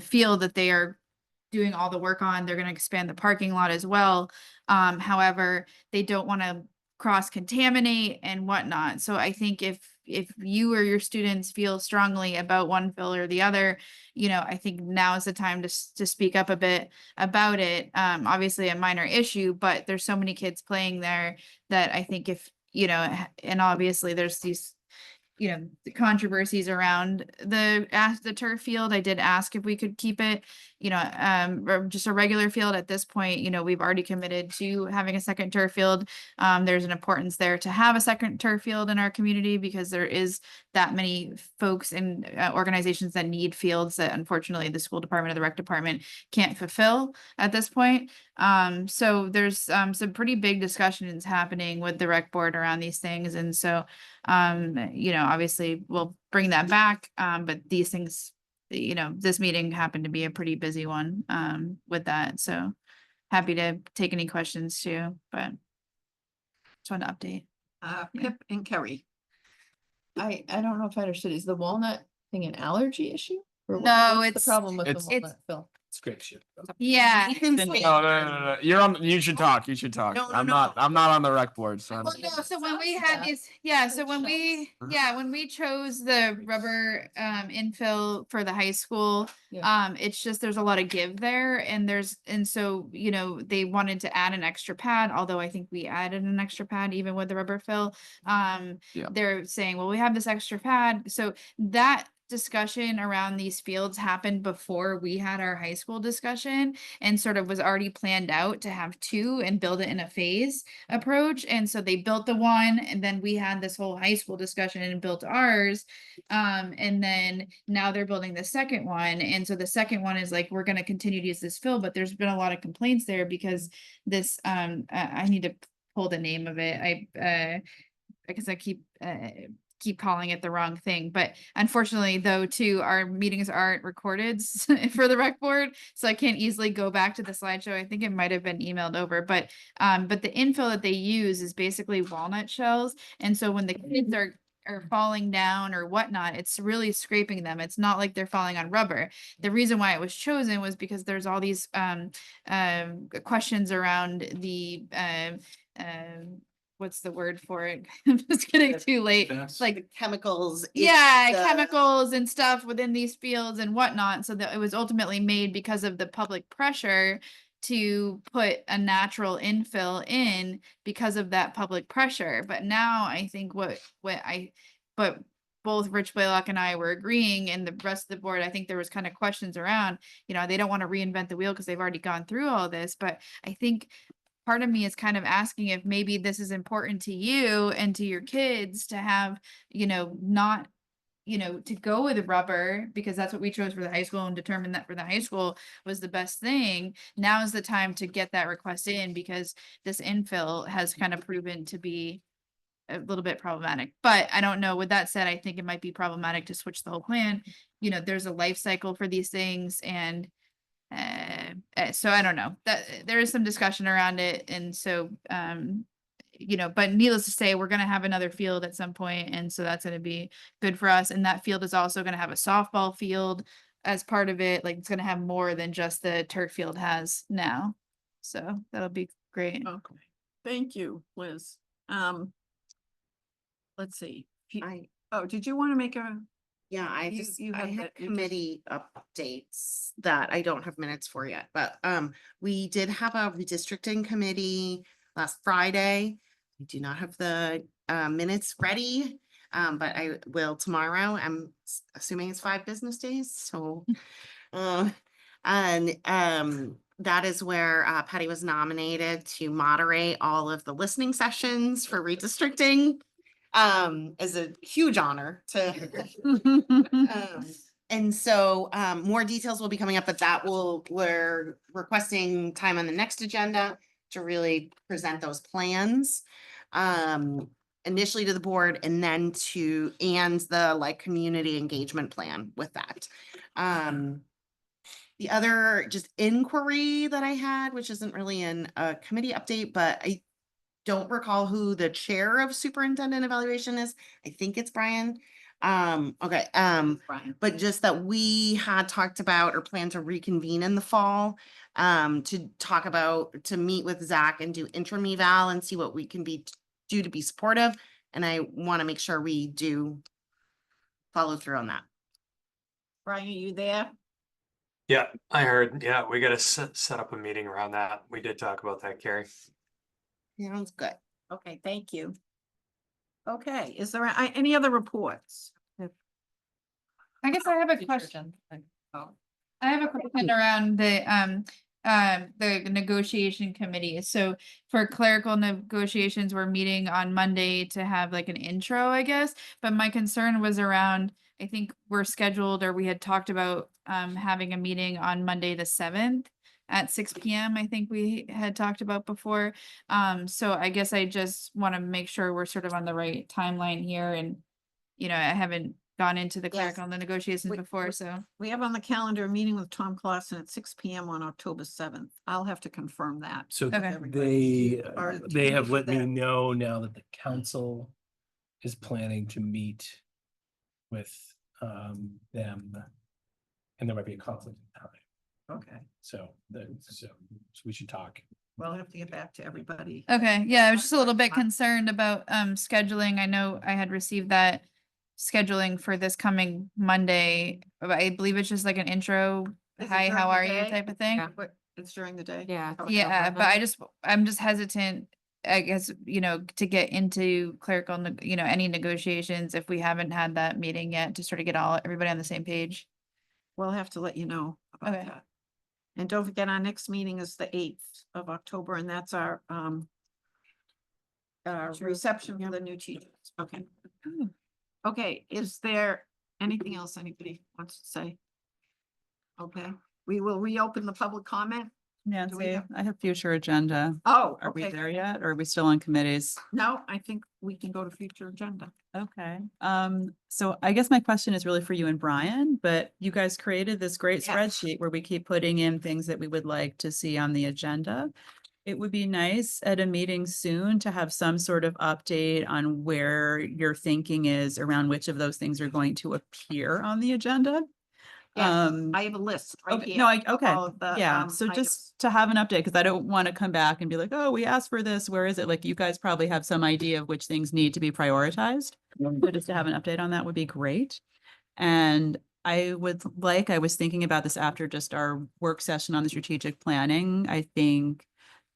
field that they are doing all the work on. They're going to expand the parking lot as well. However, they don't want to cross contaminate and whatnot. So I think if you or your students feel strongly about one fill or the other, I think now is the time to speak up a bit about it. Obviously a minor issue, but there's so many kids playing there that I think if, and obviously there's these, the controversies around the turf field. I did ask if we could keep it, or just a regular field at this point, we've already committed to having a second turf field. There's an importance there to have a second turf field in our community because there is that many folks and organizations that need fields that unfortunately the school department or the rec department can't fulfill at this point. So there's some pretty big discussions happening with the rec board around these things. And so, obviously we'll bring that back. But these things, this meeting happened to be a pretty busy one with that. So happy to take any questions too, but just want to update. Pip and Kerry. I don't know if I understood. Is the walnut thing an allergy issue? Or No, what's it's- the problem with the it's- walnut, Phil? It's great shit. Yeah. No. You're on, you should talk. You should talk. No, no, I'm no. not on the rec board, so. Well, no, so when we Sounds had bad. these, yeah, so Like when we chose the rubber infill for the high school, it's just there's a lot of give there and so they wanted to add an extra pad, although I think we added an extra pad even with the rubber fill. Yeah. They're saying, well, we have this extra pad, so that discussion around these fields happened before we had our high school discussion and sort of was already planned out to have two and build it in a phase approach. And so they built the one and then we had this whole high school discussion and built ours. And then now they're building the second one. And so the second one is like, we're going to continue to use this fill, but there's been a lot of complaints there because this, I need to pull the name of it. Because I keep calling it the wrong thing, but unfortunately though too, our meetings aren't recorded for the rec board, so I can't easily go back to the slideshow. I think it might have been emailed over, but the infill that they use is basically walnut shells, and so when the kids are falling down or whatnot, it's really scraping them. It's not like they're falling on rubber. The reason why it was chosen was because there's all these questions around the what's the word for it? I'm just getting too late. Like Chemicals. chemicals and stuff within these fields and whatnot. So that it was ultimately made because of the public pressure to put a natural infill in because of that public pressure. But now I think but both Rich Blaylock and I were agreeing, and the rest of the board, I think there was kind of questions around, they don't want to reinvent the wheel because they've already gone through all this. But I think part of me is kind of asking if maybe this is important to you and to your kids to have, not, to go with rubber because that's what we chose for the high school and determined that for the high school was the best thing. Now is the time to get that request in because this infill has kind of proven to be a little bit problematic. But I don't know. With that said, I think it might be problematic to switch the whole plan. There's a life cycle for these things, and so I don't know, that there is some discussion around it. And so, but needless to say, we're going to have another field at some point. And so that's going to be good for us. And that field is also going to have a softball field as part of it. Like it's going to have more than just the turf field has now. So that'll be great. Okay, thank you, Liz. Let's see. Did you want to make a? Yeah, I You I have had that- you just- committee updates that I don't have minutes for yet, but we did have a redistricting committee last Friday. We do not have the minutes ready, but I will tomorrow. I'm assuming it's 5 business days, so that is where Patty was nominated to moderate all of the listening sessions for redistricting. Is a huge honor to and so more details will be coming up, but we're requesting time on the next agenda to really present those plans initially to the board and then the community engagement plan with that. The other just inquiry that I had, which isn't really in a committee update, but I don't recall who the chair of superintendent evaluation is. I think it's Brian. Okay. Brian. But just that we had talked about or plan to reconvene in the fall to meet with Zach and do interim eval and see what we can do to be supportive. And I want to make sure we do follow through on that. Brian, are you there? Yeah, I heard. Yeah, we got to set up a meeting around that. We did talk about that, Carrie. Sounds good. Okay, thank you. Okay, is there any other reports? I guess I have a question. I have a question around the negotiation committee. So for clerical negotiations, we're meeting on Monday to have like an intro, I guess. But my concern was around, I think we're scheduled, or we had talked about having a meeting on Monday, the 7th at 6 PM. I think we had talked about before. So I guess I just want to make sure we're sort of on the right timeline here, and I haven't gone into the Yes. clerical negotiations We- before, so. We have on the calendar a meeting with Tom Clausen at 6 PM on October 7th. I'll have to confirm that. So Okay. they have let me That- know now that the council is planning to meet with them. And there might be a conflict of time, Okay, so we should talk. well, I'll have to get back to everybody. Okay, yeah, I was just a little bit concerned about scheduling. I know I had received that scheduling for this coming Monday, but I believe it's just like an intro, Is it hi, during how the are you day? type of thing. What, it's during the day? Yeah. Okay. Yeah, but I'm just hesitant, I guess, to get into clerical, any negotiations if we haven't had that meeting yet, to sort of get everybody on the same page. We'll have to let you know about Okay. that. And don't forget, our next meeting is the 8th of October, and that's our reception for the new teachers. Okay. Okay, is there anything else anybody wants to say? Okay, we will reopen the public comment. Nancy, have- I have future agenda. Oh, Are we okay. there yet? Or are we still on committees? No, I think we can go to future agenda. Okay, so I guess my question is really for you and Brian, but you guys created this great Yes. spreadsheet where we keep putting in things that we would like to see on the agenda. It would be nice at a meeting soon to have some sort of update on where your thinking is around which of those things are going to appear on the agenda. Yes, I have a list right Okay, here. no, of okay, all of the, yeah, so items. just to have an update, because I don't want to come back and be like, oh, we asked for this, where is it? Like, you guys probably have some idea of which things need to be prioritized. So just to have an update on that would be great. And I was thinking about this after just our work session on the strategic planning. I think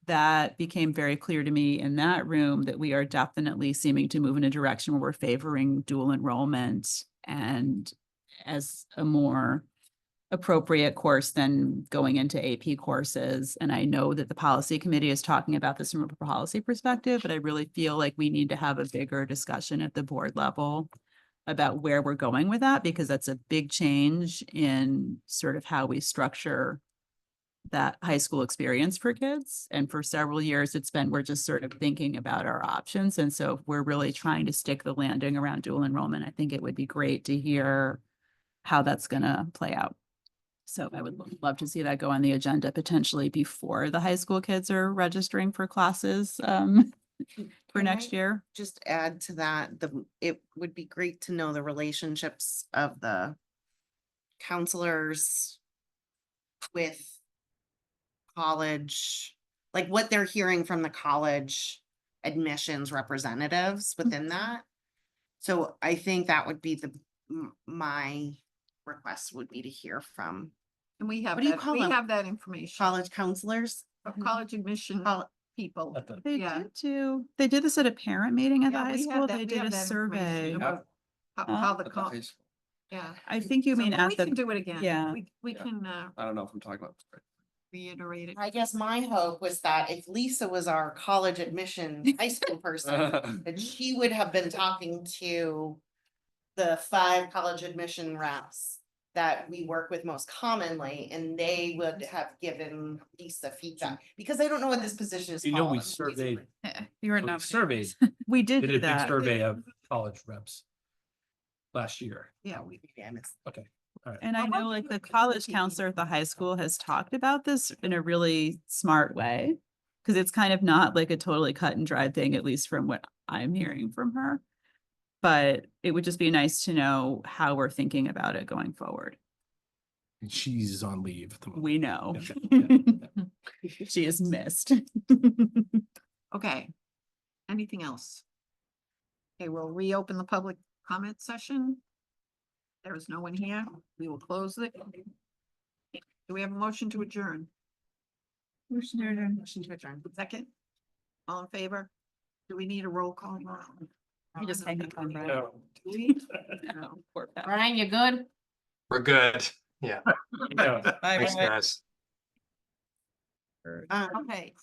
that became very clear to me in that room that we are definitely seeming to move in a direction where we're favoring dual enrollment and as a more appropriate course than going into AP courses. And I know that the policy committee is talking about this from a policy perspective, but I really feel like we need to have a bigger discussion at the board level about where we're going with that, because that's a big change in sort of how we structure that high school experience for kids. And for several years, we're just sort of thinking about our options. And so if we're really trying to stick the landing around dual enrollment, I think it would be great to hear how that's gonna play out. So I would love to see that go on the agenda potentially before the high school kids are registering for classes for Can next I year. Just add to that, it would be great to know the relationships of the counselors with college, like what they're hearing from the college admissions representatives within that. So I think that would be my request would be to hear from And we have What do you that, call we them? have that information. college counselors. College admission people. They Yeah. they did this at a parent meeting at the Yeah, high we have school. that- They we did have a that survey. information about How the, yeah. I think you So, mean well, at we can the, do it again. yeah. We Yeah. can I don't know if I'm talking about. reiterate it. I guess my hope was that if Lisa was our college admission high school person, that she would have been talking to the 5 college admission reps that we work with most commonly, and they would have given Lisa feedback, because I don't know what this position is You know, called. we surveyed, You were we not. surveyed, we did did a do big that. survey of college reps last year. Yeah, we, Yeah, it's- Okay. All right. And I Well, know why like don't the you college keep counselor at the meeting? high school has talked about this in a really smart way. Cause it's kind of not like a totally cut and dried thing, at least from what I'm hearing from her. But it would just be nice to know how we're thinking about it going forward. And she's on leave. at the moment. We know. Yeah. She is missed. okay. Anything else? Okay, we'll reopen the public comment session. There is no one here. We will close it. Do we have a motion to adjourn? Motion to adjourn. Second? All in favor? Do we need a roll call? You just hang up on Brian. No. Do we? No. Poor Pat. Brian, you good? We're good. Yeah, Yeah. Bye, thanks, bye. guys. Uh, Okay,